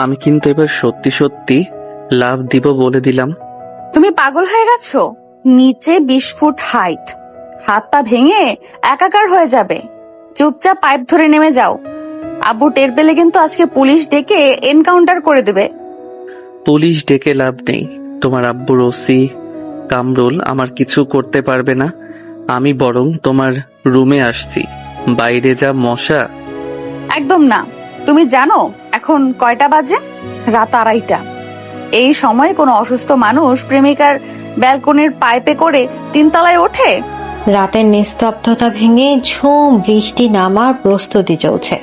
আমি কিন্তু এবার সত্যি সত্যি লাভ দিব বলে দিলাম। তুমি পাগল হয়ে গেছো? নিচে 20 ফুট হাইট, হাত পা ভেঙে একাকার হয়ে যাবে। চুপচাপ পাইপ ধরে নেমে যাও। আব্বু টের পেলে কিন্তু আজকে পুলিশ ডেকে এনকাউন্টার করে দেবে। পুলিশ ডেকে লাভ নেই। তোমার আব্বুর ওসি কামরুল আমার কিছু করতে পারবে না। আমি বরং তোমার রুমে আসছি। বাইরে যা মশা। একদম না। তুমি জানো এখন কয়টা বাজে? রাত 2:30। এই সময় কোনো অসুস্থ মানুষ প্রেমিকার ব্যালকনির পাইপে করে 3 তলায় ওঠে? রাতের নিস্তব্ধতা ভেঙে ঝুম বৃষ্টি নামার প্রস্তুতি চলছে।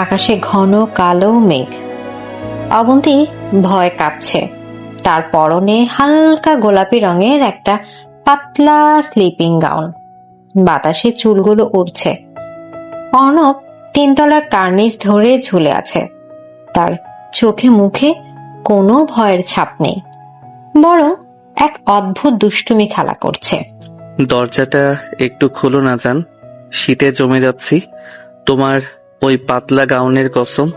আকাশে ঘন কালো মেঘ। অবন্তী ভয় কাঁপছে। তার পরনে হালকা গোলাপি রঙের একটা পাতলা স্লিপিং গাউন। বাতাসে চুলগুলো উড়ছে। অর্ণব 3 তলার কার্নিস ধরে ঝুলে আছে। তার চোখে মুখে কোনো ভয়ের ছাপ নেই, বরং এক অদ্ভুত দুষ্টুমি খেলা করছে। দরজাটা একটু খোলো না জান, শীতে জমে যাচ্ছি। তোমার ওই পাতলা গাউনের কসম।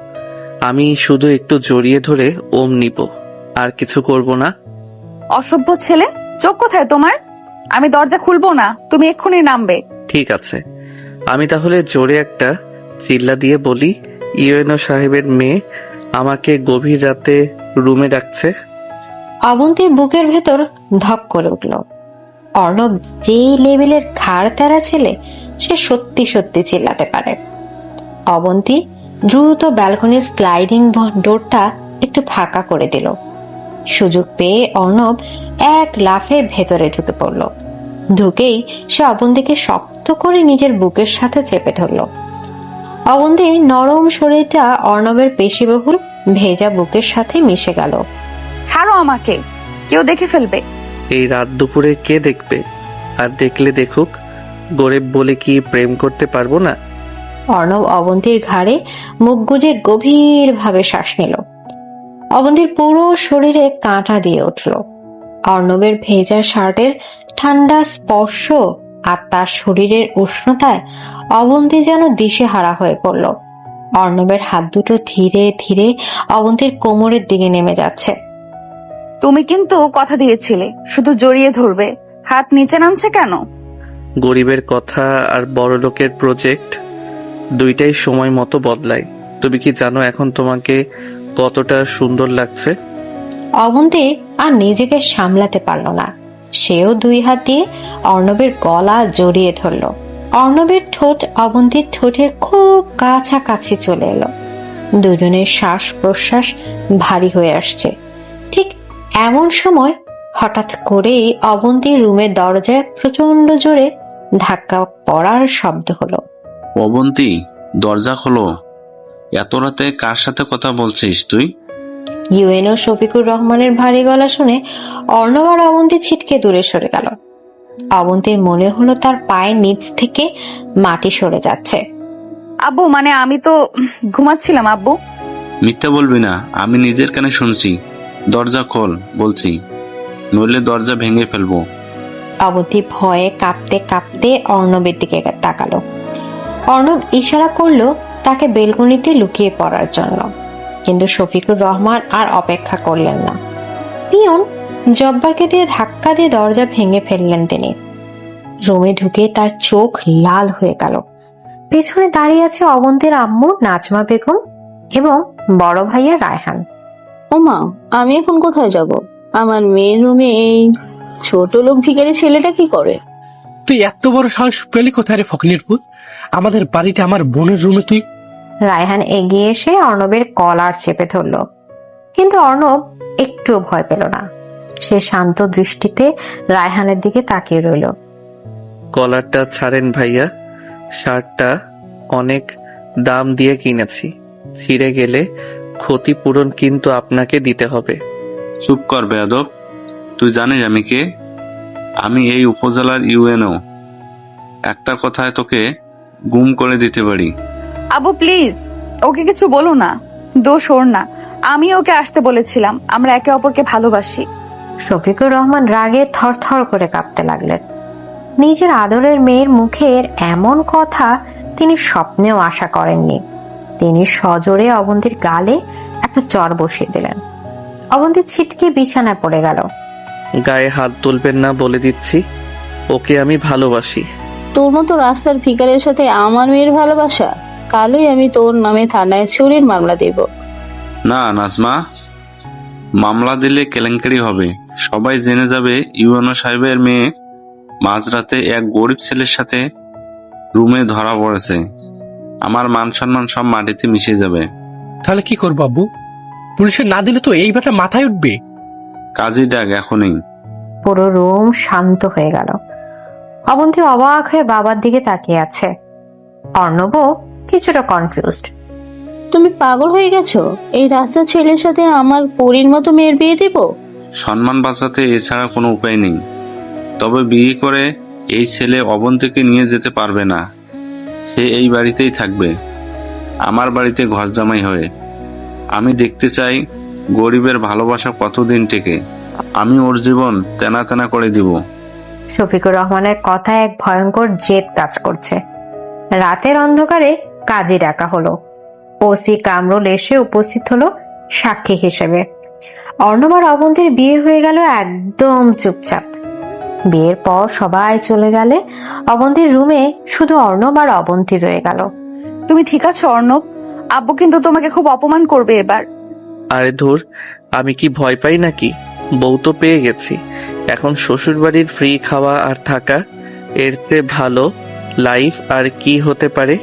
আমি শুধু একটু জড়িয়ে ধরে ওম নিব, আর কিছু করব না। অসভ্য ছেলে, চোখ কোথায় তোমার? আমি দরজা খুলবো না, তুমি এক্ষুনি নামবে। ঠিক আছে, আমি তাহলে জোরে একটা চিল্লা দিয়ে বলি, ইউএনও সাহেবের মেয়ে আমাকে গভীর রাতে রুমে ডাকছে। অবন্তীর বুকের ভেতর ধক করে উঠল। অর্ণব যেই লেভেলের ঘাড় তেরা ছেলে, সে সত্যি সত্যি চিল্লাতে পারে। অবন্তী দ্রুত ব্যালকনির স্লাইডিং ডোরটা একটু ফাঁকা করে দিল। সুযোগ পেয়ে অর্ণব এক লাফে ভেতরে ঢুকে পড়ল। ঢুকেই সে অবন্তীকে শক্ত করে নিজের বুকের সাথে চেপে ধরল। অবন্তীর নরম শরীরটা অর্ণবের পেশিবহুল ভেজা বুকের সাথে মিশে গেল। ছাড়ো আমাকে, কেউ দেখে ফেলবে। এই রাত দুপুরে কে দেখবে? আর দেখলে দেখুক, গরিব বলে কি প্রেম করতে পারবো না? অর্ণব অবন্তীর ঘাড়ে মুখ গুজে গভীর ভাবে শ্বাস নিল। অবন্তীর পুরো শরীরে কাঁটা দিয়ে উঠল। অর্ণবের ভেজা শার্টের ঠান্ডা স্পর্শ আর তার শরীরের উষ্ণতায় অবন্তী যেন দিশেহারা হয়ে পড়ল। অর্ণবের হাত দুটো ধীরে ধীরে অবন্তীর কোমরের দিকে নেমে যাচ্ছে। তুমি কিন্তু কথা দিয়েছিলে শুধু জড়িয়ে ধরবে, হাত নিচে নামছে কেন? গরিবের কথা আর বড় লোকের প্রজেক্ট দুইটাই সময় মতো বদলায়। তুমি কি জানো এখন তোমাকে কতটা সুন্দর লাগছে? অবন্তী আর নিজেকে সামলাতে পারল না। সেও 2 হাত দিয়ে অর্ণবের গলা জড়িয়ে ধরল। অর্ণবের ঠোঁট অবন্তীর ঠোঁটের খুব কাছাকাছি চলে এলো। দুজনের শ্বাস প্রশ্বাস ভারী হয়ে আসছে। ঠিক এমন সময় হঠাৎ করেই অবন্তীর রুমের দরজায় প্রচন্ড জোরে ধাক্কা পড়ার শব্দ হলো। অবন্তী, দরজা খোলো। এত রাতে কার সাথে কথা বলছিস তুই? ইউএনও শফিকুর রহমানের ভারী গলা শুনে অর্ণব আর অবন্তী ছিটকে দূরে সরে গেল। অবন্তীর মনে হলো তার পায়ের নিচ থেকে মাটি সরে যাচ্ছে। আব্বু, মানে আমি তো ঘুমাচ্ছিলাম আব্বু। মিথ্যা বলবি না, আমি নিজের কানে শুনছি। দরজা খোল বলছি, নইলে দরজা ভেঙে ফেলবো। অবন্তী ভয়ে কাঁপতে কাঁপতে অর্ণবের দিকে তাকালো। অর্ণব ইশারা করলো তাকে বেলকনিতে লুকিয়ে পড়ার জন্য, কিন্তু শফিকুর রহমান আর অপেক্ষা করলেন না। পিয়ন জব্বারকে দিয়ে ধাক্কা দিয়ে দরজা ভেঙে ফেললেন তিনি। রুমে ঢুকে তার চোখ লাল হয়ে গেল। পেছনে দাঁড়িয়ে আছে অবন্তীর আম্মু নাজমা বেগম এবং বড় ভাইয়া রায়হান। ওমা, আমি এখন কোথায় যাব? আমার মেয়ের রুমে এই ছোট লোক ভিখারি ছেলেটা কি করে? তুই এত বড় সাহস পেলি কোথায় রে ফকিনের পুত? আমাদের বাড়িতে আমার বোনের রুমে তুই? রায়হান এগিয়ে এসে অর্ণবের কলার চেপে ধরল, কিন্তু অর্ণব একটু ভয় পেল না। সে শান্ত দৃষ্টিতে রায়হানের দিকে তাকিয়ে রইল। কলারটা ছাড়েন ভাইয়া, শার্টটা অনেক দাম দিয়ে কিনেছি। ছিঁড়ে গেলে ক্ষতিপূরণ কিন্তু আপনাকে দিতে হবে। চুপ কর বেয়াদব, তুই জানিস আমি কে? আমি এই উপজেলার ইউএনও। একটা কথায় তোকে গুম করে দিতে পারি। আব্বু প্লিজ, ওকে কিছু বলো না। দোষ ওর না, আমি ওকে আসতে বলেছিলাম। আমরা একে অপরকে ভালোবাসি। শফিকুর রহমান রাগে থরথর করে কাঁপতে লাগলেন। নিজের আদরের মেয়ের মুখের এমন কথা তিনি স্বপ্নেও আশা করেননি। তিনি সজোরে অবন্তীর গালে একটা চর বসিয়ে দিলেন। অবন্তী ছিটকে বিছানায় পড়ে গেল। গায়ে হাত তুলবেন না বলে দিচ্ছি, ওকে আমি ভালোবাসি। তোর মতো রাস্তার ভিখারের সাথে আমার মেয়ের ভালোবাসা? কালই আমি তোর নামে থানায় চুরির মামলা দেব। না নাজমা, মামলা দিলে কেলেঙ্কারি হবে। সবাই জেনে যাবে ইউএনও সাহেবের মেয়ে মাঝরাতে এক গরিব ছেলের সাথে রুমে ধরা পড়েছে। আমার মান সম্মান সব মাটিতে মিশে যাবে। তাহলে কি করবো আব্বু? পুলিশে না দিলে তো এই ব্যাটা মাথায় উঠবে। কাজী ডাক এখনই। পুরো রুম শান্ত হয়ে গেল। অবন্তী অবাক হয়ে বাবার দিকে তাকিয়ে আছে। অর্ণবও কিছুটা কনফিউজড। তুমি পাগল হয়ে গেছো? এই রাস্তার ছেলের সাথে আমার পরীর মতো মেয়ের বিয়ে দেব? সম্মান বাঁচাতে এছাড়া কোনো উপায় নেই। তবে বিয়ে করে এই ছেলে অবন্তীকে নিয়ে যেতে পারবে না। সে এই বাড়িতেই থাকবে, আমার বাড়িতে ঘর জামাই হয়ে। আমি দেখতে চাই গরিবের ভালোবাসা কতদিন টেকে। আমি ওর জীবন তেনা তেনা করে দিব। শফিকুর রহমানের কথায় এক ভয়ঙ্কর জেদ কাজ করছে। রাতের অন্ধকারে কাজী ডাকা হলো। ওসি কামরুল এসে উপস্থিত হলো সাক্ষী হিসেবে। অর্ণব আর অবন্তীর বিয়ে হয়ে গেল একদম চুপচাপ। বিয়ের পর সবাই চলে গেলে অবন্তীর রুমে শুধু অর্ণব আর অবন্তী রয়ে গেল। তুমি ঠিক আছো অর্ণব? আব্বু কিন্তু তোমাকে খুব অপমান করবে এবার। আরে ধুর, আমি কি ভয় পাই নাকি? বউ তো পেয়ে গেছি, এখন শ্বশুর বাড়ির ফ্রি খাওয়া আর থাকা, এর চেয়ে ভালো লাইফ আর কি হতে পারে?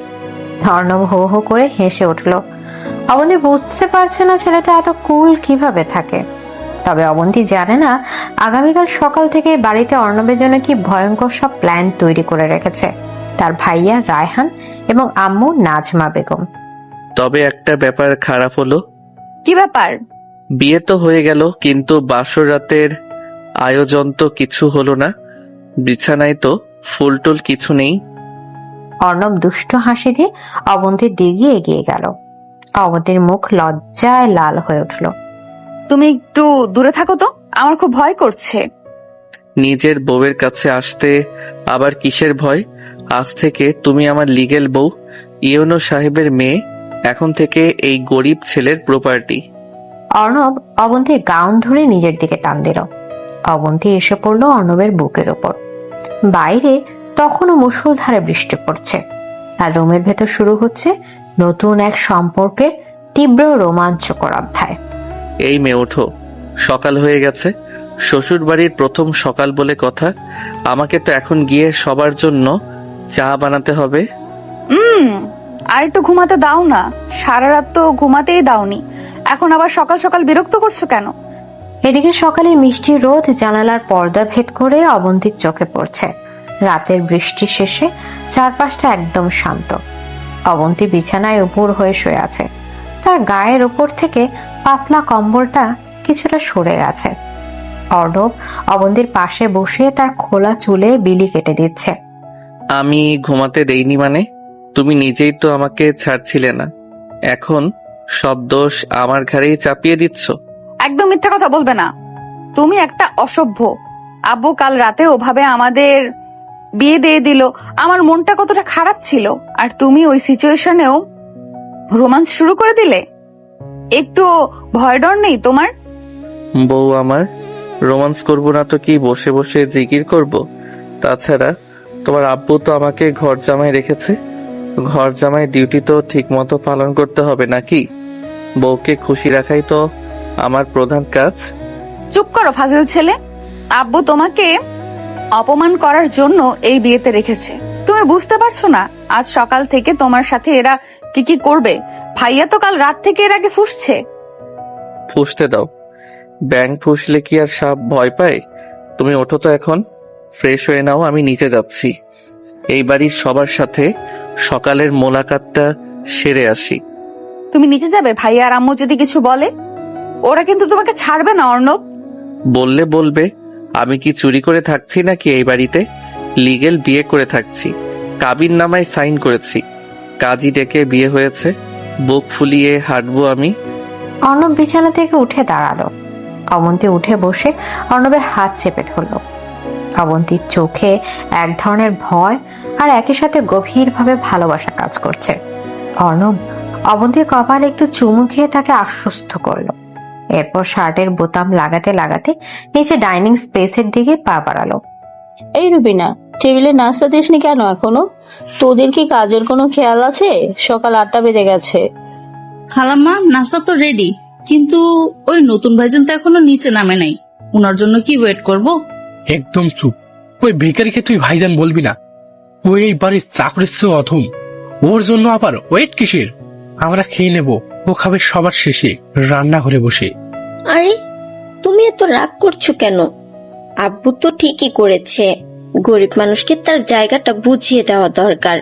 অর্ণব হো হো করে হেসে উঠল। অবন্তী বুঝতে পারছে না ছেলেটা এত কুল কিভাবে থাকে। তবে অবন্তী জানে না আগামীকাল সকাল থেকে বাড়িতে অর্ণবের জন্য কি ভয়ঙ্কর সব প্ল্যান তৈরি করে রেখেছে তার ভাইয়া রায়হান এবং আম্মু নাজমা বেগম। তবে একটা ব্যাপার খারাপ হলো। কি ব্যাপার? বিয়ে তো হয়ে গেল, কিন্তু বাসর রাতের আয়োজন তো কিছু হলো না। বিছানায় তো ফুলটুল কিছু নেই। অর্ণব দুষ্ট হাসি দিয়ে অবন্তীর দিকে এগিয়ে গেল। অবন্তীর মুখ লজ্জায় লাল হয়ে উঠল। তুমি একটু দূরে থাকো তো, আমার খুব ভয় করছে। নিজের বউয়ের কাছে আসতে আবার কিসের ভয়? আজ থেকে তুমি আমার লিগেল বউ, ইউনো সাহেবের মেয়ে। এখন থেকে এই গরিব ছেলের প্রপার্টি। অর্ণব অবন্তীর গাউন ধরে নিজের দিকে টান দিল। অবন্তী এসে পড়ল অর্ণবের বুকের ওপর। বাইরে তখনও মুষলধারে বৃষ্টি পড়ছে, আর রুমের ভেতর শুরু হচ্ছে নতুন এক সম্পর্কের তীব্র রোমাঞ্চকর অধ্যায়। এই মেয়ে ওঠো, সকাল হয়ে গেছে। শ্বশুর বাড়ির প্রথম সকাল বলে কথা। আমাকে তো এখন গিয়ে সবার জন্য চা বানাতে হবে। আর একটু ঘুমাতে দাও না, সারা রাত তো ঘুমাতেই দাওনি, এখন আবার সকাল সকাল বিরক্ত করছো কেন? এদিকে সকালে মিষ্টি রোদ জানালার পর্দা ভেদ করে অবন্তীর চোখে পড়ছে। রাতের বৃষ্টি শেষে চারপাশটা একদম শান্ত। অবন্তী বিছানায় উপর হয়ে শুয়ে আছে। তার গায়ের ওপর থেকে পাতলা কম্বলটা কিছুটা সরে গেছে। অর্ণব অবন্তীর পাশে বসে তার খোলা চুলে বিলি কেটে দিচ্ছে। আমি ঘুমাতে দেইনি মানে? তুমি নিজেই তো আমাকে ছাড়ছিলে না, এখন সব দোষ আমার ঘাড়েই চাপিয়ে দিচ্ছ। একদম মিথ্যা কথা বলবে না, তুমি একটা অসভ্য। আব্বু কাল রাতে ওভাবে আমাদের বিয়ে দিয়ে দিল, আমার মনটা কতটা খারাপ ছিল, আর তুমি ওই সিচুয়েশনেও রোমান্স শুরু করে দিলে। একটু ভয় ডর নেই তোমার? বউ আমার, রোমান্স করব না তো কি বসে বসে জিকির করব? তাছাড়া তোমার আব্বু তো আমাকে ঘর জামাই রেখেছে, ঘর জামাই ডিউটি তো ঠিক মতো পালন করতে হবে নাকি? বউকে খুশি রাখাই তো আমার প্রধান কাজ। চুপ করো ফাজিল ছেলে। আব্বু তোমাকে অপমান করার জন্য এই বিয়েতে রেখেছে। তুমি বুঝতে পারছো না আজ সকাল থেকে তোমার সাথে এরা কি কি করবে? ভাইয়া তো কাল রাত থেকে এর আগে ফুঁসছে। ফুসতে দাও, ব্যাং ফুসলে কি আর সাপ ভয় পায়? তুমি ওঠো তো এখন, ফ্রেশ হয়ে নাও, আমি নিচে যাচ্ছি। এই বাড়ির সবার সাথে সকালের মোলাকাতটা সেরে আসি। তুমি নিচে যাবে? ভাইয়া আর আম্মু যদি কিছু বলে? ওরা কিন্তু তোমাকে ছাড়বে না অর্ণব। বললে বলবে, আমি কি চুরি করে থাকছি নাকি এই বাড়িতে? লিগেল বিয়ে করে থাকছি, কাবিন নামায় সাইন করেছি, কাজী ডেকে বিয়ে হয়েছে, বুক ফুলিয়ে হাঁটবো আমি। অর্ণব বিছানা থেকে উঠে দাঁড়ালো। অবন্তী উঠে বসে অর্ণবের হাত চেপে ধরল। অবন্তীর চোখে এক ধরনের ভয় আর একই সাথে গভীরভাবে ভালোবাসা কাজ করছে। অর্ণব অবন্তীর কপালে একটু চুমু খেয়ে তাকে আশ্বস্ত করলো। এরপর শার্টের বোতাম লাগাতে লাগাতে নিচে ডাইনিং স্পেসের দিকে পা বাড়ালো। এই রুবিনা, টেবিলে নাস্তা দিসনি কেন এখনো? তোদের কি কাজের কোনো খেয়াল আছে? সকাল 8টা বেজে গেছে। খালাম্মা, নাস্তা তো রেডি, কিন্তু ওই নতুন ভাইজান তো এখনো নিচে নামে নাই। ওনার জন্য কি ওয়েট করব? একদম চুপ। ওই ভিখারিকে তুই ভাইজান বলবি না। ও এই বাড়ির চাকরির চেয়ে অধম। ওর জন্য আবার ওয়েট কিসের? আমরা খেয়ে নেব, ও খাবে সবার শেষে রান্নাঘরে বসে। আরে তুমি এত রাগ করছো কেন? আব্বু তো ঠিকই করেছে, গরিব মানুষকে তার জায়গাটা বুঝিয়ে দেওয়া দরকার।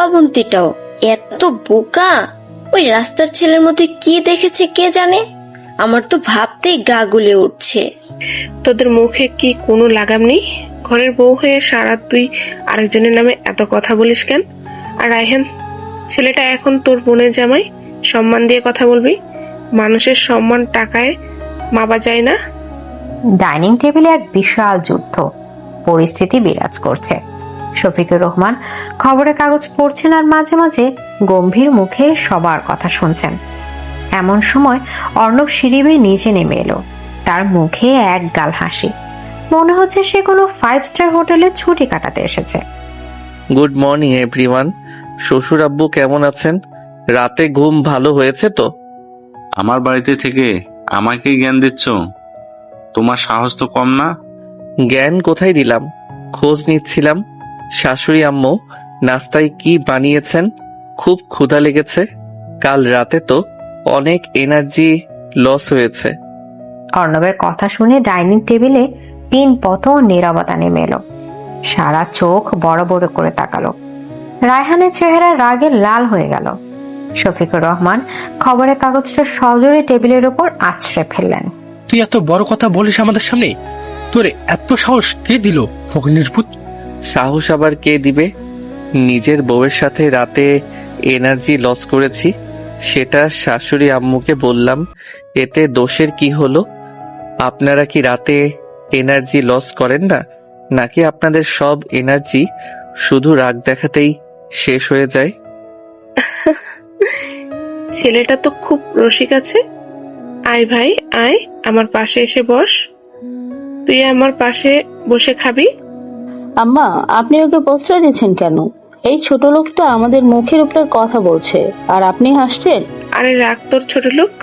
অবন্তীটাও এত বোকা, ওই রাস্তার ছেলের মধ্যে কি দেখেছে কে জানে। আমার তো ভাবতেই গা গুলে উঠছে। তোদের মুখে কি কোনো লাগাম নেই? ঘরের বউ হয়ে সারা তুই আরেকজনের নামে এত কথা বলিস কেন? আর রায়হান, ছেলেটা এখন তোর বোনের জামাই, সম্মান দিয়ে কথা বলবি। মানুষের সম্মান টাকায় মাপা যায় না। ডাইনিং টেবিলে এক বিশাল যুদ্ধ পরিস্থিতি বিরাজ করছে। শফিকুর রহমান খবরের কাগজ পড়ছেন আর মাঝে মাঝে গম্ভীর মুখে সবার কথা শুনছেন। এমন সময় অর্ণব সিঁড়ি বেয়ে নিচে নেমে এলো। তার মুখে এক গাল হাসি, মনে হচ্ছে সে কোনো 5 স্টার হোটেলে ছুটি কাটাতে এসেছে। Good morning everyone. শ্বশুর আব্বু কেমন আছেন? রাতে ঘুম ভালো হয়েছে তো? আমার বাড়িতে থেকে আমাকে জ্ঞান দিচ্ছ? তোমার সাহস তো কম না। জ্ঞান কোথায় দিলাম, খোঁজ নিচ্ছিলাম। শাশুড়ি আম্মু নাস্তায় কি বানিয়েছেন? খুব ক্ষুধা লেগেছে। কাল রাতে তো অনেক এনার্জি লস হয়েছে। অর্ণবের কথা শুনে ডাইনিং টেবিলে পিন পতন নীরবতা নেমে এলো। সারা চোখ বড় বড় করে তাকালো। রায়হানের চেহারা রাগে লাল হয়ে গেল। শফিকুর রহমান খবরের কাগজটা সজোরে টেবিলের উপর আছড়ে ফেললেন। তুই এত বড় কথা বলিস আমাদের সামনে? তোর এত সাহস কে দিল ফকিনীর পুত? সাহস আবার কে দিবে? নিজের বউয়ের সাথে রাতে এনার্জি লস করেছি, সেটা শাশুড়ি আম্মুকে বললাম। এতে দোষের কি হলো? আপনারা কি রাতে এনার্জি লস করেন না, নাকি আপনাদের সব এনার্জি শুধু রাগ দেখাতেই শেষ হয়ে যায়? ছেলেটা তো খুব রসিক আছে। আয় ভাই আয়, আমার পাশে এসে বস। তুই আমার পাশে বসে খাবি। আম্মা, আপনি ওকে প্রশ্রয় দিচ্ছেন কেন? এই ছোট লোকটা আমাদের মুখের উপর কথা বলছে আর আপনি হাসছেন। আরে রাগ তোর ছোট লোক।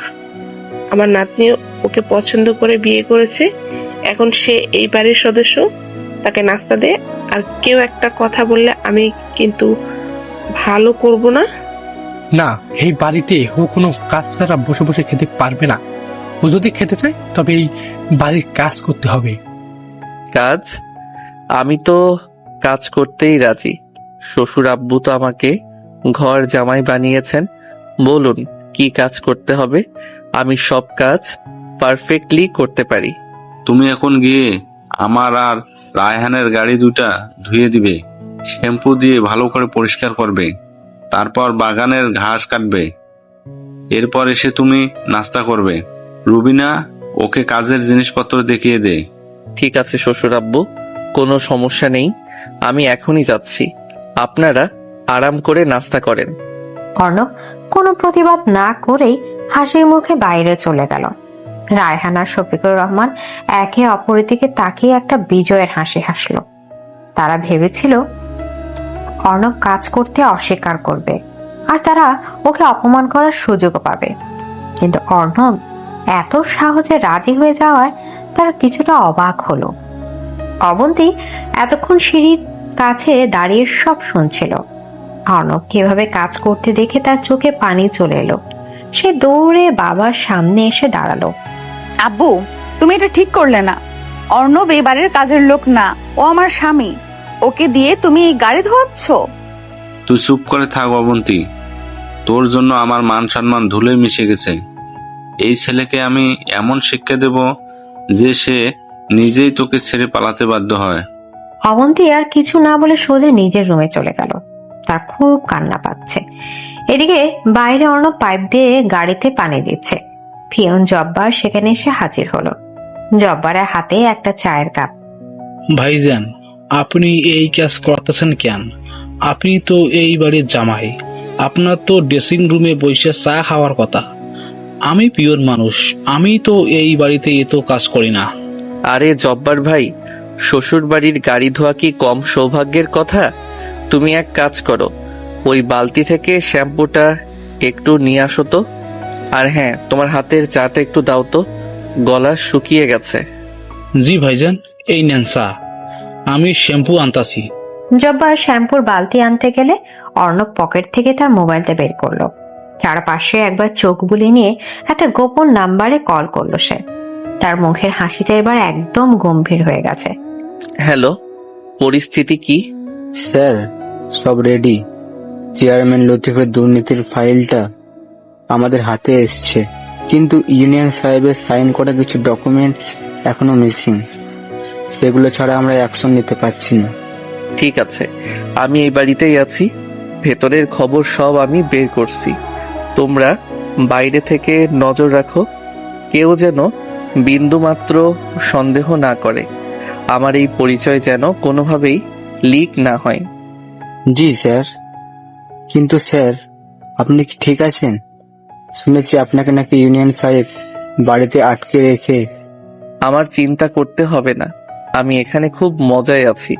আমার নাতনি ওকে পছন্দ করে বিয়ে করেছে, এখন সে এই বাড়ির সদস্য। তাকে নাস্তা দে। আর কেউ একটা কথা বললে আমি কিন্তু ভালো করব না। না, এই বাড়িতে ও কোনো কাজ ছাড়া বসে বসে খেতে পারবে না। ও যদি খেতে চায় তবে এই বাড়ির কাজ করতে হবে। কাজ? আমি তো কাজ করতেই রাজি। শ্বশুর আব্বু তো আমাকে ঘর জামাই বানিয়েছেন। বলুন কি কাজ করতে হবে, আমি সব কাজ পারফেক্টলি করতে পারি। তুমি এখন গিয়ে আমার আর রায়হানের গাড়ি দুটা ধুয়ে দিবে, শ্যাম্পু দিয়ে ভালো করে পরিষ্কার করবে, তারপর বাগানের ঘাস কাটবে। এরপর এসে তুমি নাস্তা করবে। রুবিনা, ওকে কাজের জিনিসপত্র দেখিয়ে দে। ঠিক আছে শ্বশুর আব্বু, কোনো সমস্যা নেই, আমি এখনই যাচ্ছি। আপনারা আরাম করে নাস্তা করেন। অর্ণব কোনো প্রতিবাদ না করেই হাসির মুখে বাইরে চলে গেল। রায়হান আর শফিকুর রহমান একে অপরের দিকে তাকিয়ে একটা বিজয়ের হাসি হাসলো। তারা ভেবেছিল অর্ণব কাজ করতে অস্বীকার করবে আর তারা ওকে অপমান করার সুযোগও পাবে, কিন্তু অর্ণব এত সহজে রাজি হয়ে যাওয়ায় তারা কিছুটা অবাক হলো। অবন্তী এতক্ষণ সিঁড়ির কাছে দাঁড়িয়ে সব শুনছিল। অর্ণব কিভাবে কাজ করতে দেখে তার চোখে পানি চলে এলো। সে দৌড়ে বাবার সামনে এসে দাঁড়ালো। আব্বু, তুমি এটা ঠিক করলে না। অর্ণব এই বাড়ির কাজের লোক না, ও আমার স্বামী। ওকে দিয়ে তুমি এই গাড়ি ধোয়াচ্ছ? তুই চুপ করে থাক অবন্তী। তোর জন্য আমার মান সম্মান ধুলে মিশে গেছে। এই ছেলেকে আমি এমন শিক্ষা দেব যে সে নিজেই তোকে ছেড়ে পালাতে বাধ্য হয়। অবন্তী আর কিছু না বলে সোজা নিজের রুমে চলে গেল। তার খুব কান্না পাচ্ছে। এদিকে বাইরে অর্ণব পাইপ দিয়ে গাড়িতে পানি দিচ্ছে। পিয়ন জব্বার সেখানে এসে হাজির হলো। জব্বারের হাতে একটা চায়ের কাপ। ভাইজান, আপনি এই কাজ করতেছেন কেন? আপনি তো এই বাড়ির জামাই, আপনার তো ড্রেসিং রুমে বসে চা খাওয়ার কথা। আমি পিওর মানুষ, আমি তো এই বাড়িতে এত কাজ করি না। আরে জব্বার ভাই, শ্বশুর বাড়ির গাড়ি ধোয়া কি কম সৌভাগ্যের কথা? তুমি এক কাজ করো, ওই বালতি থেকে শ্যাম্পুটা একটু নিয়ে আসো তো। আর হ্যাঁ, তোমার হাতের চাটা একটু দাও তো, গলা শুকিয়ে গেছে। জি ভাইজান, এই নেন চা। আমি শ্যাম্পু আনতাছি। জব্বার শ্যাম্পুর বালতি আনতে গেলে অর্ণব পকেট থেকে তার মোবাইলটা বের করলো। চারপাশে একবার চোখ বুলিয়ে নিয়ে একটা গোপন নাম্বারে কল করলো সে। তার মুখের হাসিটা এবার একদম গম্ভীর হয়ে গেছে। হ্যালো, পরিস্থিতি কি? স্যার, সব রেডি। চেয়ারম্যান লতিফের দুর্নীতির ফাইলটা আমাদের হাতে এসছে, কিন্তু ইউনিয়ন সাহেবের সাইন করা কিছু ডকুমেন্টস এখনো মিসিং। সেগুলো ছাড়া আমরা অ্যাকশন নিতে পারছি না। ঠিক আছে, আমি এই বাড়িতেই আছি। ভেতরের খবর সব আমি বের করছি। তোমরা বাইরে থেকে নজর রাখো, কেউ যেন বিন্দুমাত্র সন্দেহ না করে। আমার এই পরিচয় যেন কোনোভাবেই লিক না হয়। জি স্যার। কিন্তু স্যার, আপনি কি ঠিক আছেন? শুনেছি আপনাকে নাকি ইউনিয়ন সাহেব বাড়িতে আটকে রেখে। আমার চিন্তা করতে হবে না, আমি এখানে খুব মজায় আছি।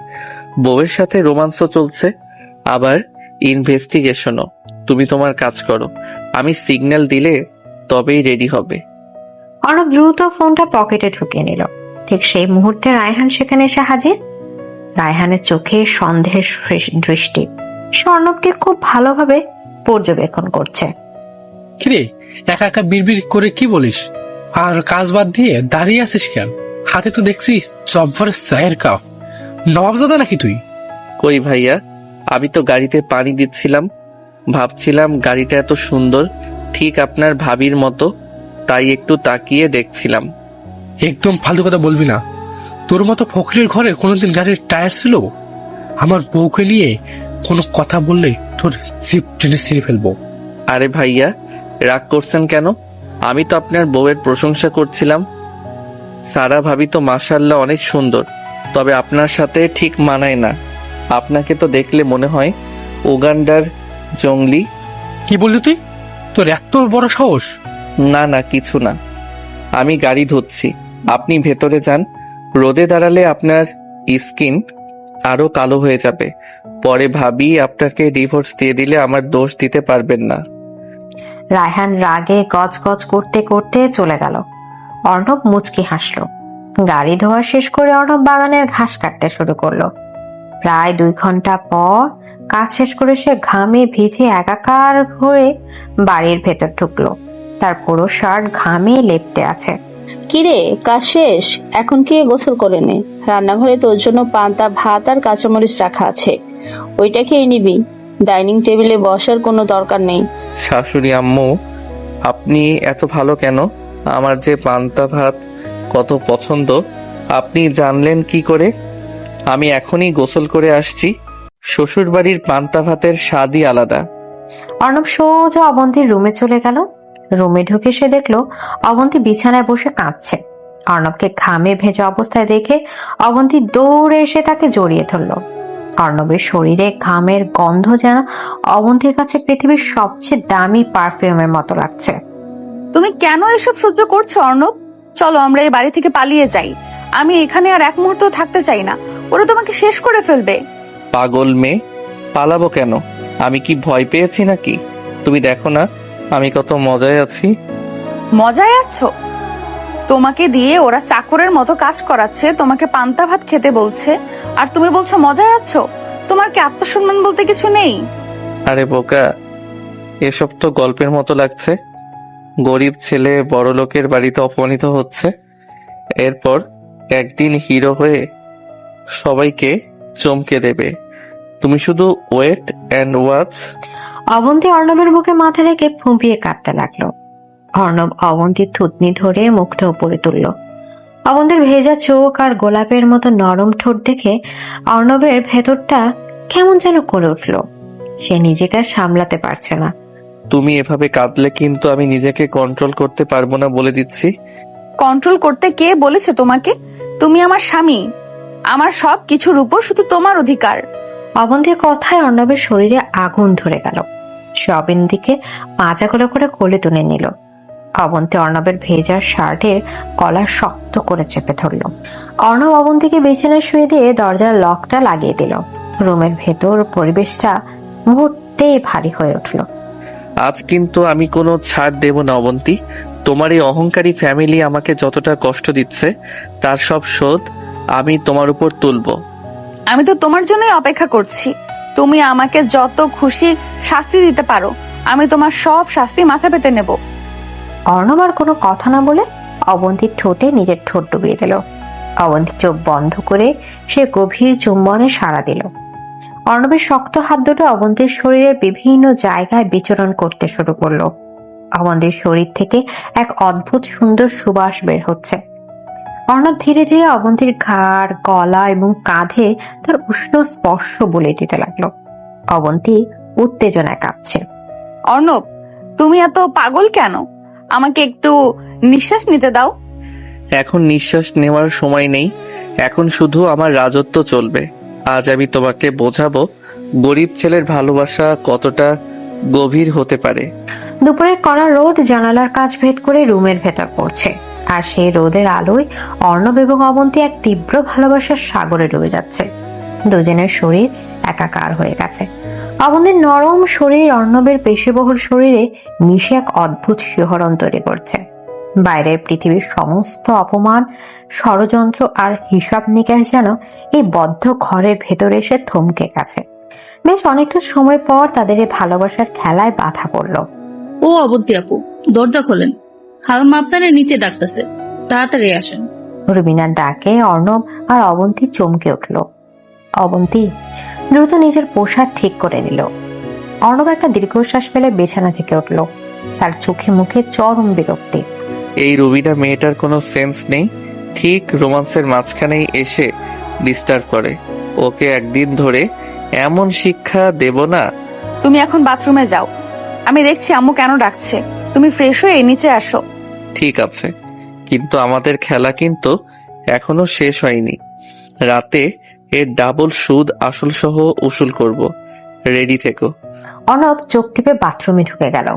বউয়ের সাথে রোমান্সও চলছে, আবার ইনভেস্টিগেশনও। তুমি তোমার কাজ করো, আমি সিগন্যাল দিলে তবেই রেডি হবে। অর্ণব দ্রুত ফোনটা পকেটে ঢুকিয়ে নিল। ঠিক সেই মুহূর্তে রায়হান সেখানে এসে হাজির। রায়হানের চোখে সন্দেহের দৃষ্টি। সে অর্ণবকে খুব ভালোভাবে পর্যবেক্ষণ করছে। কিরে, একা একা বিড়বিড় করে কি বলিস? আর কাজ বাদ দিয়ে দাঁড়িয়ে আছিস কেন? হাতে তো দেখছি জব্বারের চায়ের কাপ। নবাবজাদা নাকি তুই? কই ভাইয়া, আমি তো গাড়িতে পানি দিচ্ছিলাম। ভাবছিলাম গাড়িটা এত সুন্দর, ঠিক আপনার ভাবির মতো, তাই একটু তাকিয়ে দেখছিলাম। একদম ফালতু কথা বলবি না। তোর মতো ফকরের ঘরে কোনোদিন গাড়ির টায়ার ছিল? আমার বউকে নিয়ে কোনো কথা বললে তোর জিপ টেনে ছিঁড়ে ফেলবো। আরে ভাইয়া, রাগ করছেন কেন? আমি তো আপনার বউয়ের প্রশংসা করছিলাম। সারা ভাবি তো মাশাআল্লাহ অনেক সুন্দর, তবে আপনার সাথে ঠিক মানায় না। আপনাকে তো দেখলে মনে হয় উগান্ডার জঙ্গলি। কি বললি তুই? তোর এত বড় সাহস? না না, কিছু না, আমি গাড়ি ধুচ্ছি। আপনি ভেতরে যান, রোদে দাঁড়ালে আপনার স্কিন আরো কালো হয়ে যাবে। পরে ভাবি আপনাকে ডিভোর্স দিয়ে দিলে আমার দোষ দিতে পারবেন না। রায়হান রাগে গজগজ করতে করতে চলে গেল। অর্ণব মুচকি হাসল। গাড়ি ধোয়া শেষ করে অর্ণব বাগানের ঘাস কাটতে শুরু করলো। প্রায় 2 ঘন্টা পর কাজ শেষ করে সে ঘামে ভিজে একাকার হয়ে বাড়ির ভেতর ঢুকলো। তার পুরো শার্ট ঘামে লেপ্টে আছে। কিরে, কাজ শেষ? এখন কি গোসল করে নে। রান্নাঘরে তোর জন্য পান্তা ভাত আর কাঁচামরিচ রাখা আছে, ওইটা খেয়ে নিবি। ডাইনিং টেবিলে বসার কোনো দরকার নেই। শাশুড়ি আম্মু, আপনি এত ভালো কেন? আমার যে পান্তা ভাত কত পছন্দ, আপনি জানলেন কি করে? আমি এখনই গোসল করে আসছি। শ্বশুর বাড়ির পান্তা ভাতের স্বাদই আলাদা। অর্ণব সোজা অবন্তীর রুমে চলে গেল। রুমে ঢুকে সে দেখলো অবন্তী বিছানায় বসে কাঁদছে। অর্ণবকে ঘামে ভেজা অবস্থায় দেখে অবন্তী দৌড়ে এসে তাকে জড়িয়ে ধরলো। অর্ণবের শরীরে ঘামের গন্ধ যেন অবন্তীর কাছে পৃথিবীর সবচেয়ে দামি পারফিউমের মতো লাগছে। তুমি কেন এসব সহ্য করছো অর্ণব? চলো আমরা এই বাড়ি থেকে পালিয়ে যাই। আমি এখানে আর এক মুহূর্ত থাকতে চাই না, ওরা তোমাকে শেষ করে ফেলবে। পাগল মেয়ে, পালাবো কেন? আমি কি ভয় পেয়েছি নাকি? তুমি দেখো না আমি কত মজায় আছি। মজায় আছো? তোমাকে দিয়ে ওরা চাকরের মতো কাজ করাচ্ছে, তোমাকে পান্তা ভাত খেতে বলছে, আর তুমি বলছো মজায় আছো? তোমার কি আত্মসম্মান বলতে কিছু নেই? আরে বোকা, এসব তো গল্পের মতো লাগছে। গরিব ছেলে বড় লোকের বাড়িতে অপমানিত হচ্ছে, এরপর একদিন হিরো হয়ে সবাইকে চমকে দেবে। তুমি শুধু ওয়েট অ্যান্ড ওয়াচ। অবন্তী অর্ণবের বুকে মাথা রেখে ফুঁপিয়ে কাঁদতে লাগলো। অর্ণব অবন্তীর থুতনি ধরে মুখটা উপরে তুলল। অবন্তীর ভেজা চোখ আর গোলাপের মতো নরম ঠোঁট দেখে অর্ণবের ভেতরটা কেমন যেন করে উঠল। সে নিজেকে আর সামলাতে পারছে না। তুমি এভাবে কাঁদলে কিন্তু আমি নিজেকে কন্ট্রোল করতে পারবো না, বলে দিচ্ছি। কন্ট্রোল করতে কে বলেছে তোমাকে? তুমি আমার স্বামী, আমার সব কিছুর উপর শুধু তোমার অধিকার। অবন্তীর কথায় অর্ণবের শরীরে আগুন ধরে গেল। সে অবন্তীকে মাজা করে করে কোলে তুলে নিল। অবন্তী অর্ণবের ভেজা শার্টের কলার শক্ত করে চেপে ধরল। অর্ণব অবন্তীকে বিছানায় শুয়ে দিয়ে দরজার লকটা লাগিয়ে দিল। রুমের ভেতর পরিবেশটা মুহূর্তেই ভারী হয়ে উঠল। আজ কিন্তু আমি কোনো ছাড় দেব না অবন্তী। তোমার এই অহংকারী ফ্যামিলি আমাকে যতটা কষ্ট দিচ্ছে তার সব শোধ আমি তোমার উপর তুলব। আমি তো তোমার জন্যই অপেক্ষা করছি। তুমি আমাকে যত খুশি শাস্তি দিতে পারো, আমি তোমার সব শাস্তি মাথা পেতে নেব। অর্ণব আর কোনো কথা না বলে অবন্তীর ঠোঁটে নিজের ঠোঁট ডুবিয়ে দিল। অবন্তী চোখ বন্ধ করে সে গভীর চুম্বনে সাড়া দিল। অর্ণবের শক্ত হাত দুটো অবন্তীর শরীরে বিভিন্ন জায়গায় বিচরণ করতে শুরু করলো। অবন্তীর শরীর থেকে এক অদ্ভুত সুন্দর সুবাস বের হচ্ছে। অর্ণব ধীরে ধীরে অবন্তীর ঘাড়, গলা এবং কাঁধে তার উষ্ণ স্পর্শ বুলিয়ে দিতে লাগলো। অবন্তী উত্তেজনায় কাঁপছে। অর্ণব, তুমি এত পাগল কেন? আমাকে একটু নিঃশ্বাস নিতে দাও। এখন নিঃশ্বাস নেওয়ার সময় নেই, এখন শুধু আমার রাজত্ব চলবে। আজ আমি তোমাকে বোঝাবো গরিব ছেলের ভালোবাসা কতটা গভীর হতে পারে। দুপুরের কড়া রোদ জানালার কাঁচ ভেদ করে রুমের ভেতর পড়ছে, আর সেই রোদের আলোয় অর্ণব এবং অবন্তী এক তীব্র ভালোবাসার সাগরে ডুবে যাচ্ছে। দুজনের শরীর একাকার হয়ে গেছে। অবন্তীর নরম শরীর অর্ণবের পেশিবহুল শরীরে মিশে এক অদ্ভুত শিহরণ তৈরি করছে। বাইরের পৃথিবীর সমস্ত অপমান, ষড়যন্ত্র আর হিসাব নিকাশ যেন এই বদ্ধ ঘরের ভেতরে এসে থমকে গেছে। বেশ অনেকটা সময় পর তাদের এই ভালোবাসার খেলায় বাধা পড়ল। ও অবন্তী আপু, দরজা খোলেন, খালাম্মা আপনারে নিচে ডাকতেছে, তাড়াতাড়ি আসেন। রুবিনার ডাকে অর্ণব আর অবন্তী চমকে উঠল। অবন্তী দ্রুত নিজের পোশাক ঠিক করে নিল। অর্ণব একটা দীর্ঘশ্বাস ফেলে বিছানা থেকে উঠল। তার চোখে মুখে চরম বিরক্তি। এই রুবিনা মেয়েটার কোনো সেন্স নেই, ঠিক রোমান্সের মাঝখানেই এসে ডিস্টার্ব করে। ওকে একদিন ধরে এমন শিক্ষা দেব না। তুমি এখন বাথরুমে যাও, আমি দেখছি আম্মু কেন ডাকছে। তুমি ফ্রেশ হয়ে নিচে আসো। ঠিক আছে, কিন্তু আমাদের খেলা কিন্তু এখনো শেষ হয়নি। রাতে এর ডাবল সুদ আসল সহ উসুল করব। রেডি থেকো। অর্ণব চোখ টিপে বাথরুমে ঢুকে গেল।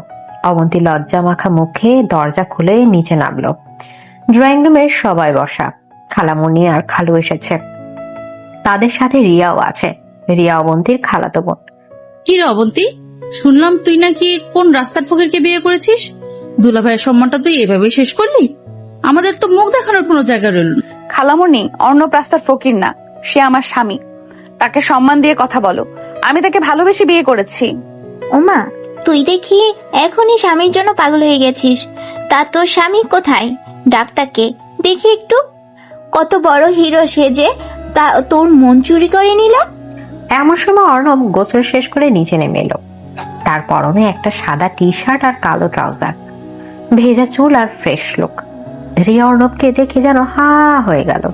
অবন্তী লজ্জা মাখা মুখে দরজা খুলে নিচে নামলো। ড্রয়িং রুমে সবাই বসা। খালামণি আর খালু এসেছে, তাদের সাথে রিয়াও আছে। রিয়া অবন্তীর খালাতো বোন। কি রে অবন্তী, শুনলাম তুই নাকি কোন রাস্তার ফকিরকে বিয়ে করেছিস। দুলাভাইয়ের সম্মানটা তুই এভাবেই শেষ করলি? আমাদের তো মুখ দেখানোর কোনো জায়গা রইল না। খালামণি, অর্ণব রাস্তার ফকির না, সে আমার স্বামী। তাকে সম্মান দিয়ে কথা বলো। আমি তাকে ভালোবেসে বিয়ে করেছি। ওমা, তুই দেখি এখনই স্বামীর জন্য পাগল হয়ে গেছিস। তা তোর স্বামী কোথায়? ডাক্তারকে দেখি একটু। কত বড় হিরো সেজে তা তোর মন চুরি করে নিল। এমন সময় অর্ণব গোসল শেষ করে নিচে নেমে এলো। তার পরনে একটা সাদা টি শার্ট আর কালো ট্রাউজার, ভেজা চুল আর ফ্রেশ লুক। রিয়া অর্ণবকে দেখে যেন হা হয়ে গেল।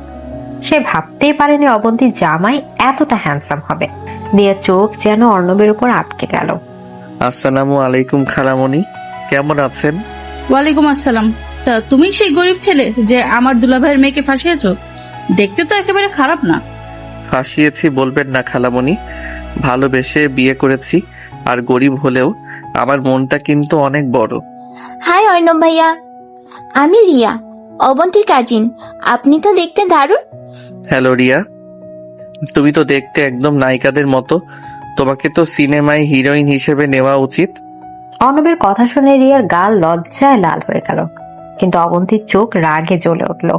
সে ভাবতেই পারেনি অবন্তীর জামাই এতটা হ্যান্ডসাম হবে। রিয়া চোখ যেন অর্ণবের উপর আটকে গেল। আসসালামু আলাইকুম খালামণি, কেমন আছেন? ওয়ালাইকুম আসসালাম। তা তুমি সেই গরিব ছেলে যে আমার দুলাভাইয়ের মেয়েকে ফাঁসিয়েছো? দেখতে তো একেবারে খারাপ না। ফাঁসিয়েছি বলবেন না খালামণি, ভালোবেসে বিয়ে করেছি। আর গরিব হলেও আমার মনটা কিন্তু অনেক বড়। হাই অর্ণব ভাইয়া, আমি রিয়া, অবন্তীর কাজিন। আপনি তো দেখতে দারুণ। হ্যালো রিয়া, তুমি তো দেখতে একদম নায়িকাদের মতো। তোমাকে তো সিনেমায় হিরোইন হিসেবে নেওয়া উচিত। অর্ণবের কথা শুনে রিয়ার গাল লজ্জায় লাল হয়ে গেল, কিন্তু অবন্তীর চোখ রাগে জ্বলে উঠল।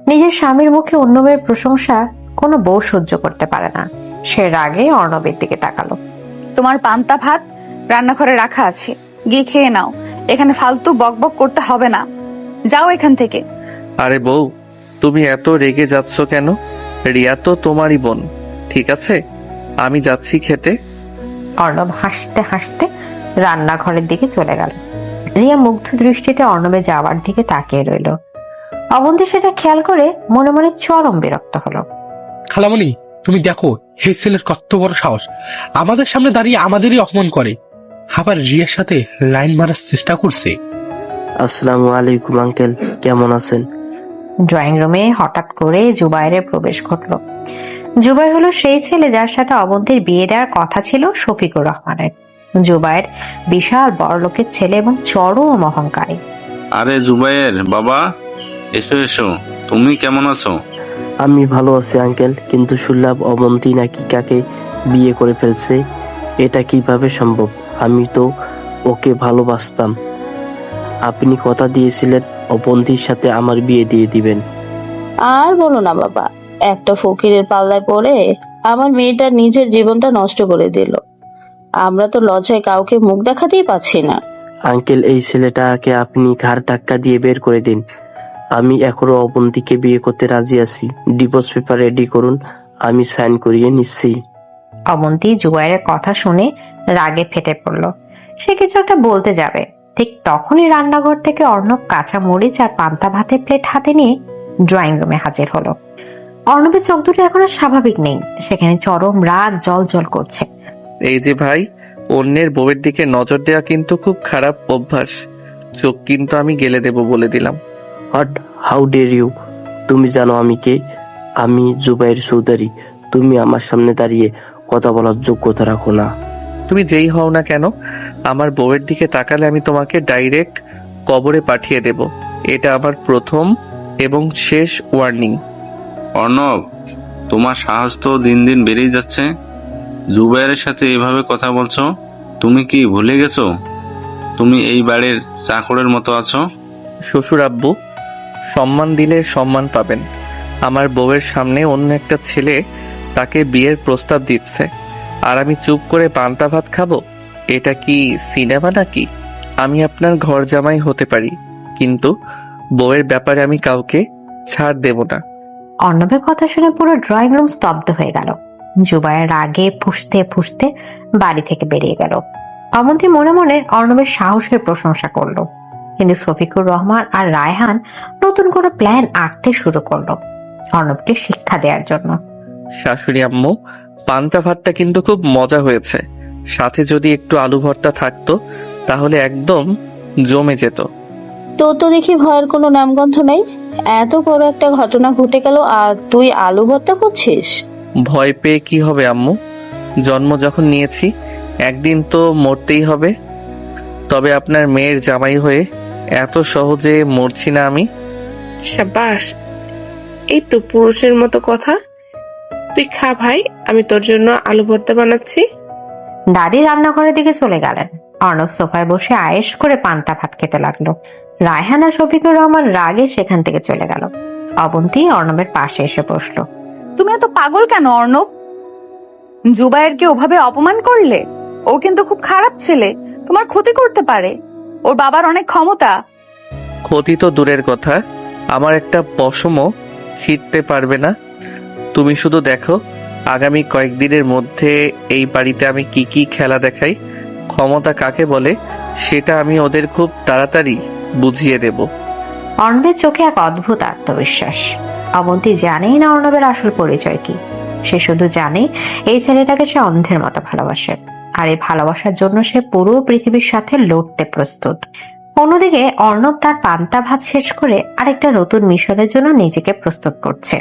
নিজের স্বামীর মুখে অন্য মেয়ের প্রশংসা কোনো বউ সহ্য করতে পারে না। সে রাগে অর্ণবের দিকে তাকালো। তোমার পান্তা ভাত রান্নাঘরে রাখা আছে, গিয়ে খেয়ে নাও। এখানে ফালতু বকবক করতে হবে না, যাও এখান থেকে। আরে বউ, তুমি এত রেগে যাচ্ছ কেন? রিয়া তো তোমারই বোন। ঠিক আছে, আমি যাচ্ছি খেতে। অর্ণব হাসতে হাসতে রান্নাঘরের দিকে চলে গেল। রিয়া মুগ্ধ দৃষ্টিতে অর্ণবে যাওয়ার দিকে তাকিয়ে রইল। অবন্তী সেটা খেয়াল করে মনে মনে চরম বিরক্ত হলো। খালামণি, তুমি দেখো এই ছেলের কত বড় সাহস, আমাদের সামনে দাঁড়িয়ে আমাদেরই অপমান করে, আবার রিয়ার সাথে লাইন মারার চেষ্টা করছে। আসসালামু আলাইকুম আঙ্কেল, কেমন আছেন? ড্রয়িং রুমে হঠাৎ করে জুবাইরের প্রবেশ ঘটলো। জুবাইর হলো সেই ছেলে যার সাথে অবন্তীর বিয়ে দেওয়ার কথা ছিল শফিকুর রহমানের। জুবায়ের বিশাল বড়লোকের ছেলে এবং চরম অহংকারী। আরে জুবাইয়ের বাবা, এসো এসো, তুমি কেমন আছো? আমি ভালো আছি আঙ্কেল, কিন্তু শুনলাম অবন্তী নাকি কাকে বিয়ে করে ফেলছে। এটা কিভাবে সম্ভব? আমি তো ওকে ভালোবাসতাম। আপনি কথা দিয়েছিলেন অবন্তীর সাথে আমার বিয়ে দিয়ে দিবেন। আর বলো না বাবা, একটা ফকিরের পাল্লায় পড়ে আমার মেয়েটা নিজের জীবনটা নষ্ট করে দিল। আমরা তো লজ্জায় কাউকে মুখ দেখাতেই পাচ্ছি না। আঙ্কেল, এই ছেলেটাকে আপনি ঘাড় ধাক্কা দিয়ে বের করে দিন। আমি এখনো অবন্তীকে বিয়ে করতে রাজি আছি। ডিভোর্স পেপার রেডি করুন, আমি সাইন করিয়ে নিচ্ছি। অবন্তী জুবায়ের কথা শুনে রাগে ফেটে পড়ল। সে কিছু একটা বলতে যাবে, ঠিক তখনই রান্নাঘর থেকে অর্ণব কাঁচা মরিচ আর পান্তা ভাতের প্লেট হাতে নিয়ে ড্রয়িং রুমে হাজির হলো। অর্ণবের চোখ দুটো এখন আর স্বাভাবিক নেই, সেখানে চরম রাগ জল জল করছে। এই যে ভাই, অন্যের বউয়ের দিকে নজর দেওয়া কিন্তু খুব খারাপ অভ্যাস। চোখ কিন্তু আমি গেলে দেব বলে দিলাম। What, how dare you? তুমি জানো আমি কে? আমি জুবাইর চৌধুরী। তুমি আমার সামনে দাঁড়িয়ে কথা বলার যোগ্যতা রাখো না। তুমি যেই হও না কেন, আমার বউয়ের দিকে তাকালে আমি তোমাকে ডাইরেক্ট কবরে পাঠিয়ে দেব। এটা আমার প্রথম এবং শেষ ওয়ার্নিং। অর্ণব, তোমার সাহস তো দিন দিন বেড়েই যাচ্ছে। জুবাইরের সাথে এভাবে কথা বলছো? তুমি কি ভুলে গেছো তুমি এই বাড়ির চাকরের মতো আছো? শ্বশুর আব্বু, সম্মান দিলে সম্মান পাবেন। আমার বউয়ের সামনে অন্য একটা ছেলে তাকে বিয়ের প্রস্তাব দিচ্ছে, আর আমি চুপ করে পান্তা ভাত খাবো? এটা কি সিনেমা নাকি? আমি আপনার ঘর জামাই হতে পারি, কিন্তু বউয়ের ব্যাপারে আমি কাউকে ছাড় দেব না। অর্ণবের কথা শুনে পুরো ড্রয়িং রুম স্তব্ধ হয়ে গেল। জুবায়ের রাগে ফুঁসতে ফুঁসতে বাড়ি থেকে বেরিয়ে গেল। অবন্তী মনে মনে অর্ণবের সাহসের প্রশংসা করলো, কিন্তু শফিকুর রহমান আর রায়হান নতুন করে প্ল্যান আঁকতে শুরু করলো অর্ণবকে শিক্ষা দেওয়ার জন্য। শাশুড়ি আম্মু, পান্তা ভাতটা কিন্তু খুব মজা হয়েছে। সাথে যদি একটু আলু ভর্তা থাকতো তাহলে একদম জমে যেত। তোর তো দেখি ভয়ের কোনো নামগন্ধ নেই। এত বড় একটা ঘটনা ঘটে গেল আর তুই আলু ভর্তা করছিস? ভয় পেয়ে কি হবে আম্মু? জন্ম যখন নিয়েছি একদিন তো মরতেই হবে। তবে আপনার মেয়ের জামাই হয়ে এত সহজে মরছি না আমি। সাবাস, এই তো পুরুষের মতো কথা। তুই খা ভাই, আমি তোর জন্য আলু ভর্তা বানাচ্ছি। দাদি রান্নাঘরের দিকে চলে গেলেন। অর্ণব সোফায় বসে আয়েশ করে পান্তা ভাত খেতে লাগলো। রায়হান আর শফিকুর রহমান রাগে সেখান থেকে চলে গেল। অবন্তী অর্ণবের পাশে এসে বসলো। তুমি এত পাগল কেন অর্ণব? জুবায়েরকে ওভাবে অপমান করলে? ও কিন্তু খুব খারাপ ছেলে, তোমার ক্ষতি করতে পারে। ওর বাবার অনেক ক্ষমতা। ক্ষতি তো দূরের কথা, আমার একটা পশমও ছিঁড়তে পারবে না। তুমি শুধু দেখো আগামী কয়েকদিনের মধ্যে এই বাড়িতে আমি কি কি খেলা দেখাই। ক্ষমতা কাকে বলে সেটা আমি ওদের খুব তাড়াতাড়ি বুঝিয়ে দেব। অর্ণবের চোখে এক অদ্ভুত আত্মবিশ্বাস। অবন্তী জানেই না অর্ণবের আসল পরিচয় কি। সে শুধু জানে এই ছেলেটাকে সে অন্ধের মতো ভালোবাসে, আর এই ভালোবাসার জন্য সে পুরো পৃথিবীর সাথে লড়তে প্রস্তুত। অন্যদিকে অর্ণব তার পান্তা ভাত শেষ করে আরেকটা নতুন মিশনের জন্য নিজেকে প্রস্তুত করছে।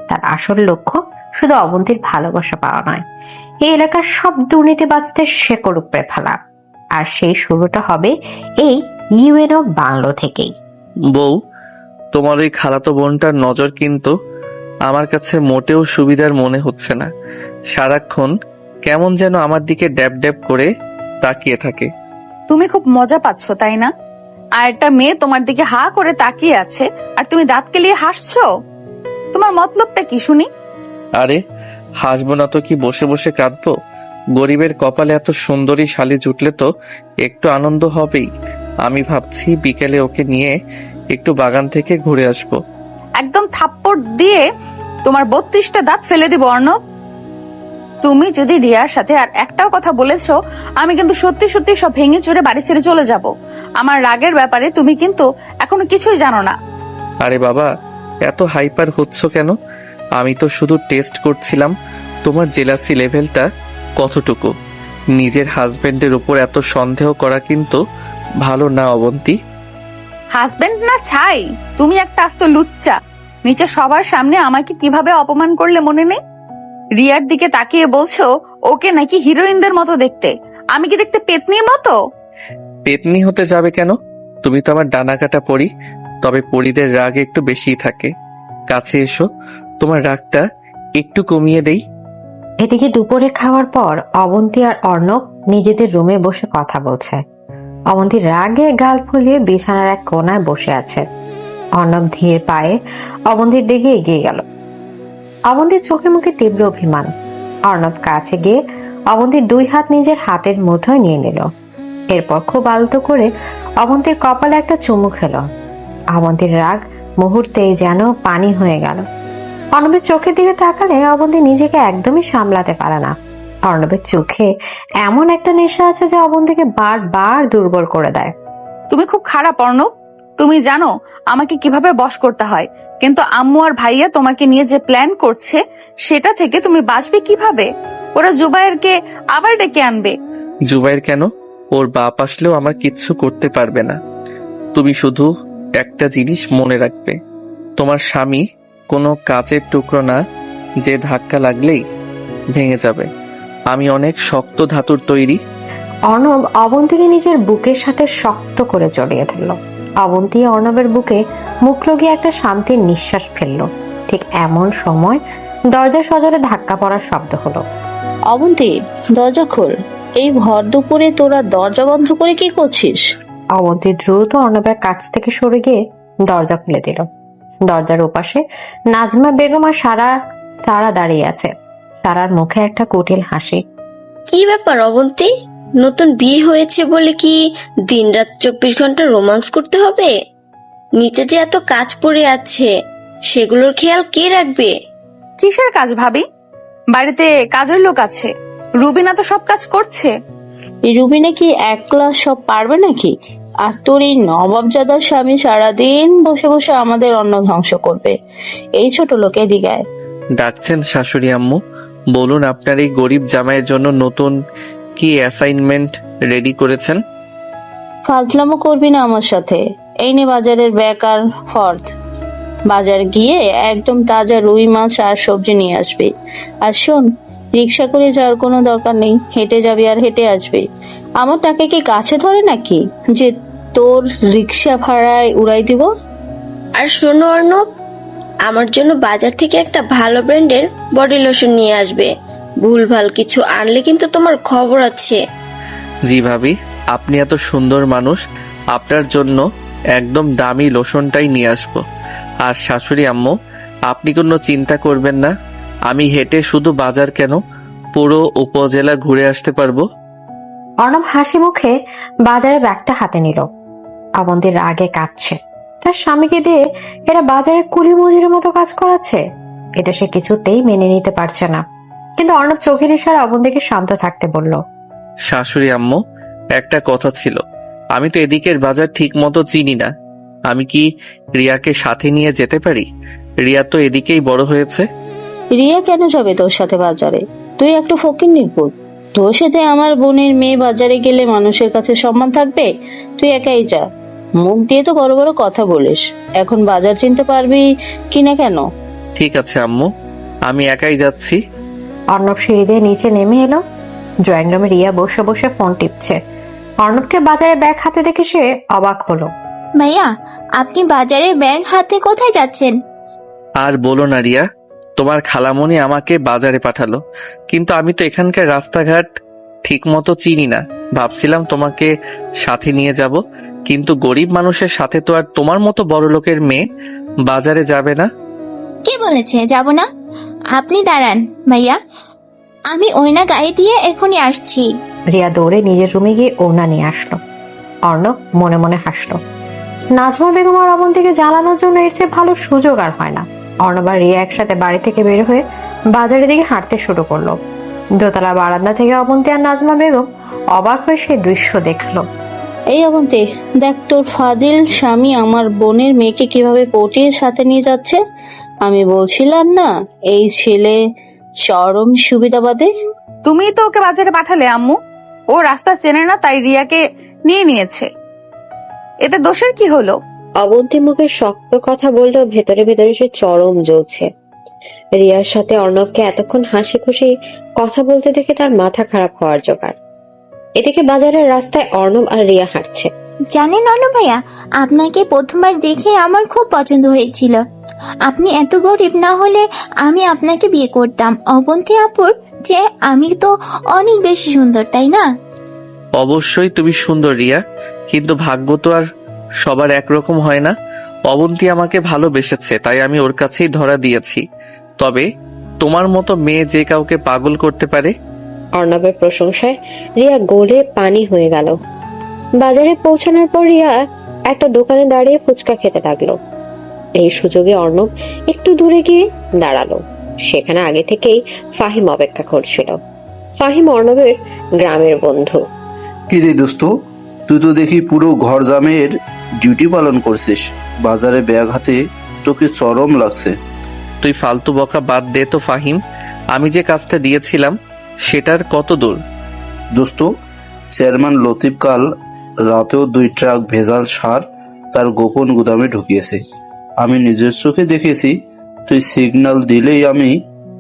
তার আসল লক্ষ্য শুধু অবন্তীর ভালোবাসা পাওয়া নয়, এই এলাকার সব দুর্নীতিবাজদের শেকড় উপড়ে ফেলা। আর সেই শুরুটা হবে এই ইউএনও বাংলো থেকেই। বউ, তোমার ওই খালাতো বোনটার নজর কিন্তু আমার কাছে মোটেও সুবিধার মনে হচ্ছে না। সারাক্ষণ কেমন যেন আমার দিকে ড্যাব ড্যাব করে তাকিয়ে থাকে। তুমি খুব মজা পাচ্ছ তাই না? আর একটা মেয়ে তোমার দিকে হা করে তাকিয়ে আছে আর তুমি দাঁত কেলিয়ে হাসছো। তোমার মতলবটা কি শুনি? আরে হাসবো না তো কি বসে বসে কাঁদবো? গরিবের কপালে এত সুন্দরী শালি জুটলে তো একটু আনন্দ হবেই। আমি ভাবছি বিকেলে ওকে নিয়ে একটু বাগান থেকে ঘুরে আসবো। একদম থাপ্পড় দিয়ে তোমার 32টা দাঁত ফেলে দিব অর্ণব। তুমি যদি রিয়ার সাথে আর একটাও কথা বলেছো, আমি কিন্তু সত্যি সত্যি সব ভেঙে চুরে বাড়ি ছেড়ে চলে যাব। আমার রাগের ব্যাপারে তুমি কিন্তু এখনো কিছুই জানো না। আরে বাবা, এত হাইপার হচ্ছ কেন? আমি তো শুধু টেস্ট করছিলাম তোমার জেলাসি লেভেলটা কতটুকু। নিজের হাজবেন্ডের উপর এত সন্দেহ করা কিন্তু ভালো না অবন্তী। হাজবেন্ড না ছাই, তুমি একটা আস্ত লুচ্চা। নিচে সবার সামনে আমাকে কিভাবে অপমান করলে মনে নেই? রিয়ার দিকে তাকিয়ে বলছো ওকে নাকি হিরোইনদের মতো দেখতে, আমি কি দেখতে পেতনির মতো? পেতনি হতে যাবে কেন? তুমি তো আমার ডানা কাটা পরি। তবে পরিদের রাগ একটু বেশিই থাকে। কাছে এসো, তোমার রাগটা একটু কমিয়ে দেই। এদিকে দুপুরে খাওয়ার পর অবন্তী আর অর্ণব নিজেদের রুমে বসে কথা বলছে। অবন্তী রাগে গাল ফুলিয়ে বিছানার এক কোনায় বসে আছে। অর্ণব ধীর পায়ে অবন্তীর দিকে এগিয়ে গেল। অবন্তীর চোখে মুখে তীব্র অভিমান। অর্ণব কাছে গিয়ে অবন্তীর 2 হাত নিজের হাতের মুঠোয় নিয়ে নিল। এরপর খুব আলতো করে অবন্তীর কপালে একটা চুমু খেল। অবন্তীর রাগ মুহূর্তেই যেন পানি হয়ে গেল। অর্ণবের চোখের দিকে তাকালে অবন্তী নিজেকে একদমই সামলাতে পারে না। অর্ণবের চোখে এমন একটা নেশা আছে যে অবন্তীকে বারবার দুর্বল করে দেয়। তুমি খুব খারাপ অর্ণব। তুমি জানো আমাকে কিভাবে বশ করতে হয়, কিন্তু আম্মু আর ভাইয়া তোমাকে নিয়ে যে প্ল্যান করছে সেটা থেকে তুমি বাঁচবে কিভাবে? ওরা জুবায়েরকে আবার ডেকে আনবে। জুবাইর কেন? ওর বাপ আসলেও আমার কিচ্ছু করতে পারবে না। তুমি শুধু একটা জিনিস মনে রাখবে, তোমার স্বামী কোনো কাচের টুকরো না যে ধাক্কা লাগলেই ভেঙে যাবে। আমি অনেক শক্ত ধাতুর তৈরি। অর্ণব অবন্তীকে নিজের বুকের সাথে শক্ত করে জড়িয়ে ধরল। অবন্তী অর্ণবের বুকে মুখ লগিয়ে একটা শান্তির নিঃশ্বাস ফেলল। ঠিক এমন সময় দরজার সজোরে ধাক্কা পড়ার শব্দ হলো। অবন্তী, দরজা খোল। এই ভর দুপুরে তোরা দরজা বন্ধ করে কি করছিস? অবন্তী দ্রুত অর্ণবের কাছ থেকে সরে গিয়ে দরজা খুলে দিল। দরজার ওপাশে নাজমা বেগম আর সারা দাঁড়িয়ে আছে। সারার মুখে একটা কুটিল হাসি। কি ব্যাপার অবন্তী, নতুন বিয়ে হয়েছে বলে কি দিনরাত 24 ঘন্টা রোমান্স করতে হবে? নিচে যে এত কাজ পড়ে আছে সেগুলোর খেয়াল কে রাখবে? কিসের কাজ ভাবি? বাড়িতে কাজের লোক আছে, রুবিনা তো সব কাজ করছে। এই রুবিনা কি একলা সব পারবে নাকি? আর তোর এই নবাবজাদার স্বামী সারাদিন বসে বসে আমাদের অন্ন ধ্বংস করবে। এই ছোট লোকে দিগায় ডাকছেন শাশুড়ি আম্মু? বলুন আপনার এই গরিব জামাইয়ের জন্য নতুন কি অ্যাসাইনমেন্ট রেডি করেছেন? ফাজলামো করবি না আমার সাথে। এই নে বাজারের ব্যাগ আর ফর্দ। বাজার গিয়ে একদম তাজা রুই মাছ আর সবজি নিয়ে আসবি। আর শোন, রিক্সা করে যাওয়ার কোনো দরকার নেই, হেঁটে যাবি আর হেঁটে আসবি। আমার টাকা কি কাছে ধরে নাকি যে তোর রিক্সা ভাড়ায় উড়াই দিব? আর শোনো অর্ণব, আমার জন্য বাজার থেকে একটা ভালো ব্র্যান্ডের বডি লোশন নিয়ে আসবে। ভুলভাল কিছু আনলে কিন্তু তোমার খবর আছে। জি ভাবি, আপনি এত সুন্দর মানুষ, আপনার জন্য একদম দামি লোশনটাই নিয়ে আসবো। আর শাশুড়ি আম্মু, আপনি কোনো চিন্তা করবেন না, আমি হেঁটে শুধু বাজার কেন পুরো উপজেলা ঘুরে আসতে পারবো। অর্ণব হাসি মুখে বাজারে ব্যাগটা হাতে নিল। অবন্তীর রাগে কাঁপছে। তার স্বামীকে দিয়ে এরা বাজারে কুলি মজুরের মতো কাজ করাচ্ছে। এটা সে কিছুতেই মেনে নিতে পারছে না। কিন্তু অর্ণব চোখের ইশারা অবন্তীকে শান্ত থাকতে বলল। শাশুড়ি আম্মু, একটা কথা ছিল, আমি তো এদিকের বাজার ঠিক মতো চিনি না। আমি কি রিয়াকে সাথে নিয়ে যেতে পারি? রিয়া তো এদিকেই বড় হয়েছে। রিয়া কেন যাবে তোর সাথে বাজারে? তুই একটু ফকিন্নির পুত। তোর সাথে আমার বোনের মেয়ে বাজারে গেলে মানুষের কাছে সম্মান থাকবে? তুই একাই যা। মুখ দিয়ে তো বড় বড় কথা বলিস, এখন বাজার চিনতে পারবি কিনা কেন? ঠিক আছে আম্মু, আমি একাই যাচ্ছি। অর্ণব সিঁড়ি দিয়ে নিচে নেমে এলো। ড্রয়িং রুমে রিয়া বসে বসে ফোন টিপছে। অর্ণবকে বাজারে ব্যাগ হাতে দেখে সে অবাক হলো। ভাইয়া, আপনি বাজারে ব্যাগ হাতে কোথায় যাচ্ছেন? আর বলো না রিয়া, তোমার খালামণি আমাকে বাজারে পাঠালো, কিন্তু আমি তো এখানকার রাস্তাঘাট ঠিক মতো চিনি না। ভাবছিলাম তোমাকে সাথে নিয়ে যাব, কিন্তু গরিব মানুষের সাথে তো আর তোমার মতো বড় লোকের মেয়ে বাজারে যাবে না। কে বলেছে যাব না? আপনি দাঁড়ান ভাইয়া, আমি ওইনা গাড়ি দিয়ে এখনই আসছি। রিয়া দৌড়ে নিজের রুমে গিয়ে ওড়না নিয়ে আসলো। অর্ণব মনে মনে হাসলো। নাজমা বেগম আর অবন্তীকে জ্বালানোর জন্য এর চেয়ে ভালো সুযোগ আর হয় না। অর্ণব আর রিয়া একসাথে বাড়ি থেকে বের হয়ে বাজারের দিকে হাঁটতে শুরু করলো। দোতলা বারান্দা থেকে অবন্তী আর নাজমা বেগম অবাক হয়ে সেই দৃশ্য দেখলো। এই অবন্তী, দেখ তোর ফাজিল স্বামী আমার বোনের মেয়েকে কিভাবে পটিয়ে সাথে নিয়ে যাচ্ছে। আমি বলছিলাম না এই ছেলে চরম সুবিধাবাদী? তুমি তো ওকে বাজারে পাঠালে আম্মু। ও রাস্তা চেনে না তাই রিয়াকে নিয়ে নিয়েছে, এতে দোষের কি হলো? অবন্তী মুখে শক্ত কথা বললেও ভেতরে ভেতরে সে চরম জ্বলছে। রিয়ার সাথে অর্ণবকে এতক্ষণ হাসি খুশি কথা বলতে দেখে তার মাথা খারাপ হওয়ার জোগাড়। এদিকে বাজারের রাস্তায় অর্ণব আর রিয়া হাঁটছে। জানেন অর্ণব ভাইয়া, আপনাকে প্রথমবার দেখে আমার খুব পছন্দ হয়েছিল। আপনি এত গরিব না হলে আমি আপনাকে বিয়ে করতাম। অবন্তী আপুর যে আমি তো অনেক বেশি সুন্দর, তাই না? অবশ্যই তুমি সুন্দর রিয়া, কিন্তু ভাগ্য তো আর সবার একরকম হয় না। অবন্তী আমাকে ভালোবেসেছে, তাই আমি ওর কাছেই ধরা দিয়েছি। তবে তোমার মতো মেয়ে যে কাউকে পাগল করতে পারে। অর্ণবের প্রশংসায় রিয়া গলে পানি হয়ে গেল। বাজারে পৌঁছানোর পর রিয়া একটা দোকানে দাঁড়িয়ে ফুচকা খেতে লাগলো। এই সুযোগে অর্ণব একটু দূরে গিয়ে দাঁড়ালো। সেখানে আগে থেকেই ফাহিম অপেক্ষা করছিল। ফাহিম অর্ণবের গ্রামের বন্ধু। কি রে দোস্ত, তুই তো দেখি পুরো ঘর জামের ডিউটি পালন করছিস। বাজারে ব্যাগ হাতে তোকে চরম লাগছে। তুই ফালতু বকা বাদ দে তো ফাহিম, আমি যে কাজটা দিয়েছিলাম সেটার কত দূর? দোস্ত, চেয়ারম্যান লতিফ কাল রাতেও 2 ট্রাক ভেজাল সার তার গোপন গুদামে ঢুকিয়েছে। আমি নিজের চোখে দেখেছি। তুই সিগন্যাল দিলেই আমি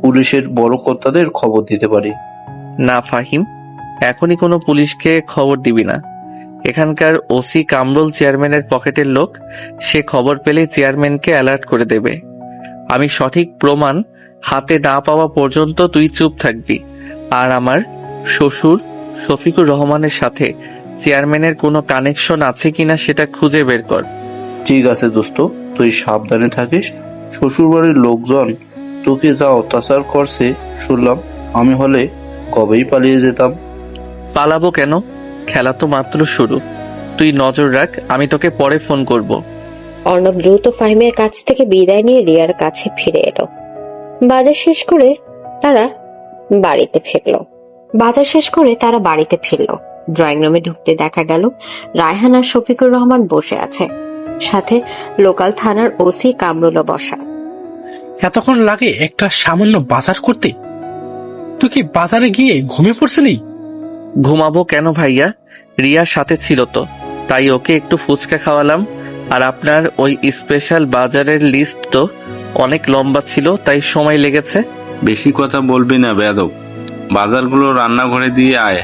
পুলিশের বড় কর্তাদের খবর দিতে পারি। না ফাহিম, এখনই কোনো পুলিশকে খবর দিবি না। এখানকার ওসি কামরুল চেয়ারম্যানের পকেটের লোক, সে খবর পেলে চেয়ারম্যানকে অ্যালার্ট করে দেবে। আমি সঠিক প্রমাণ হাতে না পাওয়া পর্যন্ত তুই চুপ থাকবি। আর আমার শ্বশুর শফিকুর রহমানের সাথে চেয়ারম্যানের কোনো কানেকশন আছে কিনা সেটা খুঁজে বের কর। ঠিক আছে দোস্ত, তুই সাবধানে থাকিস। শ্বশুরবাড়ির লোকজন তোকে যা অত্যাচার করছে শুনলাম, আমি হলে কবেই পালিয়ে যেতাম। পালাবো কেন? খেলা তো মাত্র শুরু। তুই নজর রাখ, আমি তোকে পরে ফোন করব। অর্ণব দ্রুত ফাহিমের কাছ থেকে বিদায় নিয়ে রিয়ার কাছে ফিরে এলো। বাজার শেষ করে তারা বাড়িতে ফিরল। ড্রয়িং রুমে ঢুকতে দেখা গেল রায়হান আর শফিকুর রহমান বসে আছে, সাথে লোকাল থানার ওসি কামরুলও বসা। এতক্ষণ লাগে একটা সামান্য বাজার করতে? তুই কি বাজারে গিয়ে ঘুমিয়ে পড়ছিলি? ঘুমাবো কেন ভাইয়া, রিয়ার সাথে ছিল তো, তাই ওকে একটু ফুচকা খাওয়ালাম। আর আপনার ওই স্পেশাল বাজারের লিস্ট তো অনেক লম্বা ছিল, তাই সময় লেগেছে। বেশি কথা বলবি না বেয়াদব। বাজারগুলো রান্নাঘরে দিয়ে আয়,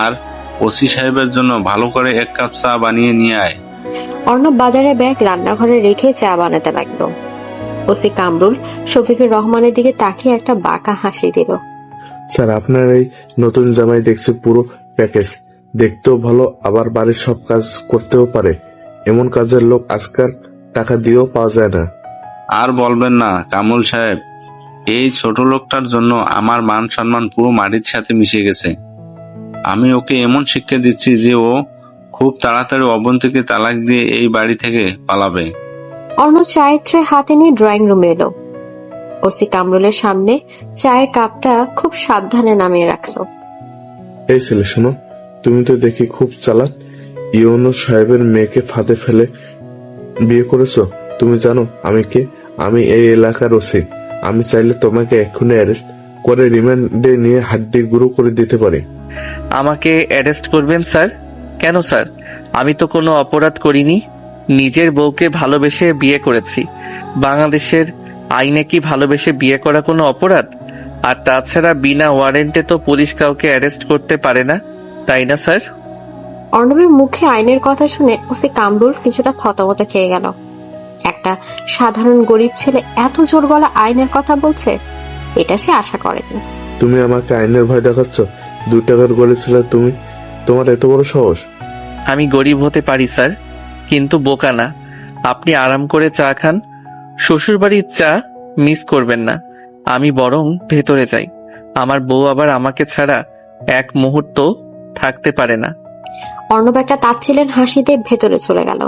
আর ওসি সাহেবের জন্য ভালো করে 1 কাপ চা বানিয়ে নিয়ে আয়। অর্ণব বাজারে ব্যাগ রান্নাঘরে রেখে চা বানাতে লাগলো। ওসি কামরুল শফিকুর রহমানের দিকে তাকিয়ে একটা বাঁকা হাসি দিল। স্যার, আপনার এই নতুন জামাই দেখছি পুরো প্যাকেজ। দেখতেও ভালো, আবার বাড়ির সব কাজ করতেও পারে। এমন কাজের লোক আজকাল টাকা দিয়েও পাওয়া যায় না। আর বলবেন না কামরুল সাহেব, এই ছোট লোকটার জন্য আমার মান সম্মান পুরো মাটির সাথে মিশে গেছে। আমি ওকে এমন শিক্ষা দিচ্ছি যে ও খুব তাড়াতাড়ি অবন্তীকে তালাক দিয়ে এই বাড়ি থেকে পালাবে। অর্ণব চায়ের ট্রে হাতে নিয়ে ড্রয়িং রুমে এলো। ওসি কামরুলের সামনে চায়ের কাপটা খুব সাবধানে নামিয়ে রাখলো। এই ছেলে শোনো, তুমি তো দেখি খুব চালাক। ইউনুস সাহেবের মেয়েকে ফাঁদে ফেলে বিয়ে করেছো। তুমি জানো আমি কে? আমি এই এলাকার ওসি। আমি চাইলে তোমাকে এক্ষুনি অ্যারেস্ট করে রিমান্ডে নিয়ে হাড্ডি গুঁড়ো করে দিতে পারি। আমাকে অ্যারেস্ট করবেন স্যার? কেন স্যার? আমি তো কোনো অপরাধ করিনি। নিজের বউকে ভালোবেসে বিয়ে করেছি। বাংলাদেশের আইনে কি ভালোবেসে বিয়ে করা কোনো অপরাধ? আর তাছাড়া বিনা ওয়ারেন্টে তো পুলিশ কাউকে অ্যারেস্ট করতে পারে না, তাই না স্যার? অর্ণবের মুখে আইনের কথা শুনে ওসি কামরুল কিছুটা থতমত খেয়ে গেল। একটা সাধারণ গরিব ছেলে এত জোর গলা আইনের কথা বলছে, এটা সে আশা করেনি। তুমি আমাকে আইনের ভয় দেখাচ্ছ? 2 টাকার গরিব ছেলে তুমি, তোমার এত বড় সাহস? আমি গরিব হতে পারি স্যার, কিন্তু বোকা না। আপনি আরাম করে চা খান, শ্বশুরবাড়ির চা মিস করবেন না। আমি বরং ভেতরে যাই। আমার বউ আবার আমাকে ছাড়া এক মুহূর্ত থাকতে পারে না। অর্ণব একটা তাচ্ছিলেন হাসিতে ভেতরে চলে গেল।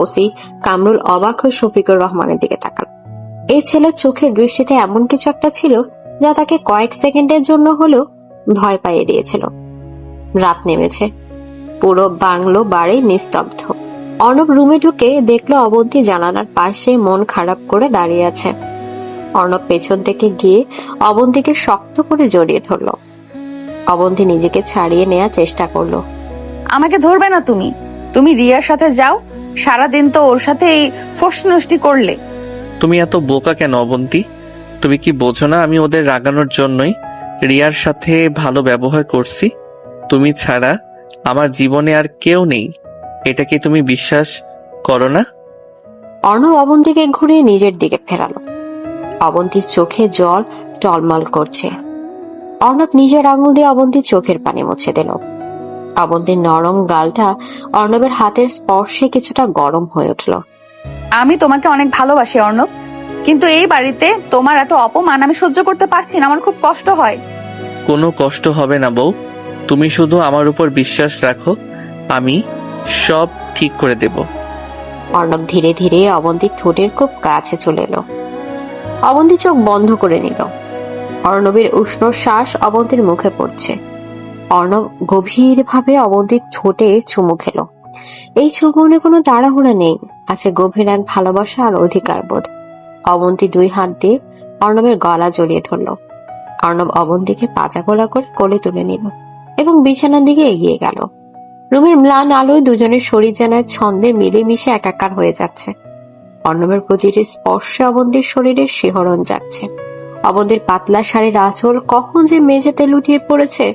ওসি কামরুল অবাক হয়ে শফিকুর রহমানের দিকে তাকাল। এই ছেলের চোখের দৃষ্টিতে এমন কিছু একটা ছিল যা তাকে কয়েক সেকেন্ডের জন্য হলেও ভয় পাইয়ে দিয়েছিল। রাত নেমেছে, পুরো বাংলো বাড়ি নিস্তব্ধ। অর্ণব রুমে ঢুকে দেখলো অবন্তী জানালার পাশে মন খারাপ করে দাঁড়িয়ে আছে। অর্ণব পেছন থেকে গিয়ে অবন্তীকে শক্ত করে জড়িয়ে ধরলো। অবন্তী নিজেকে ছাড়িয়ে নেওয়ার চেষ্টা করলো। আমাকে ধরবে না তুমি? তুমি রিয়ার সাথে যাও, সারাদিন তো ওর সাথে এই ফষ্টি করলে। তুমি এত বোকা কেন অবন্তী? তুমি কি বোঝো না আমি ওদের রাগানোর জন্যই রিয়ার সাথে ভালো ব্যবহার করছি? তুমি ছাড়া আমার জীবনে আর কেউ নেই, এটা কি তুমি বিশ্বাস করো না? অর্ণব অবন্তীকে ঘুরিয়ে নিজের দিকে ফেরালো। অবন্তীর চোখে জল টলমল করছে। অর্ণব নিজের আঙুল দিয়ে অবন্তীর চোখের পানি মুছে দিল। অবন্তীর নরম গালটা অর্ণবের হাতের স্পর্শে কিছুটা গরম হয়ে উঠল। আমি তোমাকে অনেক ভালোবাসি অর্ণব, কিন্তু এই বাড়িতে তোমার এত অপমান আমি সহ্য করতে পারছি না, আমার খুব কষ্ট হয়। কোনো কষ্ট হবে না বউ, তুমি শুধু আমার উপর বিশ্বাস রাখো, আমি সব ঠিক করে দেব। অর্ণব ধীরে ধীরে অবন্তীর ঠোঁটের খুব কাছে চলে এলো। অবন্তী চোখ বন্ধ করে নিল। অর্ণবের উষ্ণ শ্বাস অবন্তীর মুখে পড়ছে। অর্ণব গভীর ভাবে অবন্তীর ঠোঁটে চুমু খেল। এই চুমুনে কোনো তাড়াহুড়া নেই, আছে গভীর এক ভালোবাসা আর অধিকার বোধ। অবন্তী 2 হাত দিয়ে অর্ণবের গলা জড়িয়ে ধরল। অর্ণব অবন্তীকে পাজা গোলা করে কোলে তুলে নিল এবং বিছানার দিকে এগিয়ে গেল। রুমের ম্লান আলোয় দুজনের শরীর যেন এক ছন্দে মিলেমিশে একাকার হয়ে যাচ্ছে। অর্ণবের প্রতিটি স্পর্শে অবন্তীর শরীরে শিহরণ যাচ্ছে। অবন্তীর পাতলা শাড়ির আঁচল কখন যে মেঝেতে লুটিয়ে পড়েছে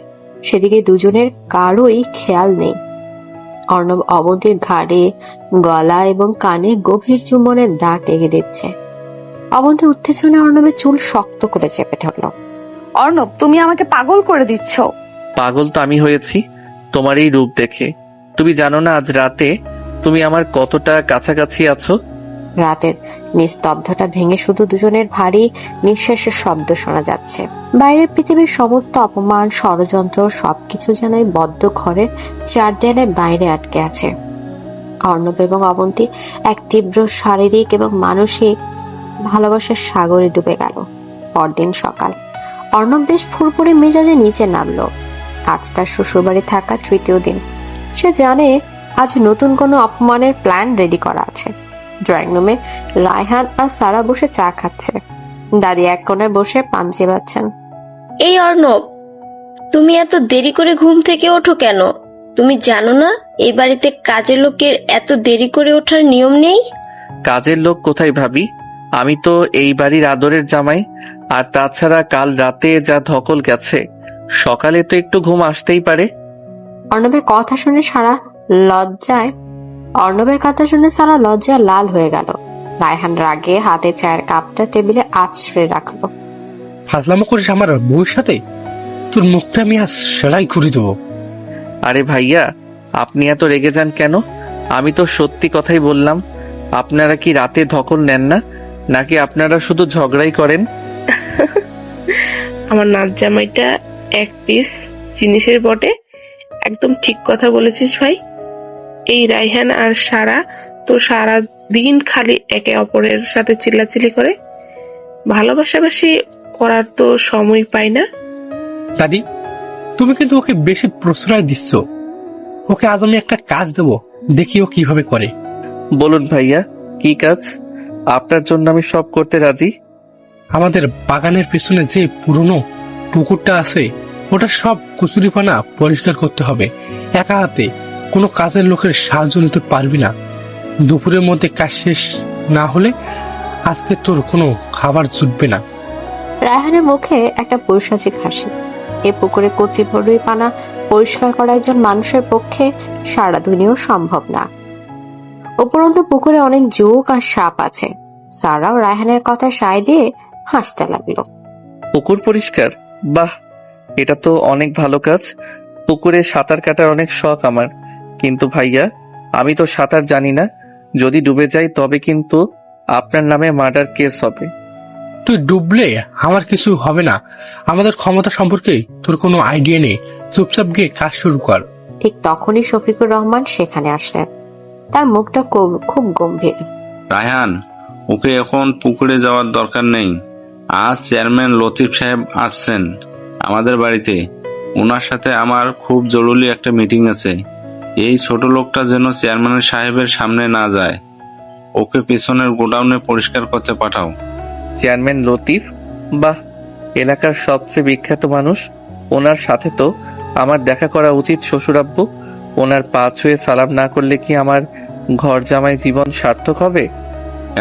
সেদিকে দুজনের কারোই খেয়াল নেই। অর্ণব অবন্তীর ঘাড়ে, গলা এবং কানে গভীর চুম্বনের দাগ এগে দিচ্ছে। অবন্তী উত্তেজনা অর্ণবের চুল শক্ত করে চেপে ধরল। অর্ণব, তুমি আমাকে পাগল করে দিচ্ছ। পাগল তো আমি হয়েছি তোমার এই রূপ দেখে। তুমি জানো না আজ রাতে তুমি আমার কতটা কাছাকাছি আছো। রাতের নিস্তব্ধতা ভেঙে শুধু দুজনের ভারী নিঃশ্বাসের শব্দ শোনা যাচ্ছে। বাইরের পৃথিবীর সমস্ত অপমান, ষড়যন্ত্র সবকিছু যেন এই বদ্ধ ঘরের 4 দেয়ালের বাইরে আটকে আছে। অর্ণব এবং অবন্তী এক তীব্র শারীরিক এবং মানসিক ভালোবাসার সাগরে ডুবে গেল। পরদিন সকাল। অর্ণব বেশ ফুরফুরে মেজাজে নিচে নামলো। আজ তার শ্বশুরবাড়ি থাকা 3য় দিন। সে জানে আজ নতুন কোনো অপমানের প্ল্যান রেডি করা আছে। ড্রয়িং রুমে রায়হান আর সারা বসে চা খাচ্ছে। দাদি এক কোণায় বসে পান চেবাচ্ছেন। এই অর্ণব, তুমি এত দেরি করে ঘুম থেকে ওঠো কেন? তুমি জানো না এই বাড়িতে কাজের লোকের এত দেরি করে ওঠার নিয়ম নেই? কাজের লোক কোথায় ভাবি, আমি তো এই বাড়ির আদরের জামাই। আর তাছাড়া কাল রাতে যা ধকল গেছে, সকালে তো একটু ঘুম আসতেই পারে। অর্ণবের কথা শুনে সারা লজ্জায় লাল হয়ে গেল। রায়হান রাগে হাতে চায়ের কাপটা টেবিলে আছড়ে রাখলো। ফাজলামো করিস আমার বউয়ের সাথে? তোর মুখটা আমি আজ সেলাই করে দেবো। আরে ভাইয়া, আপনি এত রেগে যান কেন? আমি তো সত্যি কথাই বললাম। আপনারা কি রাতে ধকল নেন না, নাকি আপনারা শুধু ঝগড়াই করেন? আমার নাচ জামাইটা এক পিস জিনিসের বটে। একদম ঠিক কথা বলেছিস ভাই। এই রায়হান আর সারা তো সারা দিন খালি একে অপরের সাথে চিল্লাচিল্লি করে, ভালোবাসাবাসি করার তো সময় পাই না। দাদি, তুমি কিন্তু ওকে বেশি প্রশ্রয় দিচ্ছ। ওকে আজ আমি একটা কাজ দেবো, দেখি ও কিভাবে করে। বলুন ভাইয়া, কি কাজ? আপনার জন্য আমি সব করতে রাজি। আমাদের বাগানের পেছনে যে পুরনো পুকুরটা আছে, ওটা সব কচুরিপানা পরিষ্কার করতে হবে একা হাতে। কোনো কাজের লোকের সাহায্য নিতে পারবি না। দুপুরের মধ্যে কাজ শেষ না হলে আজকে তোর কোনো খাবার জুটবে না। রায়হানের মুখে একটা পৈশাচিক হাসি। এ পুকুরে কচি ভরুই পানা পরিষ্কার করা একজন মানুষের পক্ষে সারা দুনিয়াও সম্ভব না। উপরন্তু পুকুরে অনেক জোক আর সাপ আছে। সারাও রায়হানের কথা সায় দিয়ে হাসতে লাগলো। পুকুর পরিষ্কার? বাহ, এটা তো অনেক ভালো কাজ। পুকুরে সাঁতার কাটার অনেক শখ আমার, কিন্তু ভাইয়া আমি তো সাঁতার জানি না। যদি ডুবে যাই তবে কিন্তু আপনার নামে মার্ডার কেস হবে। তুই ডুবলে আমার কিছু হবে না। আমাদের ক্ষমতা সম্পর্কে তোর কোনো আইডিয়া নেই। চুপচাপ গিয়ে কাজ শুরু কর। ঠিক তখনই শফিকুর রহমান সেখানে আসলেন। তার মুখটা খুব গম্ভীর। রায়হান, ওকে এখন পুকুরে যাওয়ার দরকার নেই। আজ চেয়ারম্যান লতিফ সাহেব আসছেন আমাদের বাড়িতে। ওনার সাথে আমার খুব জরুরি একটা মিটিং আছে। এই ছোট লোকটা যেন চেয়ারম্যান সাহেবের সামনে না যায়। ওকে পেছনের গোডাউনে পরিষ্কার করতে পাঠাও। চেয়ারম্যান লতিফ? বাহ, এলাকার সবচেয়ে বিখ্যাত মানুষ। ওনার সাথে তো আমার দেখা করা উচিত শ্বশুরাব্বু। ওনার পা ছুঁয়ে সালাম না করলে কি আমার ঘর জামাই জীবন সার্থক হবে?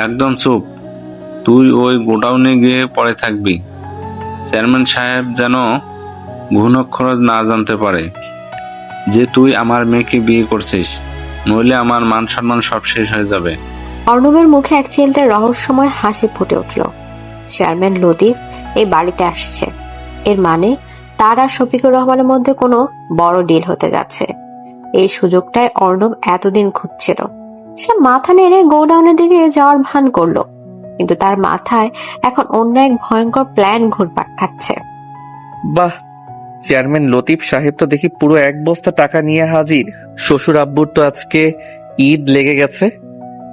একদম চুপ। তুই ওই গোডাউনে গিয়ে পড়ে থাকবি। চেয়ারম্যান সাহেব যেন ঘুণক্ষর না জানতে পারে। যে তুই আমার মেয়েকে বিয়ে করছিস, নইলে আমার মান সম্মান সব শেষ হয়ে যাবে। অর্ণবের মুখে এক চিলতে রহস্যময় হাসি ফুটে উঠল। চেয়ারম্যান লতিফ এই বাড়িতে আসছে, এর মানে তার আর শফিকুর রহমানের মধ্যে কোনো বড় ডিল হতে যাচ্ছে। এই সুযোগটাই অর্ণব এতদিন খুঁজছিল। সে মাথা নেড়ে গোডাউনের দিকে যাওয়ার ভান করলো, কিন্তু তার মাথায় এখন অন্য এক ভয়ঙ্কর প্ল্যান ঘুরপাক খাচ্ছে। বাহ, চেয়ারম্যান লতিফ সাহেব তো দেখি পুরো 1 বস্তা টাকা নিয়ে হাজির। শ্বশুর আব্বুর তো আজকে ঈদ লেগে গেছে।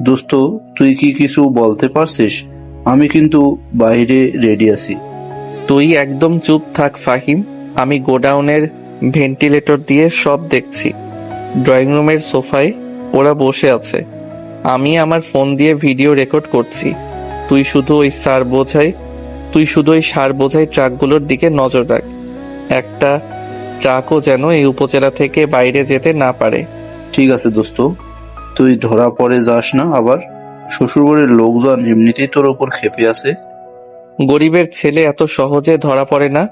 দোস্ত, তুই কি কিছু বলতে পারছিস? আমি কিন্তু বাইরে রেডি আছি। তুই একদম চুপ থাক ফাহিম। আমি গোডাউনের ভেন্টিলেটর দিয়ে সব দেখছি। ড্রয়িং রুমের সোফায় ওরা বসে আছে, আমি আমার ফোন দিয়ে ভিডিও রেকর্ড করছি। তুই শুধু ওই সার বোঝাই ট্রাকগুলোর দিকে নজর রাখ। একটা ট্রাকও যেন এই উপজেলা থেকে বাইরে যেতে না পারে। ঠিক আছে দোস্ত, তুই ধরা পড়ে যাস না আবার। শ্বশুরবাড়ির লোকজন এমনিতেই তোর ওপর ক্ষেপে আছে। গরিবের ছেলে এত সহজে ধরা পড়ে না,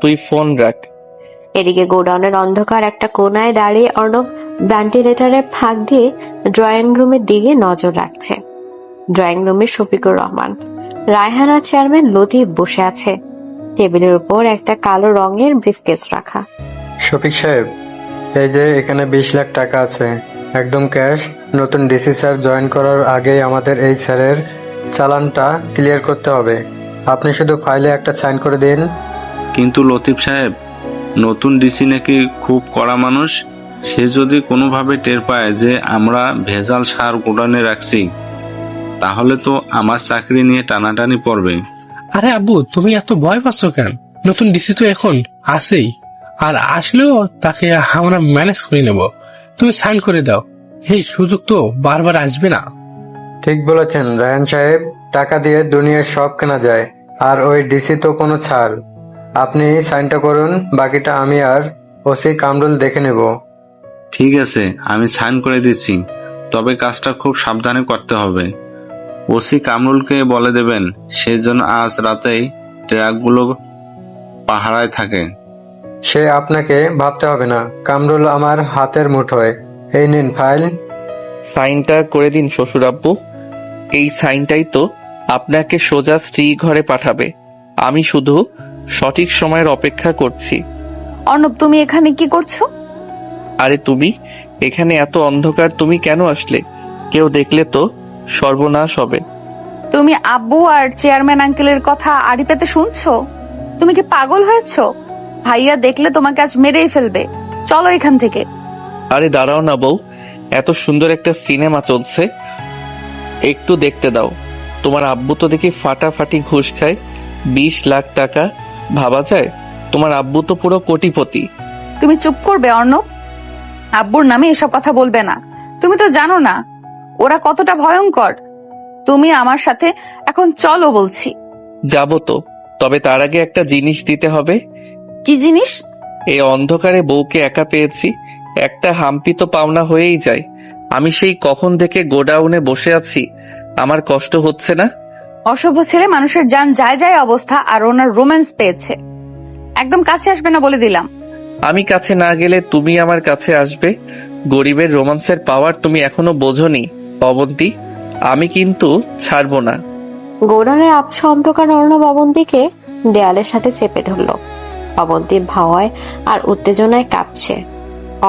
তুই ফোন রাখ। এদিকে গোডাউনের অন্ধকার একটা কোনায় দাঁড়িয়ে অর্ণব ভেন্টিলেটরে ফাঁক দিয়ে ড্রয়িং রুমের দিকে নজর রাখছে। ড্রয়িং রুমে শফিকুর রহমান, রায়হান আর চেয়ারম্যান লতিফ বসে আছে। টেবিলের উপর একটা কালো রঙের ব্রিফকেস রাখা। শফিক সাহেব, এই যে এখানে 20 লাখ টাকা আছে, একদম ক্যাশ। নতুন ডিসি স্যার জয়েন করার আগেই আমাদের এই স্যারের চালানটা ক্লিয়ার করতে হবে। আপনি শুধু ফাইলে একটা সাইন করে দিন। কিন্তু লতিফ সাহেব, নতুন ডিসি নাকি খুব কড়া মানুষ। সে যদি কোনোভাবে টের পায় যে আমরা ভেজাল সার গোডাউনে রাখছি, তাহলে তো আমার চাকরি নিয়ে টানাটানি পড়বে। আরে আব্বু, তুমি এত ভয় পাচ্ছ কেন? নতুন ডিসি তো এখন আসেই, আর আসলেও তাকে আমরা ম্যানেজ করে নেব। তুমি সাইন করে দাও, এই সুযোগ তো বারবার আসবে না। ঠিক বলেছেন রায়হান সাহেব, টাকা দিয়ে দুনিয়ার সব কেনা যায়, আর ওই ডিসি তো কোনো ছাড়। আপনি সাইনটা করুন, বাকিটা আমি আর ওসি কামরুল দেখে নেব। ঠিক আছে, আমি সাইন করে দিচ্ছি, তবে কাজটা খুব সাবধানে করতে হবে। ওসি কামরুলকে বলে দেবেন সে যেন আজ রাতেই ট্রাকগুলো পাহারায় থাকে। সে আপনাকে ভাবতে হবে না, কামরুল আমার হাতের মুঠোয়। এই নিন ফাইল। সাইনটা করে দিন শ্বশুর আব্বু। এই সাইনটাই তো আপনাকে সোজা স্ত্রী ঘরে পাঠাবে। আমি শুধু সঠিক সময়ের অপেক্ষা করছি। অর্ণব, তুমি এখানে কি করছো? আরে তুমি এখানে এত অন্ধকার, তুমি কেন আসলে? কেউ দেখলে তো সর্বনাশ হবে। তুমি আব্বু আর চেয়ারম্যান আঙ্কেলের কথা আড়ি পেতে শুনছো? তুমি কি পাগল হয়েছো? ভাইয়া দেখলে তোমাকে আজ মেরেই ফেলবে। চলো এখান থেকে। আরে দাঁড়াও না বউ, এত সুন্দর একটা সিনেমা চলছে, একটু দেখতে দাও। তোমার আব্বু তো দেখি ফাটাফাটি ঘুষ খায়। 20 লাখ টাকা ভাবা যায়? তোমার আব্বু তো পুরো কোটিপতি। তুমি চুপ করবে অর্ণব? আব্বুর নামে এসব কথা বলবে না। তুমি তো জানো না ওরা কতটা ভয়ঙ্কর। তুমি আমার সাথে এখন চলো বলছি। যাবো তো, তবে তার আগে একটা জিনিস দিতে হবে। কি জিনিস? এই অন্ধকারে বউকে একা পেয়েছি, একটা হাম্পি তো পাওনা হয়েই যায়। আমি সেই কখন থেকে গোডাউনে বসে আছি, আমার কষ্ট হচ্ছে না? অসভ্য ছেলে, মানুষের জান যায় যায় অবস্থা, আর ওনার রোম্যান্স পেয়েছে। একদম কাছে আসবে না বলে দিলাম। আমি কাছে না গেলে তুমি আমার কাছে আসবে। গরিবের রোমান্সের পাওয়ার তুমি এখনো বোঝনি অবন্তী। আমি কিন্তু ছাড়বো না। গোডাউনের আবছা অন্ধকার অর্ণব অবন্তীকে দেয়ালের সাথে চেপে ধরল। অবন্তী ভাওয়ায় আর উত্তেজনায় কাঁপছে।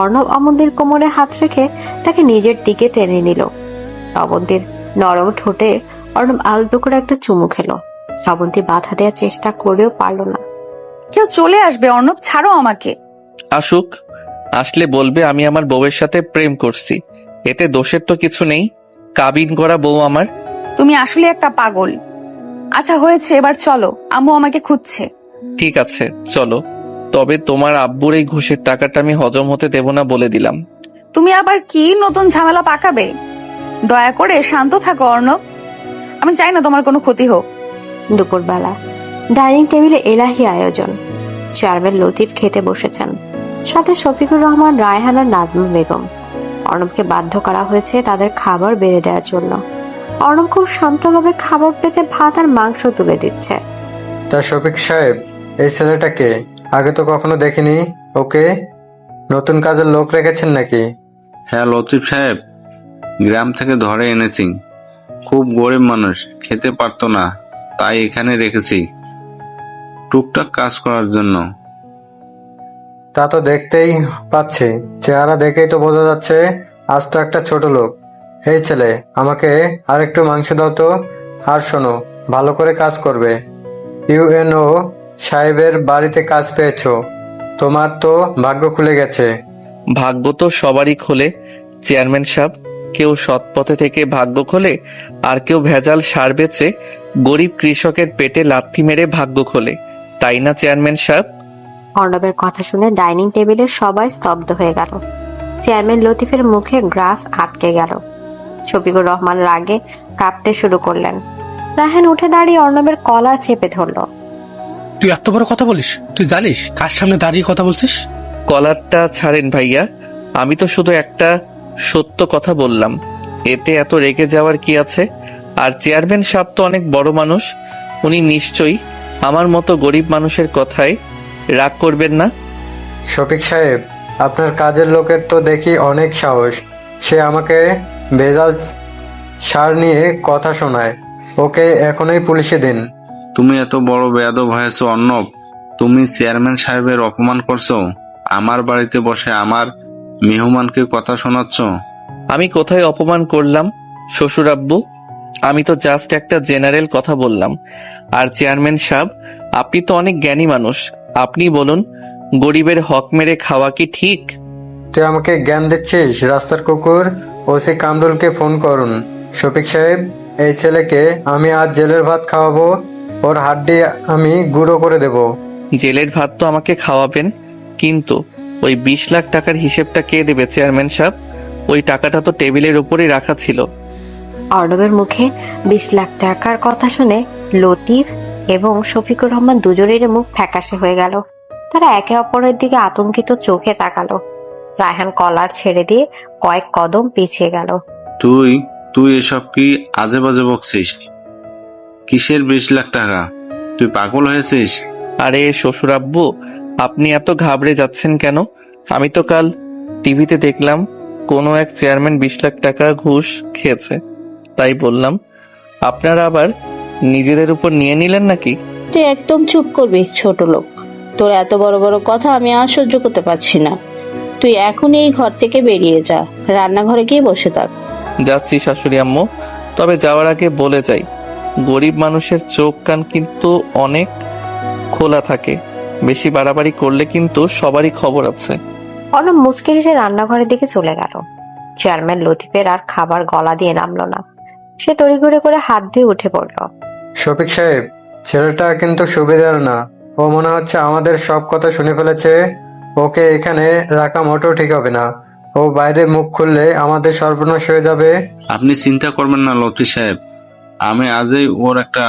অর্ণব অবন্তীর কোমরে হাত রেখে তাকে নিজের দিকে টেনে নিল। অবন্তীর নরম ঠোঁটে অর্ণব আলতো করে একটা চুমু খেলো। অবন্তী বাধা দেওয়ার চেষ্টা করেও পারল না। কেউ চলে আসবে অর্ণব, ছাড়ো আমাকে। আসুক, আসলে বলবে আমি আমার বউয়ের সাথে প্রেম করছি, এতে দোষের তো কিছু নেই। কাবিন করা বউ আমার। তুমি আসলে একটা পাগল। আচ্ছা হয়েছে, এবার চলো, আম্মু আমাকে খুঁজছে। ঠিক আছে চলো, তবে তোমার আব্বুর এই ঘুষের টাকাটা আমি হজম হতে দেব না বলে দিলাম। তুমি আবার কি নতুন ঝামেলা পাকাবে? দয়া করে শান্ত থাকো অর্ণব, আমি চাই না তোমার কোনো ক্ষতি হোক। দুপুরবেলা ডাইনিং টেবিলে এলাহি আয়োজন। চেয়ারম্যান লতিফ খেতে বসেছেন, সাথে শফিকুর রহমান, রায়হান আর নাজমা বেগম। অর্ণবকে বাধ্য করা হয়েছে তাদের খাবার বেড়ে দেওয়ার জন্য। অর্ণব খুব শান্তভাবে খাবার পেতে ভাত আর মাংস তুলে দিচ্ছে। তা শফিক সাহেব, এই ছেলেটাকে আগে তো কখনো দেখিনি। ওকে নতুন কাজের লোক রেখেছেন নাকি? হ্যাঁ লতিফ সাহেব, গ্রাম থেকে ধরে এনেছি। খুব গরিব মানুষ, খেতে পারতো না, তাই এখানে রেখেছি টুকটাক কাজ করার জন্য। তা তো দেখতেই পাচ্ছি, চেহারা দেখেই তো বোঝা যাচ্ছে আজ তো একটা ছোট লোক। এই ছেলে, আমাকে আর একটু মাংস দাও তো। আর শোনো, ভালো করে কাজ করবে। ইউএনও সাহেবের বাড়িতে কাজ পেয়েছো, তোমার তো ভাগ্য খুলে গেছে। ভাগ্য তো সবারই খোলে চেয়ারম্যান সাহেব। কেউ সৎ পথে থেকে ভাগ্য খোলে, আর কেউ ভেজাল সার বেচে গরিব কৃষকের পেটে লাথি মেরে ভাগ্য খোলে, তাই না চেয়ারম্যান সাহেব? অর্ণবের কথা শুনে ডাইনিং টেবিলে সবাই স্তব্ধ হয়ে গেল। চেয়ারম্যান লতিফের মুখে গ্রাস আটকে গেল। শফিকুর রহমান রাগে কাঁপতে শুরু করলেন। রায়হান উঠে দাঁড়িয়ে অর্ণবের কলার চেপে ধরল। তুই এত বড় কথা বলিস? তুই জানিস কার সামনে দাঁড়িয়ে কথা বলছিস? কলারটা ছাড়েন ভাইয়া, আমি তো শুধু একটা সত্য কথা বললাম, এতে এত রেগে যাওয়ার কি আছে? আর চেয়ারম্যান সাহেব তো অনেক বড় মানুষ, উনি নিশ্চয়ই আমার মতো গরিব মানুষের কথায় রাগ করবেন না। শফিক সাহেব, আপনার কাজের লোকের তো দেখি অনেক সাহস। সে আমাকে ভেজাল সার নিয়ে কথা শোনায়। ওকে এখনই পুলিশে দিন। তুমি এত বড় বেয়াদব হয়েছো অর্ণব? তুমি চেয়ারম্যান সাহেবের অপমান করছো, আমার বাড়িতে বসে আমার মেহমানকে কথা শোনাচ্ছ। আমি কোথায় অপমান করলাম শ্বশুর আব্বু? আমি তো জাস্ট একটা জেনারেল কথা বললাম। আর চেয়ারম্যান সাহেব, আপনি তো অনেক জ্ঞানী মানুষ, আপনি বলুন গরিবের হক মেরে খাওয়া কি ঠিক? তুই আমাকে জ্ঞান দিচ্ছিস? রাস্তার কুকুর, ওসি কামরুলকে ফোন করুন। শফিক সাহেব, এই ছেলেকে আমি আজ জেলের ভাত খাওয়াবো। ওর হাড্ডি আমি গুঁড়ো করে দেব। জেলের ভাত তো আমাকে খাওয়াবেন, কিন্তু ওই 20 লাখ টাকার হিসেবটা কে দেবে চেয়ারম্যান সাহেব? ওই টাকাটা তো টেবিলের উপরেই রাখা ছিল। অর্ণবের মুখে 20 লাখ টাকার কথা শুনে লতিফ এবং শফিকুর রহমান দুজনেরই মুখ ফ্যাকাশে হয়ে গেল। তারা একে অপরের দিকে আতঙ্কিত চোখে তাকালো। রায়হান কলার ছেড়ে দিয়ে কয়েক কদম পিছিয়ে গেল। তুই এসব কি আজে বাজে বকছিস? কিসের 20 লাখ টাকা? তুই পাগল হয়েছিস? আরে শ্বশুর আব্বু, আপনি এত ঘাবড়ে যাচ্ছেন কেন? আমি তো কাল টিভিতে দেখলাম কোনো এক চেয়ারম্যান 20 লাখ টাকা ঘুষ খেয়েছে, তাই বললাম। আপনারা আবার নিজেদের উপর নিয়ে নিলেন নাকি? তুই একদম চুপ করবি ছোট লোক। তোর এত বড় বড় কথা আমি আর সহ্য করতে পারছি না। তুই এখন এই ঘর থেকে বেরিয়ে যা, রান্নাঘরে গিয়ে বসে থাক। যাচ্ছি শাশুড়ি আম্মু, তবে যাওয়ার আগে বলে যাই, গরিব মানুষের চোখ কান কিন্তু অনেক খোলা থাকে, বেশি বাড়াবাড়ি করলে কিন্তু সবারই খবর আছে। অর্ণব মুচকে হেসে রান্নাঘরের দিকে চলে গেল। চেয়ারম্যান লতিফের আর খাবার গলা দিয়ে নামলো না। সে তড়িঘড়ি করে হাত দিয়ে উঠে পড়ল। শফিক সাহেব, ছেলেটা কিন্তু সুবিধার না। ও মনে হচ্ছে আমাদের সব কথা শুনে ফেলেছে। ওকে এখানে রাখা মোটেও ঠিক হবে না। ও বাইরে মুখ খুললে আমাদের সর্বনাশ হয়ে যাবে। আপনি চিন্তা করবেন না লতিফ সাহেব, আমি আজই ওর একটা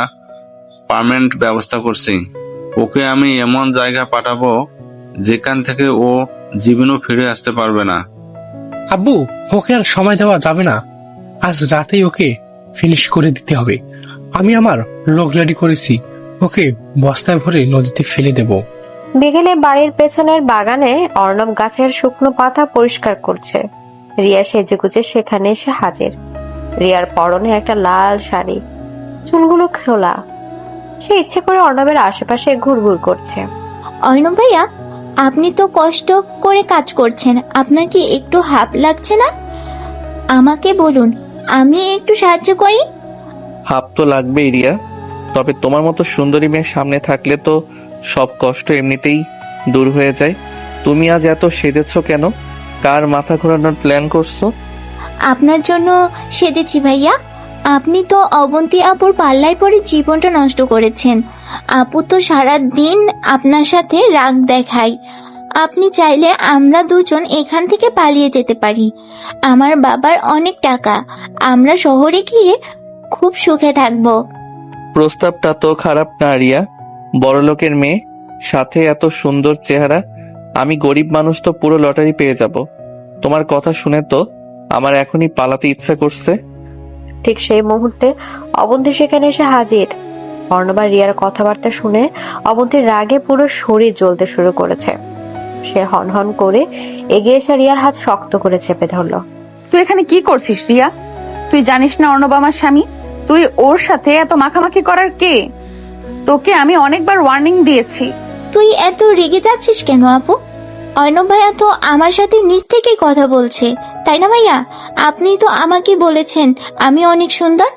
পার্মানেন্ট ব্যবস্থা করছি। ওকে আমি এমন জায়গা পাঠাবো যেখান থেকে ও জীবনও ফিরে আসতে পারবে না। আব্বু, ওকে আর সময় দেওয়া যাবে না। আজ রাতেই ওকে ফিনিশ করে দিতে হবে। আমি আমার লোক রেডি করেছি, ওকে বস্তায় ভরে নদীতে ফেলে দেব। বিকেলে বাড়ির পেছনের বাগানে অর্ণব গাছের শুকনো পাতা পরিষ্কার করছে। রিয়া সেজেগুজে সেখানে এসে হাজির। রিয়ার পরনে একটা লাল শাড়ি, চুলগুলো খোলা। সে ইচ্ছে করে অর্ণবের আশেপাশে ঘুরঘুর করছে। অর্ণব ভাইয়া, আপনি তো কষ্ট করে কাজ করছেন, আপনার কি একটু হাঁপ লাগছে না? আমাকে বলুন, আমি একটু সাহায্য করি। হাফ তো লাগবেই রিয়া, তবে তোমার মতো সুন্দরী মেয়ের সামনে থাকলে তো সব কষ্ট এমনিতেই দূর হয়ে যায়। তুমি আজ এত সেজেছ কেন? কার মাথা ঘোরানোর প্ল্যান করছো? আপনার জন্য সেজেছি ভাইয়া। আপনি তো অবন্তী আপুর পাল্লায় পড়ে জীবনটা নষ্ট করেছেন। আপু তো সারা দিন আপনার সাথে রাগ দেখায়। আপনি চাইলে আমরা দুজন এখান থেকে পালিয়ে যেতে পারি। আমার বাবার অনেক টাকা, আমরা শহরে গিয়ে খুব সুখে থাকবো। প্রস্তাবটা তো খারাপ না রিয়া, বড়লোকের মেয়ে, সাথে এত সুন্দর চেহারা। আমি গরিব মানুষ তো পুরো লটারি পেয়ে যাব। তোমার কথা শুনে তো আমার এখনই পালাতে ইচ্ছা করছে। ঠিক সেই মুহূর্তে অবন্তী সেখানে এসে হাজির। অর্ণব আর রিয়ার কথাবার্তা শুনে অবন্তীর রাগে পুরো শরীর জ্বলতে শুরু করেছে। সে হনহন করে এগিয়ে এসে রিয়ার হাত শক্ত করে চেপে ধরলো। তুই এখানে কি করছিস রিয়া? তুই জানিস না অর্ণব আমার স্বামী? তুই ওর সাথে এত মাখামাখি করার কে? তোকে আমি অনেকবার ওয়ার্নিং দিয়েছি। তুই এত রেগে যাচ্ছিস কেন আপু? অর্ণব ভাইয়া তো আমার সাথে নিজ থেকেই কথা বলছে, তাই না ভাইয়া? আপনি তো আমাকে বলেছেন আমি অনেক সুন্দর।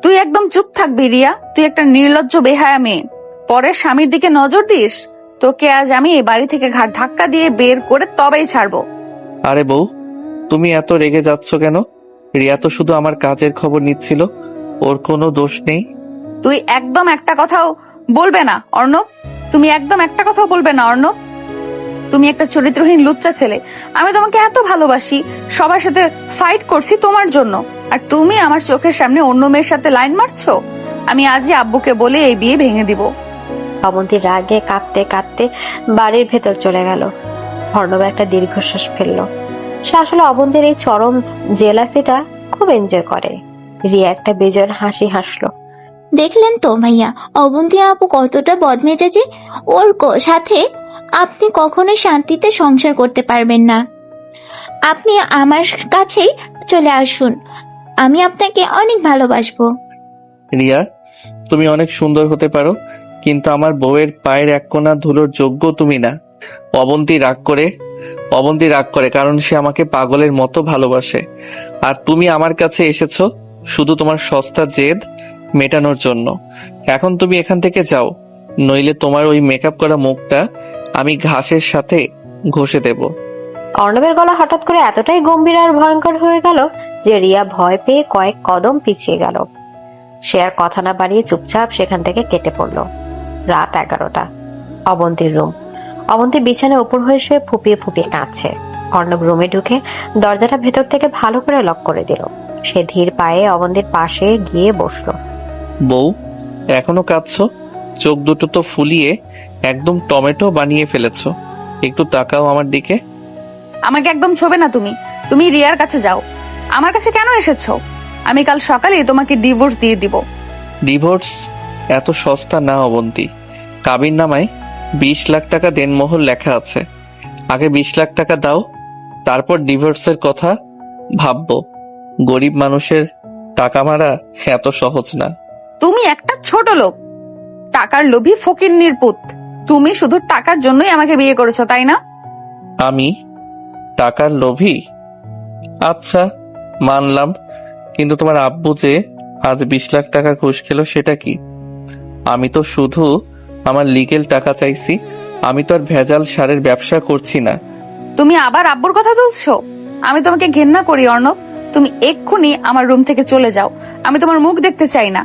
তুই একদম চুপ থাকবি রিয়া। তুই একটা নির্লজ্জ বেহায়া মেয়ে, পরে স্বামীর দিকে নজর দিস। তোকে আজ আমি এই বাড়ি থেকে ঘাট ধাক্কা দিয়ে বের করে তবেই ছাড়বো। আরে বউ, তুমি এত রেগে যাচ্ছ কেন? রিয়া তো শুধু আমার কাজের খবর নিচ্ছিল, ওর কোনো দোষ নেই। তুই একদম একটা কথাও বলবে না অর্ণব। তুমি একদম একটা কথাও বলবে না অর্ণব। তুমি একটা চরিত্রহীন লুচ্চা ছেলে। আমি তোমাকে এত ভালোবাসি, সবার সাথে ফাইট করছি তোমার জন্য, আর তুমি আমার চোখের সামনে অন্য মেয়ের সাথে লাইন মারছো। আমি আজই আব্বুকে বলে এই বিয়ে ভেঙে দিব। অবন্তী রাগে কাঁদতে কাঁদতে বাড়ির ভেতর চলে গেল। অর্ণব একটা দীর্ঘশ্বাস ফেললো। সে আসলে অবন্তীর এই চরম জেলাসিটা খুব এনজয় করে। রিয়া একটা বেজোর হাসি হাসলো। দেখলেন তো ভাইয়া, অবন্তী আপু কতটা বদমেজাজি। ওর সাথে আপনি কখনোই শান্তিতে সংসার করতে পারবেন না। আপনি আমার কাছেই চলে আসুন, আমি আপনাকে অনেক ভালোবাসবো। রিয়া, তুমি অনেক সুন্দর হতে পারো, কিন্তু আমার বউয়ের পায়ের এক কোণা ধুলোর যোগ্য তুমি না। অবন্তী রাগ করে কারণ সে আমাকে পাগলের মতো ভালোবাসে, আর তুমি আমার কাছে এসেছো শুধু তোমার সস্তা জেদ মেটানোর জন্য। এখন তুমি এখান থেকে যাও, নইলে তোমার ওই মেকআপ করা মুখটা আমি ঘাসের সাথে ঘষে দেব। অর্ণবের গলা হঠাৎ করে এতটাই গম্ভীর আর ভয়ঙ্কর হয়ে গেল যে রিয়া ভয় পেয়ে কয়েক কদম পিছিয়ে গেল। সে আর কথা না বাড়িয়ে চুপচাপ সেখান থেকে কেটে পড়ল। রাত 11টা। অবন্তীর রুম। অবন্তী বিছানায় উপর হয়ে শুয়ে ফুপিয়ে ফুপিয়ে কাঁদছে। অর্ণব রুমে ঢুকে দরজাটা ভেতর থেকে ভালো করে লক করে দিল। সে ধীর পায়ে অবন্তীর পাশে গিয়ে বসলো। বউ, এখনো কাঁদছো? চোখ দুটো তো ফুলিয়ে একদম টমেটো বানিয়ে ফেলেছো। একটু তাকাও আমার দিকে। আমাকে একদম ছোবে না তুমি। তুমি রিয়ার কাছে যাও। আমার কাছে কেন এসেছো? আমি কাল সকালে তোমাকে ডিভোর্স দিয়ে দিব। ডিভোর্স এত সস্তা না অবন্তী। কাবির নামায় 20 লাখ টাকা দেনমোহর লেখা আছে। আগে 20 লাখ টাকা দাও, তারপর ডিভোর্সের কথা ভাববো। গরিব মানুষের টাকা মারা এত সহজ না। তুমি একটা ছোট লোক, টাকার লোভী ফকিন্নির পুত। তুমি শুধু টাকার জন্যই আমাকে বিয়ে করেছো, তাই না? আমি টাকার লোভী? আচ্ছা, মানলাম, কিন্তু তোমার আব্বু যে আজ 20 লাখ টাকা ঘুষ খেলো সেটা কি? আমি তো শুধু আমার লিগেল টাকা চাইছি। আমি তো আর ভেজাল সারের ব্যবসা করছি না। তুমি আবার আব্বুর কথা তুলছো? আমি তোমাকে ঘেন্না করি অর্ণব। তুমি এক্ষুনি আমার রুম থেকে চলে যাও। আমি তোমার মুখ দেখতে চাই না।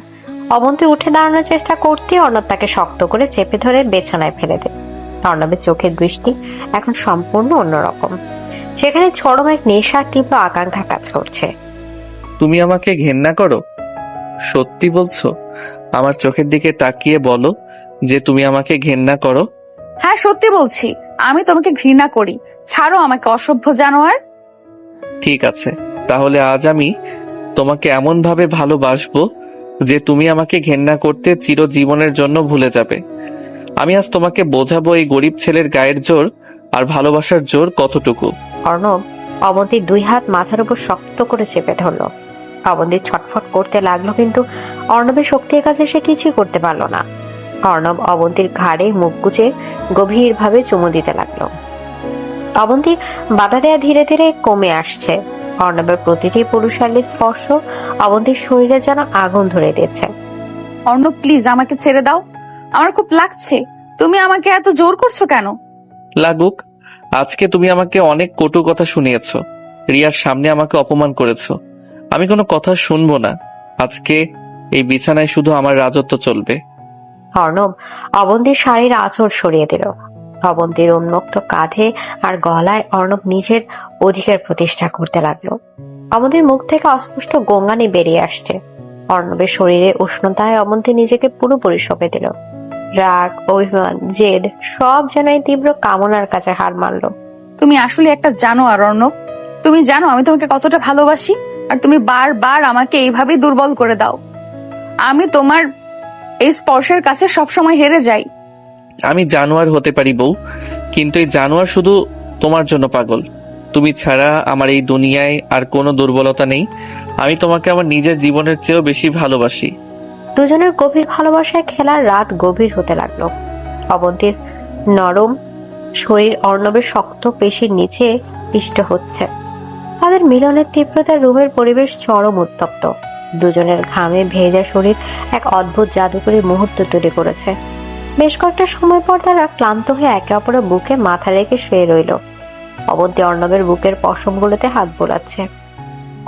অবন্তী উঠে দাঁড়ানোর চেষ্টা করতে অর্ণব তাকে শক্ত করে চেপে ধরে বিছানায় ফেলে দেয়। অর্ণবের চোখের দৃষ্টি এখন সম্পূর্ণ অন্যরকম। সেখানে চরম এক নেশার তীব্র আকাঙ্ক্ষা কাজ করছে। তুমি আমাকে ঘেন্না করো? সত্যি বলছো? আমার চোখের দিকে তাকিয়ে বলো যে তুমি আমাকে ঘেন্না করো। হ্যাঁ, সত্যি বলছি। আমি তোমাকে ঘৃণা করি। ছাড়ো আমাকে, অসভ্য জানোয়ার। ঠিক আছে, তাহলে আজ আমি তোমাকে এমন ভাবে ভালোবাসবো যে তুমি আমাকে ঘেন্না করতে চিরজীবনের জন্য ভুলে যাবে। আমি আজ তোমাকে বোঝাবো এই গরিব ছেলের গায়ের জোর আর ভালোবাসার জোর কতটুকু। অর্ণব অবন্তীর 2 হাত মাথার উপর শক্ত করে চেপে ধরলো। অবন্তী ছটফট করতে লাগলো, কিন্তু অর্ণবের শক্তির কাছে সে কিছুই করতে পারলো না। অর্ণব অবন্তীর ঘাড়ে মুখ গুজে গভীর ভাবে চুমু দিতে লাগলো। অবন্তী বাধা দেয়া ধীরে ধীরে কমে আসছে। অর্ণবের প্রতিটি পুরুষালী স্পর্শ অবন্তীর শরীরে যেন আগুন ধরে দিয়েছে। অর্ণব, প্লিজ আমাকে ছেড়ে দাও। আমার খুব লাগছে। তুমি আমাকে এত জোর করছো কেন? লাগুক। আজকে তুমি আমাকে অনেক কটু কথা শুনিয়েছো। রিয়ার সামনে আমাকে অপমান করেছো। আমি কোনো কথা শুনবো না। আজকে এই বিছানায় শুধু আমার রাজত্ব চলবে। অর্ণব অবন্তীর শাড়ির আঁচড় সরিয়ে দিল। অবন্তীর উন্মুক্ত কাঁধে আর গলায় অর্ণব নিজের অধিকার প্রতিষ্ঠা করতে লাগলো। অবন্তীর মুখ থেকে অস্পষ্ট গোঙানি বেরিয়ে আসছে। অর্ণবের শরীরে উষ্ণতায় অবন্তী নিজেকে পুরোপুরি সঁপে দিল। রাগ, অভিমান, জেদ সব যেন এই তীব্র কামনার কাছে হার মানলো। তুমি আসলে একটা জানোয়ার অর্ণব। তুমি জানো আমি তোমাকে কতটা ভালোবাসি, আর তুমি বারবার আমাকে এইভাবেই দুর্বল করে দাও। আমি তোমার এই স্পর্শের কাছে সবসময় হেরে যাই। আমি জানোয়ার হতে পারি বউ, কিন্তু এই জানোয়ার শুধু তোমার জন্য পাগল। তুমি ছাড়া আমার এই দুনিয়ায় আর কোনো দুর্বলতা নেই। আমি তোমাকে আমার নিজের জীবনের চেয়েও বেশি ভালোবাসি। দুজনের গভীর ভালোবাসায় খেলার রাত গভীর হতে লাগলো। অবন্তীর নরম শরীর অর্ণবের শক্ত পেশির নিচে পিষ্ট হচ্ছে। তাদের মিলনের তীব্রতায় রুমের পরিবেশ চরম উত্তপ্ত। দুজনের ঘামে ভেজা শরীর এক অদ্ভুত জাদুকরী মুহূর্ত তৈরি করেছে। বেশ কয়েকটা সময় পর তারা ক্লান্ত হয়ে একে অপরের বুকে মাথা রেখে শুয়ে রইল। অবন্তী অর্ণবের বুকের পশমগুলোতে হাত বোলাচ্ছে।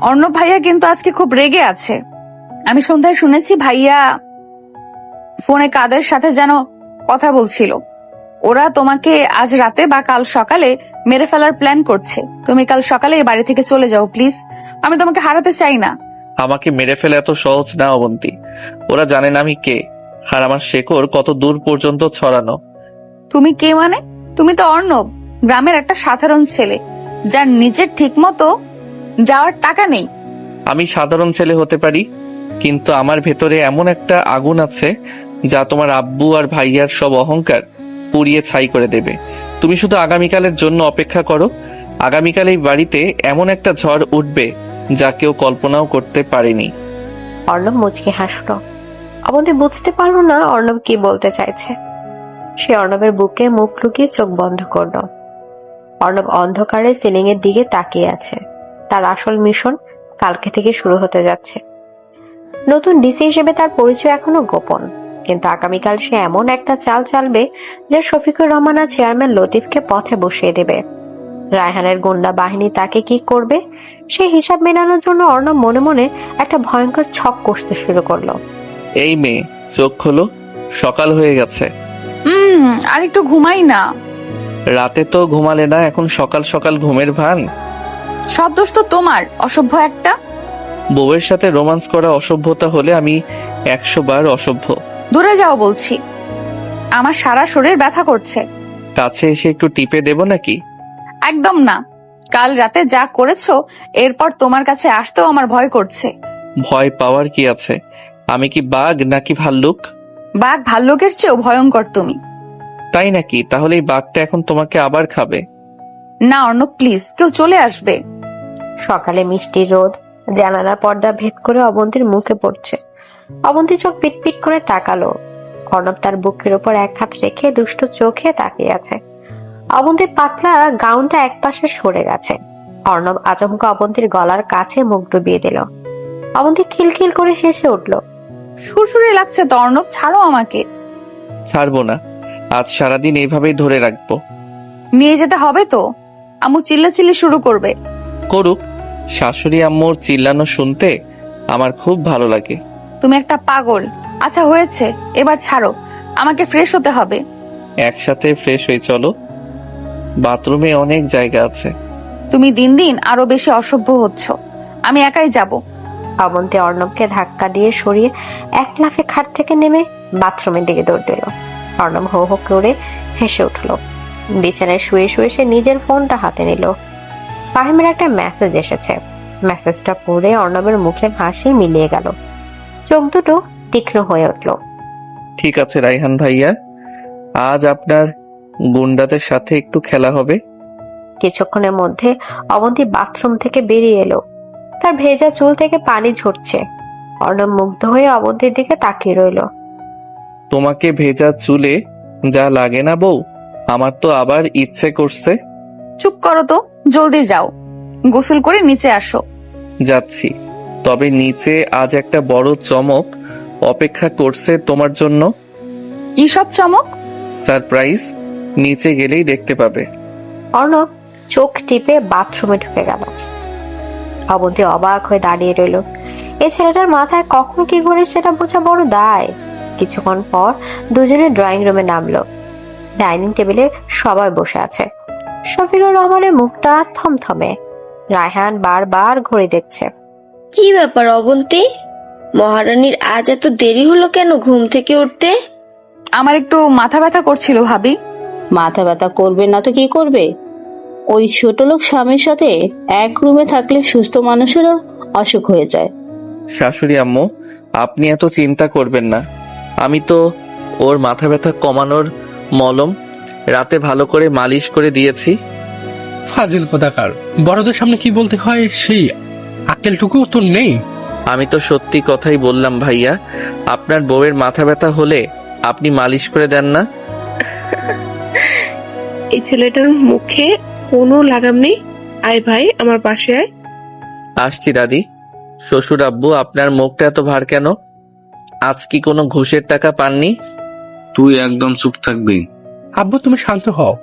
অর্ণব ভাইয়া কিন্তু আজকে খুব রেগে আছে। আমি সন্ধ্যায় শুনেছি ভাইয়া ফোনে কাদের সাথে যেন কথা বলছিল। ওরা তোমাকে আজ রাতে বা কাল সকালে মেরে ফেলার প্ল্যান করছে। তুমি কাল সকালে এই বাড়ি থেকে চলে যাও প্লিজ। আমি তোমাকে হারাতে চাই না। আমাকে মেরে ফেলে এত সহজ না অবন্তী। ওরা জানে না আমি কে, আর আমার শেকড় কত দূর পর্যন্ত ছড়ানো। তুমি কে মানে? তুমি তো অর্ণব, গ্রামের একটা সাধারণ ছেলে যার নিজের ঠিক মতো যাওয়ার টাকা নেই। আমি সাধারণ ছেলে হতে পারি, কিন্তু আমার ভেতরে এমন একটা আগুন আছে যা তোমার আব্বু আর ভাইয়ার সব অহংকার পুড়িয়ে ছাই করে দেবে। তুমি শুধু আগামীকালের জন্য অপেক্ষা করো। আগামীকাল এই বাড়িতে এমন একটা ঝড় উঠবে যা কেউ কল্পনাও করতে পারেনি। অর্ণব মুচকে হাসলো। অবন্তী বুঝতে পারলো না অর্ণব কি বলতে চাইছে। সে অর্ণবের বুকে মুখ লুকিয়ে চোখ বন্ধ করলো। অর্ণব অন্ধকারে সিলিং এর দিকে তাকিয়ে আছে। তার আসল মিশন কালকে থেকে শুরু হতে যাচ্ছে। নতুন ডিসি হিসেবে তার পরিচয় এখনো গোপন, কিন্তু আগামীকাল সে এমন একটা চাল চালবে যে শফিকুর রহমান আর চেয়ারম্যান লতিফকে পথে বসিয়ে দেবে। রায়হানের গুন্ডা বাহিনী তাকে কি করবে সেই হিসাব মেলানোর জন্য অর্ণব মনে মনে একটা ভয়ঙ্কর ছক কষতে শুরু করলো। এই মেয়ে, চোখ খোলো, সকাল হয়ে গেছে। আর একটু ঘুমাই না। রাতে তো ঘুমালে না, এখন সকাল সকাল ঘুমের ভান। সব দোষ তো তোমার, অসভ্য একটা। বউয়ের সাথে রোমান্স করা অসভ্যতা হলে আমি 100 বার অসভ্য। দূরে যাও বলছি, আমার সারা শরীর ব্যথা করছে। কাছে এসে একটু টিপে দেব নাকি? একদম না। কাল রাতে যা করেছো এরপর তোমার কাছে আসতেও আমার ভয় করছে। ভয় পাওয়ার কি আছে? আমি কি বাঘ নাকি ভাল্লুক? বাঘ ভাল্লুকের চেয়েও ভয়ঙ্কর তুমি। তাই নাকি? তাহলে এই বাঘটা এখন তোমাকে আবার খাবে। না অর্ণব প্লিজ, কেউ চলে আসবে। সকালে মিষ্টি রোদ জানালার পর্দা ভেদ করে অবন্তীর মুখে পড়ছে। অবন্তী চোখ পিটপিট করে তাকালো। অর্ণব তার বুকের উপর এক হাত রেখে দুষ্ট চোখে তাকিয়ে আছে। অবন্তীর পাতলা গাউনটা একপাশে সরে গেছে। অর্ণব আচমকা অবন্তীর গলার কাছে মুখ ডুবিয়ে দিল। অবন্তী খিলখিল করে হেসে উঠল। সুরসুরি লাগছে তো অর্ণব, ছাড়ো আমাকে। ছাড়বো না, আজ সারাদিন এইভাবেই ধরে রাখবো। নিয়ে যেতে হবে তো। আম্মু চিল্লাচিল্লি শুরু করবে। করুক, শাশুড়ি আম্মুর চিল্লানো শুনতে আমার খুব ভালো লাগে। তুমি একটা পাগল। আচ্ছা হয়েছে, এবার ছাড়ো, আমাকে ফ্রেশ হতে হবে। একসাথে ফ্রেশ হয়ে চলো, বাথরুমে অনেক জায়গা আছে। তুমি দিন দিন আরো বেশি অসভ্য হচ্ছ। আমি একাই যাব। অবন্তী অর্ণবকে ধাক্কা দিয়ে সরিয়ে এক লাফে খাট থেকে নেমে বাথরুমের দিকে দৌড় দিল। অর্ণব হো হো করে হেসে উঠল। বিছানায় শুয়ে শুয়ে সে নিজের ফোনটা হাতে নিল। ফাহিমের একটা মেসেজ এসেছে। মেসেজটা পড়ে অর্ণবের মুখের হাসি মিলিয়ে গেল। চোখ দুটো তীক্ষ্ণ হয়ে উঠল। ঠিক আছে রায়হান ভাইয়া, আজ আপনার গুন্ডাদের সাথে একটু খেলা হবে। কিছুক্ষণের মধ্যে অবন্তী বাথরুম থেকে বেরিয়ে এলো। তার ভেজা চুল থেকে পানি ঝরছে। অর্ণব মুগ্ধ হয়ে অবন্তীর দিকে তাকিয়ে রইল। তোমাকে ভেজা চুলে যা লাগে না বউ, আমার তো আবার ইচ্ছে করছে। চুপ করো তো, জলদি যাও, গোসল করে নিচে আসো। যাচ্ছি, তবে নিচে আজ একটা বড় চমক অপেক্ষা করছে তোমার জন্য। কি সব চমক? সারপ্রাইজ, নিচে গেলেই দেখতে পাবে। অর্ণব চোখ টিপে বাথরুমে ঢুকে গেল। অবন্তী অবাক হয়ে দাঁড়িয়ে রইল। এই ছেলেটার মাথায় কখন কি ঘুরে সেটা বোঝা বড় দায়। কিছুক্ষণ পর দুজনে ড্রয়িং রুমে নামলো। ডাইনিং টেবিলে সবাই বসে আছে। শফিকুর রহমানের মুখটা থমথমে। রায়হান বারবার ঘড়ি দেখছে। কি ব্যাপার অবন্তী, মহারানীর আজ এত দেরি হলো কেন ঘুম থেকে উঠতে? আমার একটু মাথা ব্যথা করছিল ভাবি। মাথা ব্যথা করবে না তো কি করবে? ওই ছোট লোক স্বামীর সাথে এক রুমে থাকলে সুস্থ মানুষেরও অসুখ হয়ে যায়। শাশুড়ি আম্মু, আপনি এত চিন্তা করবেন না। আমি তো ওর মাথা ব্যথা কমানোর মলম রাতে ভালো করে মালিশ করে দিয়েছি। ফাজিল কোথাকার, বড়দের সামনে কি বলতে হয় সেই আক্কেলটুকু তোর নেই? আমি তো সত্যি কথাই বললাম ভাইয়া। আপনার বউয়ের মাথা ব্যথা হলে আপনি মালিশ করে দেন না? এই ছেলেটার মুখে কোনো লাগাম নেই। আয় ভাই, আমার পাশে আয়। আসছি দাদি। শ্বশুর আব্বু, আপনার মুখটা এত ভার কেন? আজ কি কোনো ঘুষের টাকা পাননি? তুই একদম চুপ থাকবি। আব্বু তুমি শান্ত হও।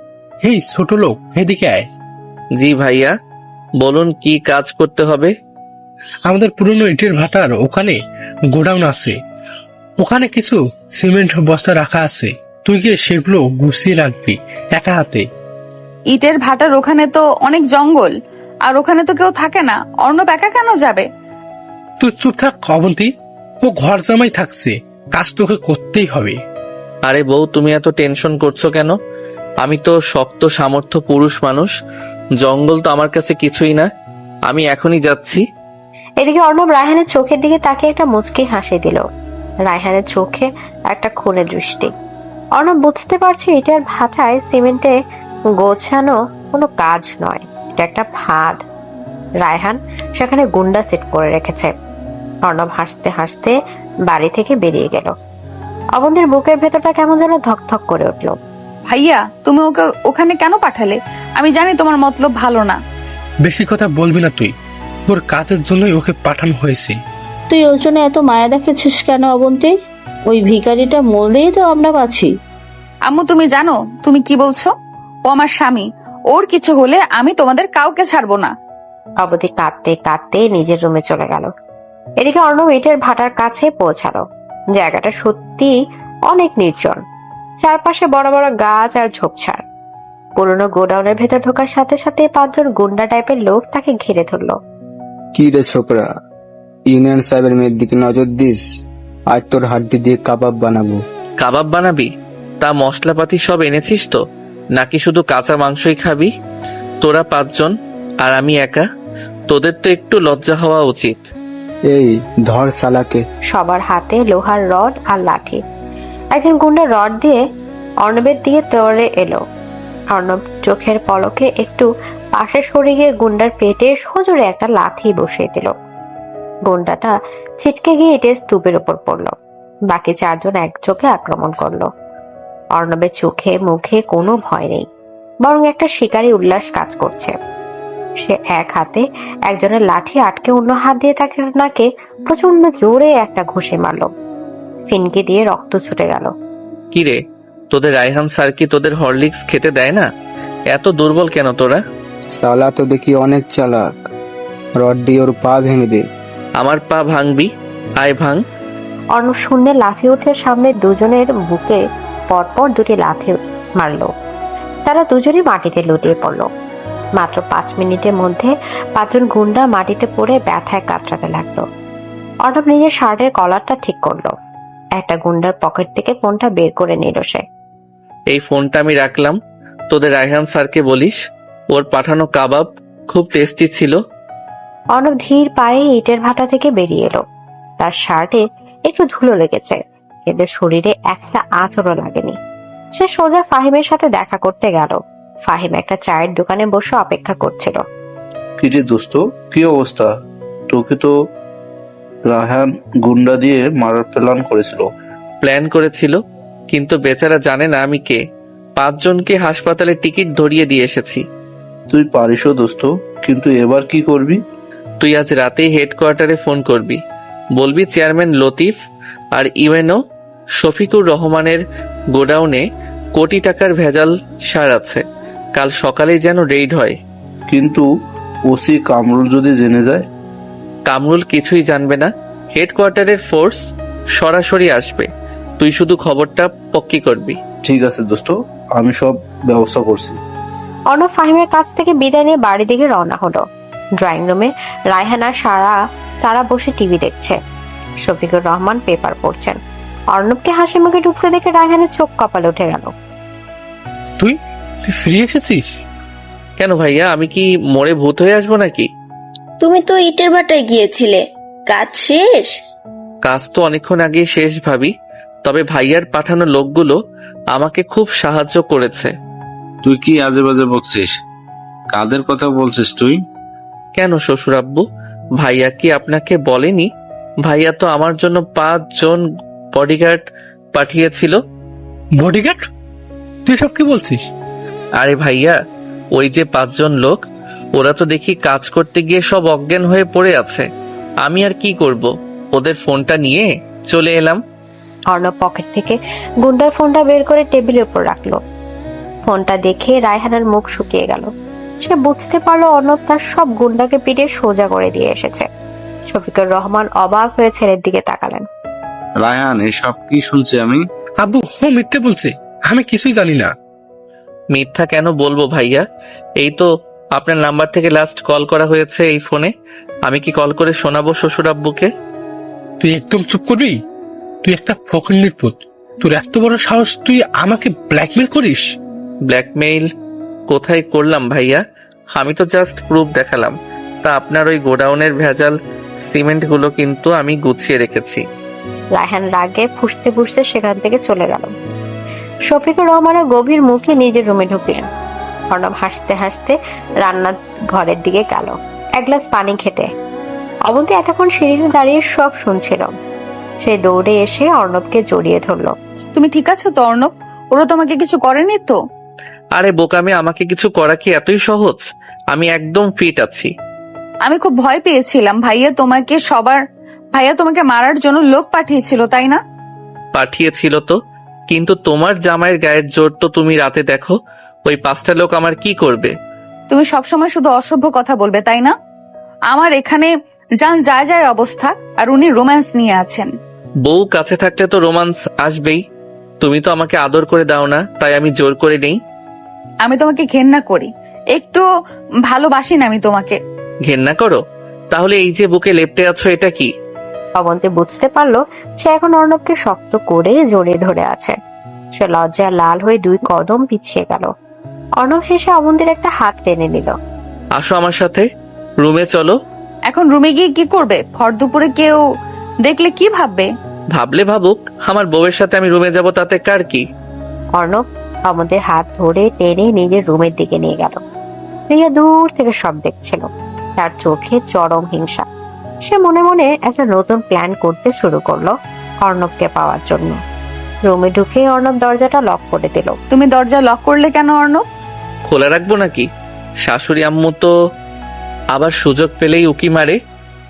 এই ছোট লোক, এদিকে আয়। জি ভাইয়া, বলুন কি কাজ করতে হবে? আমাদের পুরনো ইটের ভাটার ওখানে গোডাউন আছে, ওখানে কিছু সিমেন্ট বস্তা রাখা আছে। তুই গিয়ে সেগুলো গুছিয়ে রাখবি একা হাতে। ইটের ভাটার ওখানে তো অনেক জঙ্গল, আর ওখানে তো কেউ থাকে না। অর্ণব একা কেন যাবে? তুই চুপ থাক অবন্তী, ও ঘর জামাই থাকছে, কাজ তোকে করতেই হবে। আরে বউ, তুমি এত টেনশন করছো কেন? আমি তো শক্ত সামর্থ্য পুরুষ মানুষ। জঙ্গল তো আমার কাছে কিছুই না। আমি এখনই যাচ্ছি। এদিকে অর্ণব রায়হানের চোখের দিকে তাকিয়ে একটা মুচকি হাসি দিল। রায়হানের চোখে একটা খুনের দৃষ্টি। অর্ণব বুঝতে পারছে এটার ভাটায় সিমেন্টে গোছানো কোনো কাজ নয়, এটা একটা ফাঁদ। রায়হান সেখানে গুন্ডা সেট করে রেখেছে। অর্ণব হাসতে হাসতে বাড়ি থেকে বেরিয়ে গেল। অবন্তীর বুকের ভেতরটা কেমন যেন ধকধক করে উঠল। ভাইয়া, তুমি ওকে ওখানে কেন পাঠালে? আমি জানি তোমার মতলব ভালো না। বেশি কথা বলবি না তুই, তোর কাজের জন্যই ওকে পাঠানো হয়েছে। তুই ওর জন্য এত মায়া দেখাচ্ছিস কেন অবন্তী? ওই ভিখারিটা মরলেই তো আমরা বাঁচি। আম্মু, তুমি জানো তুমি কি বলছো? ও আমার স্বামী, ওর কিছু হলে আমি তোমাদের কাউকে ছাড়বো না। অবধি কাঁদতে কাঁদতে নিজের রুমে চলে গেল। এদিকে অর্ণব ইটের ভাটার কাছে পৌঁছালো। জায়গাটা সত্যি অনেক নির্জন, চারপাশে বড় বড় গাছ আর ঝোপঝাড়। পুরনো গোডাউনের ভেতর ঢোকার সাথে সাথে 5 জন গুন্ডা টাইপের লোক তাকে ঘিরে ধরলো। কি রে ছোকরা, ইউনিয়ন সাহেবের মেয়ের দিকে নজর দিস? আজ তোর হাড্ডি দিয়ে কাবাব বানাবো। কাবাব বানাবি? তা মশলাপাতি সব এনেছিস তো, নাকি শুধু কাঁচা মাংসই খাবি? তোরা 5 জন আর আমি একা? তোদের তো একটু লজ্জা হওয়া উচিত। এই ধর শালাকে। সবার হাতে লোহার রড আর লাঠি। একজন গুন্ডা রড দিয়ে অর্ণবের দিকে দৌড়ে এলো। অর্ণব চোখের পলকে একটু পাশে সরে গিয়ে গুন্ডার পেটে সজোরে একটা লাথি বসিয়ে দিল। গুন্ডাটা ছিটকে গিয়ে ইটের স্তূপের উপর পড়লো। বাকি 4 জন একযোগে আক্রমণ করলো। অর্ণবের চোখে মুখে কোনো ভয় নেই, বরং একটা শিকারী উল্লাস কাজ করছে। সে এক হাতে একজনের লাঠি আটকে অন্য হাত দিয়ে তাকে নাকে প্রচন্ড জোরে একটা ঘুষি মারলো। ফিনকি দিয়ে রক্ত ছুটে গেল। কিরে, তোদের রায়হান স্যার কি তোদের হরলিক্স খেতে দেয় না? এত দুর্বল কেন তোরা? শালা তো দেখি অনেক চালাক, রড দিয়ে ওর পা ভেঙে দে। আমার পা ভাঙবি? আয় ভাঙ। অর্ণব শূন্যে লাফিয়ে উঠে সামনে দুজনের বুকে পরপর 2টি লাথি মারলো। তারা দুজনই মাটিতে লুটিয়ে পড়লো। মাত্র 5 মিনিটের মধ্যে 5 জন গুন্ডা মাটিতে পড়ে ব্যথায় কাতরাতে লাগলো। অর্ণব নিজের শার্টের কলারটা ঠিক করলো। একটা গুন্ডার পকেট থেকে ফোনটা বের করে নিল সে। এই ফোনটা আমি রাখলাম, তোদের রায়হান স্যারকে বলিস ওর পাঠানো কাবাব খুব টেস্টি ছিল। অর্ণব ধীর পায়ে ইটের ভাটা থেকে বেরিয়ে এলো। তার শার্টে একটু ধুলো লেগেছে, কিন্তু শরীরে একটা আঁচড়ও লাগেনি। সে সোজা ফাহিমের সাথে দেখা করতে গেল। ফাহিম একটা চায়ের দোকানে বসে অপেক্ষা করছিল। কি রে দোস্ত, কি অবস্থা? তোকে তো রায়হান গুন্ডা দিয়ে মারার প্ল্যান করেছিল, কিন্তু বেচারা জানে না আমি কে। 5 জনকে হাসপাতালে টিকিট ধরিয়ে দিয়ে এসেছি। তুই পারিসও দোস্ত, কিন্তু এবার কি করবি? তুই আজ রাতেই হেডকোয়ার্টারে ফোন করবি, বলবি চেয়ারম্যান লতিফ আর ইউএনও শফিকুর রহমানের গোডাউনে কোটি টাকার ভেজাল সার আছে। কাল সকালেই যেন রেইড হয়। কিন্তু ওসি কামরুল যদি জেনে যায়? কামরুল কিছুই জানবে না। হেডকোয়ার্টারের ফোর্স সরাসরি আসবে। তুই শুধু খবরটা পক্কি করবি। ঠিক আছে দোস্ত, আমি সব ব্যবস্থা করছি। অর্ণব ফাহিমের কাছ থেকে বিদায় নিয়ে বাড়ির দিকে রওনা হলো। ড্রয়িং রুমে রায়হান আর সারা বসে টিভি দেখছে। শফিকুর রহমান পেপার পড়ছেন। অর্ণবকে হাসি মুখে ঢুকতে দেখে রায়হানের চোখ কপালে উঠে গেল। তুই ফিরে এসেছিস? কেন ভাইয়া, আমি কি মরে ভূত হয়ে আসবো নাকি? তুমি তো ইটের ভাটায় গিয়েছিলে, কাজ শেষ? কাজ তো অনেকক্ষণ আগে শেষ ভাবি, তবে ভাইয়ার পাঠানো লোকগুলো আমাকে খুব সাহায্য করেছে। তুই কি আজে বাজে বকছিস? কাদের কথা বলছিস তুই? কেন শ্বশুর আব্বু, ভাইয়া কি আপনাকে বলেনি? ভাইয়া তো আমার জন্য 5 জন বডিগার্ড পাঠিয়েছিল। বডিগার্ড? তুই সব কি বলছিস? আরে ভাইয়া, ওই যে 5 জন লোক, ওরা তো দেখি কাজ করতে গিয়ে সব অজ্ঞান হয়ে পড়ে আছে। আমি আর কি করব, ওদের ফোনটা নিয়ে চলে এলাম। অর্ণব পকেট থেকে গুন্ডার ফোনটা বের করে টেবিলের উপর রাখলো। ফোনটা দেখে রায়হানের মুখ শুকিয়ে গেল। সে বুঝতে পারলো অর্ণব তার সব গুন্ডাকে পিটে সোজা করে দিয়ে এসেছে। শফিকুর রহমান অবাক হয়ে ছেলের দিকে তাকালেন। রায়হান, এসব কি শুনছি আমি? আব্বু, ও মিথ্যে বলছে, আমি কিছুই জানি না। মিথ্যা কেন বলবো ভাইয়া? এই তো আপনার নাম্বার থেকে লাস্ট কল করা হয়েছে এই ফোনে। আমি কি কল করে শোনাবো শ্বশুর আব্বুকে? তুই একদম চুপ করবি? তুই একটা ফকিন্নির পুত, তোর এত বড় সাহস, তুই আমাকে ব্ল্যাকমেল করিস? ব্ল্যাকমেইল কোথায় করলাম ভাইয়া? আমি তো জাস্ট প্রুফ দেখালাম। তা আপনার ওই গোডাউনের ভেজাল সিমেন্ট গুলো কিন্তু আমি গুছিয়ে রেখেছি। রায়হান রাগে ফুঁসতে ফুঁসতে সেখান থেকে চলে গেল। শফিকুর রহমানের গভীর মুখে নিজের রুমে ঢুকলেন। অর্ণব হাসতে হাসতে রান্নার ঘরের দিকে গেল এক গ্লাস পানি খেতে। অবন্তী এতক্ষণ সিঁড়িতে দাঁড়িয়ে সব শুনছিল। সে দৌড়ে এসে অর্ণবকে জড়িয়ে ধরলো। তুমি ঠিক আছো তো অর্ণব? ওরা তোমাকে কিছু করেনি তো? আরে বোকামে, আমাকে কিছু করা কি এতই সহজ? আমি একদম ফিট আছি। আমি খুব ভয় পেয়েছিলাম। ভাইয়া তোমাকে মারার জন্য লোক পাঠিয়েছিল, তাই না? পাঠিয়েছিল তো, কিন্তু তোমার জামাইয়ের গায়ের জোর তো তুমি রাতে দেখো। ওই 5টা লোক আমার কি করবে? তুমি সবসময় শুধু অসভ্য কথা বলবে, তাই না? আমার এখানে যান যায় যায় অবস্থা, আর উনি রোম্যান্স নিয়ে আছেন। বউ কাছে থাকলে তো রোমান্স আসবেই। তুমি তো আমাকে আদর করে দাও না, তাই আমি জোর করে নেই। আমি তোমাকে ঘেন্না করি, একটু ভালোবাসি না আমি তোমাকে। ঘেন্না করো? তাহলে এই যে বুকে লেপ্টে আছো, এটা কি? অবন্তী বুঝতে পারলো সে এখন অর্ণবকে শক্ত করে জড়িয়ে ধরে আছে। সে লজ্জায় লাল হয়ে 2 কদম পিছিয়ে গেল। অর্ণব হেসে অবন্তীর একটা হাত টেনে নিল। আসো আমার সাথে, রুমে চলো। এখন রুমে গিয়ে কি করবে? ভর দুপুরে কেউ দেখলে কি ভাববে? ভাবলে ভাবুক, আমার বউয়ের সাথে আমি রুমে যাব, তাতে কার কি? অর্ণব অবন্তীর হাত ধরে টেনে নিজের রুমের দিকে নিয়ে গেল। রিয়া দূর থেকে সব দেখছিল, তার চোখে চরম হিংসা। সে মনে মনে একটা নতুন প্ল্যান করতে শুরু করলো অর্ণবকে পাওয়ার জন্য। রুমে ঢুকে অর্ণব দরজাটা লক করে দিল। তুমি দরজা লক করলে কেন অর্ণব? খোলা রাখবো নাকি? শাশুড়ি আম্মু তো আবার সুযোগ পেলেই উকি মারে।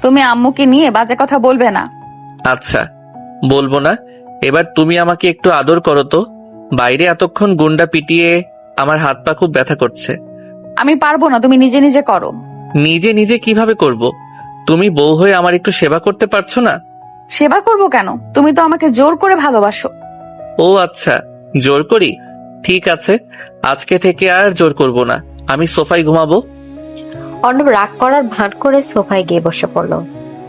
তুমি আম্মুকে নিয়ে বাজে কথা বলবে না। আচ্ছা, বলবো না। এবার তুমি আমাকে একটু আদর করো তো। বাইরে এতক্ষণ গুন্ডা পিটিয়ে আমার হাত পা খুব ব্যথা করছে। আমি পারবো না, তুমি নিজে নিজে করো। নিজে নিজে কিভাবে করব? তুমি বউ হয়ে আমার একটু সেবা করতে পারছো না? সেবা করব কেন? তুমি তো আমাকে জোর করে ভালোবাসো। ও আচ্ছা, জোর করি। ঠিক আছে, আজকে থেকে আর জোর করব না। আমি সোফায় ঘুমাবো। অর্ণব রাগ করার ভান করে সোফায় গিয়ে বসে পড়লো।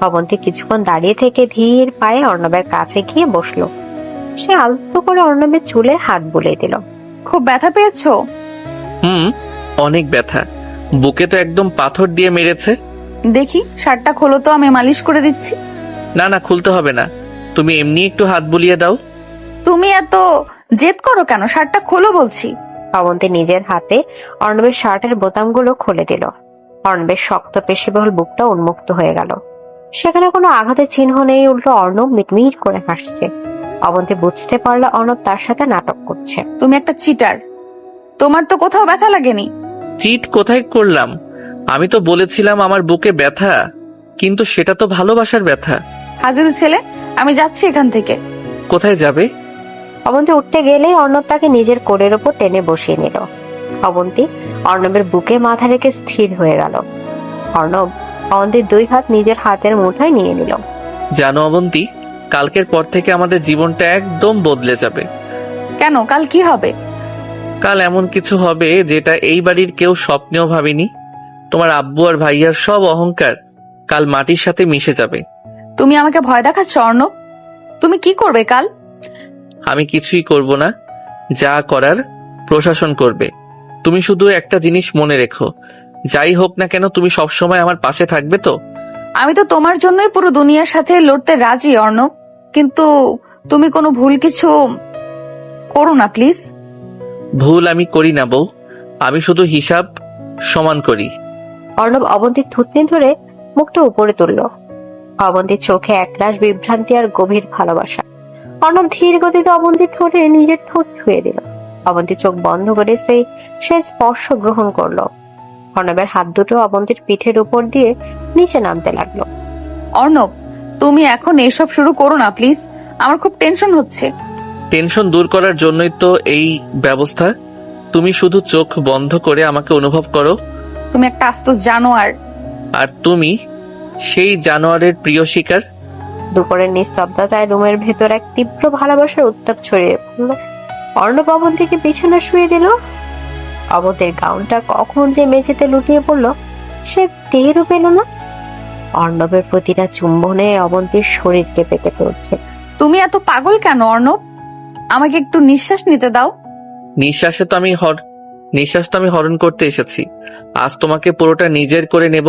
অবন্তী কিছুক্ষণ দাঁড়িয়ে থেকে ধীর পায়ে অর্ণবের কাছে গিয়ে বসলো। সে আলতো করে অর্ণবের চুলে হাত বুলিয়ে দিল। খুব ব্যথা পেয়েছো? অনেক ব্যথা। বুকে তো একদম পাথর দিয়ে মেরেছে। দেখি শার্টটা খোলো তো, আমি মালিশ করে দিচ্ছি। না না, খুলতে হবে না, তুমি এমনি একটু হাত বুলিয়ে দাও। তুমি এত জেদ করো কেন? শার্টটা খোলো বলছি। অবন্তী নিজের হাতে অর্ণবের শার্টের বোতামগুলো খুলে দিল। অর্ণবের শক্ত পেশিবহুল বুকটা উন্মুক্ত হয়ে গেল। সেখানে কোনো আঘাতের চিহ্ন নেই, উল্টো অর্ণব মিটমিট করে হাসছে। অবন্তী বুঝতে পারলো অর্ণব তার সাথে নাটক করছে। তুমি একটা চিটার, তোমার তো কোথাও ব্যথা লাগেনি। চিট কোথায় করলাম? আমি তো বলেছিলাম আমার বুকে ব্যথা, কিন্তু সেটা তো ভালোবাসার ব্যথা। হাজির ছেলে, আমি যাচ্ছি এখান থেকে। কোথায় যাবে? অবন্তী উঠতে গেলে অর্ণব তাকে নিজের কোলের ওপর টেনে বসিয়ে নিল। অবন্তী অর্ণবের বুকে মাথা রেখে স্থির হয়ে গেল। অর্ণব অবন্তীর 2 হাত নিজের হাতের মুঠোয় নিয়ে নিল। জানো অবন্তী, কালকের পর থেকে আমাদের জীবনটা একদম বদলে যাবে। কেন? কাল কি হবে? কাল এমন কিছু হবে যেটা এই বাড়ির কেউ স্বপ্নেও ভাবেনি। তোমার আব্বু আর ভাইয়ার সব অহংকার কাল মাটির সাথে মিশে যাবে। তুমি আমাকে ভয় দেখাচ্ছ অর্ণব? তুমি কি করবে কাল? আমি কিছুই করব না, যা করার প্রশাসন করবে। তুমি শুধু একটা জিনিস মনে রেখো, যাই হোক না কেন তুমি সবসময় আমার পাশে থাকবে তো? আমি তো তোমার জন্যই পুরো দুনিয়ার সাথে লড়তে রাজি অর্ণব, কিন্তু তুমি কোনো ভুল কিছু করো না প্লিজ। ভুল আমি করি না বউ, আমি শুধু হিসাব সমান করি। অর্ণব অবন্তীর থুতনি ধরে মুখটা উপরে তুলল। অবন্তীর চোখে একরাশ বিভ্রান্তি আর গভীর ভালোবাসা। অর্ণব ধীর গতিতে অবন্তীর ঠোঁটে নিজের ঠোঁট ছুঁয়ে দিল। অবন্তী চোখ বন্ধ করে সে স্পর্শ গ্রহণ করলো। অর্ণবের হাত দুটো অবন্তীর পিঠের উপর দিয়ে নিচে নামতে লাগলো। অর্ণব, তুমি এখন এসব শুরু করো না প্লিজ, আমার খুব টেনশন হচ্ছে। টেনশন দূর করার জন্যই তো এই ব্যবস্থা। তুমি শুধু চোখ বন্ধ করে আমাকে অনুভব করো। তুমি একটা আস্ত জানোয়ার। আর তুমি সেই জানোয়ারের প্রিয় শিকার। দুপুরের নিস্তব্ধতায় রুমের ভেতর এক তীব্র ভালোবাসার উত্তাপ ছড়িয়ে পড়ল। অর্ণব অবন্তীকে বিছানা শুয়ে দিল। অবন্তীর গাউনটা কখন যে মেঝেতে লুটিয়ে পড়লো সে টেরও পেল না। অর্ণবের প্রতিটা চুম্বনে অবন্তীর শরীর কেঁপে কেঁপে উঠছে। তুমি এত পাগল কেন অর্ণব? আমাকে একটু নিঃশ্বাস নিতে দাও। নিঃশ্বাস তো আমি হরণ করতে এসেছি। আজ তোমাকে পুরোটা নিজের করে নেব।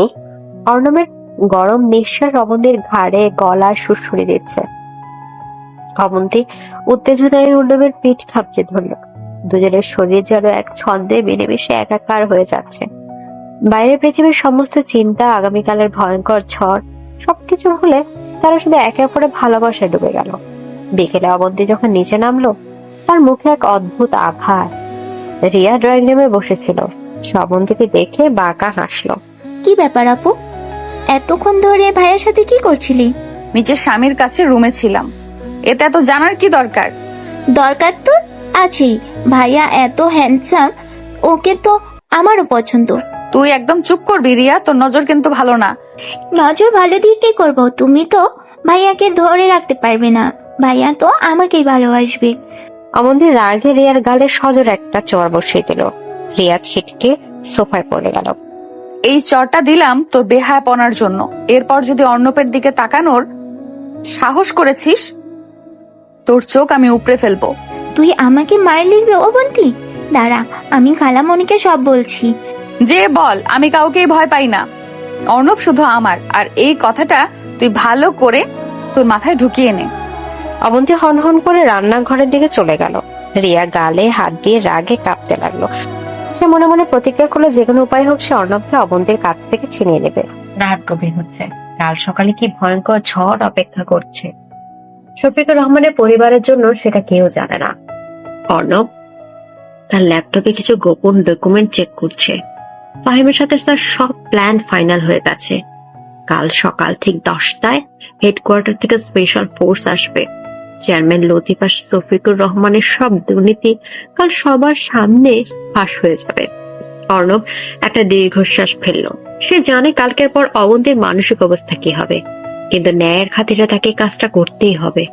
অর্ণবের গরম নিঃশ্বাস অবন্তীর ঘাড়ে গলা সুড়সুড়ি দিচ্ছে। অবন্তী উত্তেজনায় অর্ণবের পিঠ থাপড়ে ধরল। দুজনের শরীর যেন এক ছন্দে মিলেমিশে একাকার হয়ে যাচ্ছে। বাইরে পৃথিবীর সমস্ত চিন্তা, আগামীকালের ভয়ঙ্কর ঝড় সবকিছু ভুলে তারা শুধু একে অপরের ভালোবাসায় ডুবে গেল। বিকেলে অবন্তী যখন নিচে নামলো তার মুখে এক অদ্ভুত আভার। রিয়া ড্রয়িং রুমে বসেছিল। সে অবন্তীকে দেখে বাঁকা হাসলো। কি ব্যাপার আপু, এতক্ষণ ধরে ভাইয়ের সাথে কি করছিলি? নিচে স্বামীর কাছে রুমে ছিলাম। এতে এত জানার কি দরকার? দরকার তো আছেই, ভাইয়া এত হ্যান্ডসাম, ওকে তো আমারও পছন্দ। তুই একদম চুপ করবি রিয়া, তোর নজর কিন্তু ভালো না। নজর ভালো দিয়ে কি করবো? তুমি তো ভাইয়াকে ধরে রাখতে পারবে না, ভাইয়া তো আমাকেই ভালোবাসবে। অবন্তীর রাগে রিয়ার গালে সজোর একটা চড় বসিয়ে দিল। রিয়া ছিটকে সোফায় পড়ে গেল। এই চরটা দিলাম তোর বেহায়াপনার জন্য। এরপর যদি অর্ণবের দিকে তাকানোর সাহস করেছিস, তোর চোখ আমি উপড়ে ফেলবো। তুই আমাকে মার লিখবে অবন্তী? দাঁড়া, আমি খালামণিকে সব বলছি। যে বল, আমি কাউকেই ভয় পাই না। অর্ণব শুধু আমার, আর এই কথাটা তুই ভালো করে তোর মাথায় ঢুকিয়ে নে। অবন্তী হনহন করে রান্নাঘরের দিকে চলে গেল। রিয়া গালে হাত দিয়ে রাগে কাঁপতে লাগলো। সে মনে মনে প্রতিজ্ঞা করলো যে কোনো উপায় হোক সে অর্ণবকে অবন্তীর কাছ থেকে ছিনিয়ে নেবে। রাত গভীর হচ্ছে। কাল সকালে কি ভয়ঙ্কর ঝড় অপেক্ষা করছে শফিকুর রহমানের পরিবারের জন্য সেটা কেউ জানে না। অর্ণব তার ল্যাপটপে কিছু গোপন ডকুমেন্ট চেক করছে। ফাহিমের সাথে তার সব প্ল্যান ফাইনাল হয়ে গেছে। কাল সকাল ঠিক 10টায় হেডকোয়ার্টার থেকে স্পেশাল ফোর্স আসবে। চেয়ারম্যান লতিফ আর শফিকুর রহমানের সব দুর্নীতি কাল সবার সামনে ফাঁস হয়ে যাবে। অর্ণব একটা দীর্ঘশ্বাস ফেলল। সে জানে কালকের পর অবন্তীর মানসিক অবস্থা কি হবে, কিন্তু ন্যায়ের খাতিরে তাকে কাজটা করতেই হবে।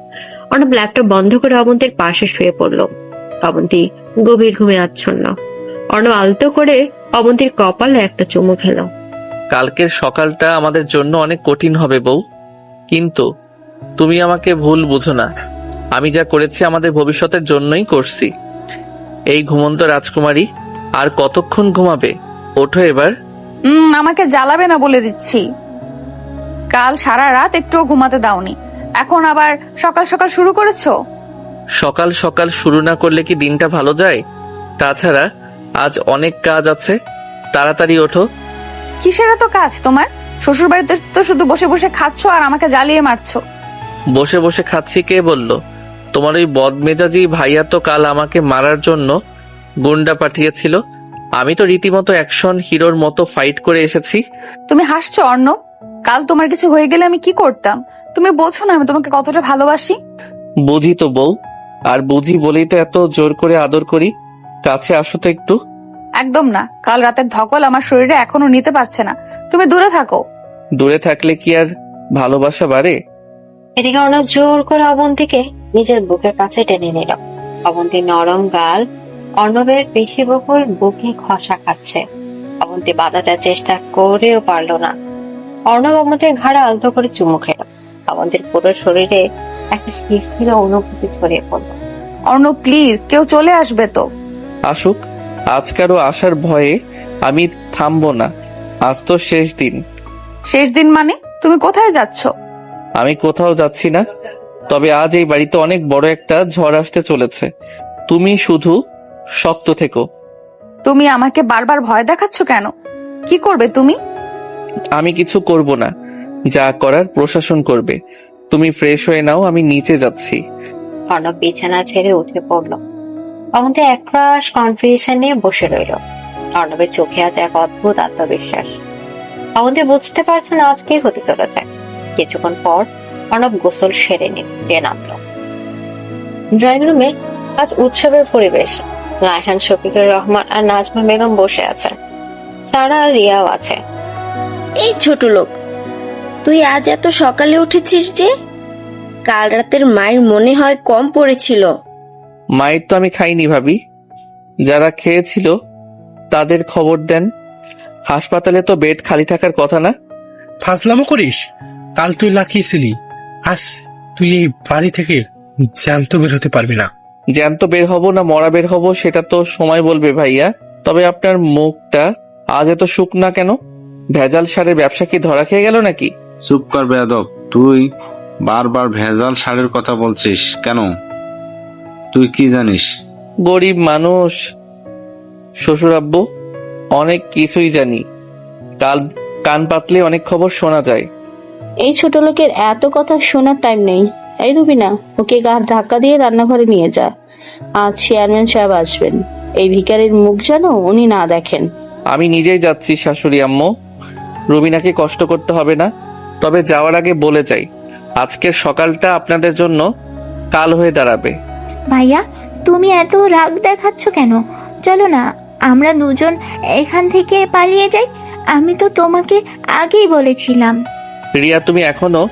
অর্ণব ল্যাপটপ বন্ধ করে অবন্তীর পাশে শুয়ে পড়ল। অবন্তী গভীর ঘুমে আচ্ছন্ন। অর্ণব আলতো করে অবন্তীর কপালে একটা চুমু খেল। কালকের সকালটা আমাদের জন্য অনেক কঠিন হবে বউ, কিন্তু তুমি আমাকে ভুল বুঝো না। আমি যা করেছি আমাদের ভবিষ্যতের জন্যই করছি। এই ঘুমন্ত রাজকুমারী আর কতক্ষণ ঘুমাবে? ওঠো এবার। আমাকে জ্বালাবে না বলে দিচ্ছি। কাল সারা রাত একটুও ঘুমাতে দাওনি, এখন আবার সকাল সকাল শুরু করেছো। সকাল সকাল শুরু না করলে কি দিনটা ভালো যায়? তাছাড়া আজ অনেক কাজ আছে, তাড়াতাড়ি ওঠো। কিসের এত কাজ তোমার? শ্বশুর বাড়িতে তো শুধু বসে বসে খাচ্ছ আর আমাকে জ্বালিয়ে মারছো। বসে বসে খাচ্ছি কে বলল? তোমার ওই বদমেজাজি ভাইয়া তো কাল আমাকে মারার জন্য গুন্ডা পাঠিয়েছিল। আমি তো রীতিমতো অ্যাকশন হিরোর মতো ফাইট করে এসেছি। তুমি হাসছো অর্ণব? কাল তোমার কিছু হয়ে গেলে আমি কি করতাম? তুমি বলছো না আমি তোমাকে কতটা ভালোবাসি? বুঝি তো বউ, আর বুঝি বলেই তো এত জোর করে আদর করি। কাছে আসো তো একটু। একদম না, কাল রাতের ধকল আমার শরীরে এখনো নিতে পারছে না। তুমি দূরে থাকো। দূরে থাকলে কি আর ভালোবাসা বাড়ে? এদিকে অর্ণব জোর করে অবন্তীকে নিজের বুকের কাছে টেনে নিল। অবন্তী নরম গাল অর্ণবের পেশিবহুল বুকে খসা খাচ্ছে। অবন্তী বাধাতে চেষ্টা করেও পারল না। অর্ণব অবন্তীর ঘাড়ে আলতো করে চুমু খেল। অবন্তীর পুরো শরীরে একটা শিরশির অনুভূতি ছড়িয়ে পড়ল। অর্ণব প্লিজ, কেউ চলে আসবে তো। আসুক, আজকারও আসার ভয়ে আমি থামবো না। আজ তো শেষ দিন। শেষ দিন মানে? তুমি কোথায় যাচ্ছ? আমি কোথাও যাচ্ছি না, তবে আজ এই বাড়িতে অনেক বড় একটা ঝড় আসতে চলেছে। তুমি শুধু শক্ত থেকো। তুমি আমাকে বারবার ভয় দেখাচ্ছ কেন? কি করবে তুমি? আমি কিছু করব না, যা করার প্রশাসন করবে। তুমি ফ্রেশ হয়ে নাও, আমি নিচে যাচ্ছি। অর্ণব বিছানা ছেড়ে উঠে পড়ল। অবন্তী একরাশ কনফিউশন নিয়ে বসে রইল। অর্ণবের চোখে আজ এক অদ্ভুত আত্মবিশ্বাস। অবন্তী বুঝতে পারছে না আজ কি হতে চলেছে। কিছুক্ষণ পর অর্ণব গোসল সেরে নিতে নামলো। ড্রয়িং রুমে আজ উৎসবের পরিবেশ। রায়হান, শফিকুর রহমান আর নাজমা বেগম বসে আছেন। সারা আর রিয়াও আছে। এই ছোট লোক, তুই আজ এত সকালে উঠেছিস যে? কাল রাতের মায়ের মনে হয় কম পড়েছিল। মায়ের তো আমি খাইনি ভাবি, যারা খেয়েছিল তাদের খবর দেন। হাসপাতালে তো বেড খালি থাকার কথা না। ফাজলামো করিস? কাল তুই লাকিয়েছিলি, আজ তুই এই বাড়ি থেকে জ্যান্ত বের হতে পারবি না। জ্যান্ত বের হব না মরা বের হব সেটা তো সময় বলবে ভাইয়া। তবে আপনার মুখটা আজ এত শুকনা কেন? ভেজাল সারের ব্যবসা কি ধরা খেয়ে গেল নাকি? চুপ কর বেয়াদব, তুই বারবার ভেজাল সারের কথা বলছিস কেন? তুই কি জানিস? গরিব মানুষ শ্বশুর আব্বু, অনেক কিছুই জানি। কান পাতলে অনেক খবর শোনা যায়। এই ছোট লোকের এত কথা শোনার টাইম নেই। এই রুবিনা, ওকে গাড় ধাক্কা দিয়ে রান্নাঘরে নিয়ে যা। আজ চেয়ারম্যান সাহেব আসবেন। এই ভিখারির মুখ যেন উনি না দেখেন। আমি নিজেই যাচ্ছি শাশুড়ি আম্মু, রুবিনাকে কষ্ট করতে হবে না। তবে যাওয়ার আগে বলে যাই, আজকের সকালটা আপনাদের জন্য কাল হয়ে দাঁড়াবে। ভাইয়া, তুমি এত রাগ দেখাচ্ছ কেন? চলো না, আমরা দুজন এখান থেকে পালিয়ে যাই। আমি তো তোমাকে আগেই বলেছিলাম। রিয়া, তুমি এখনো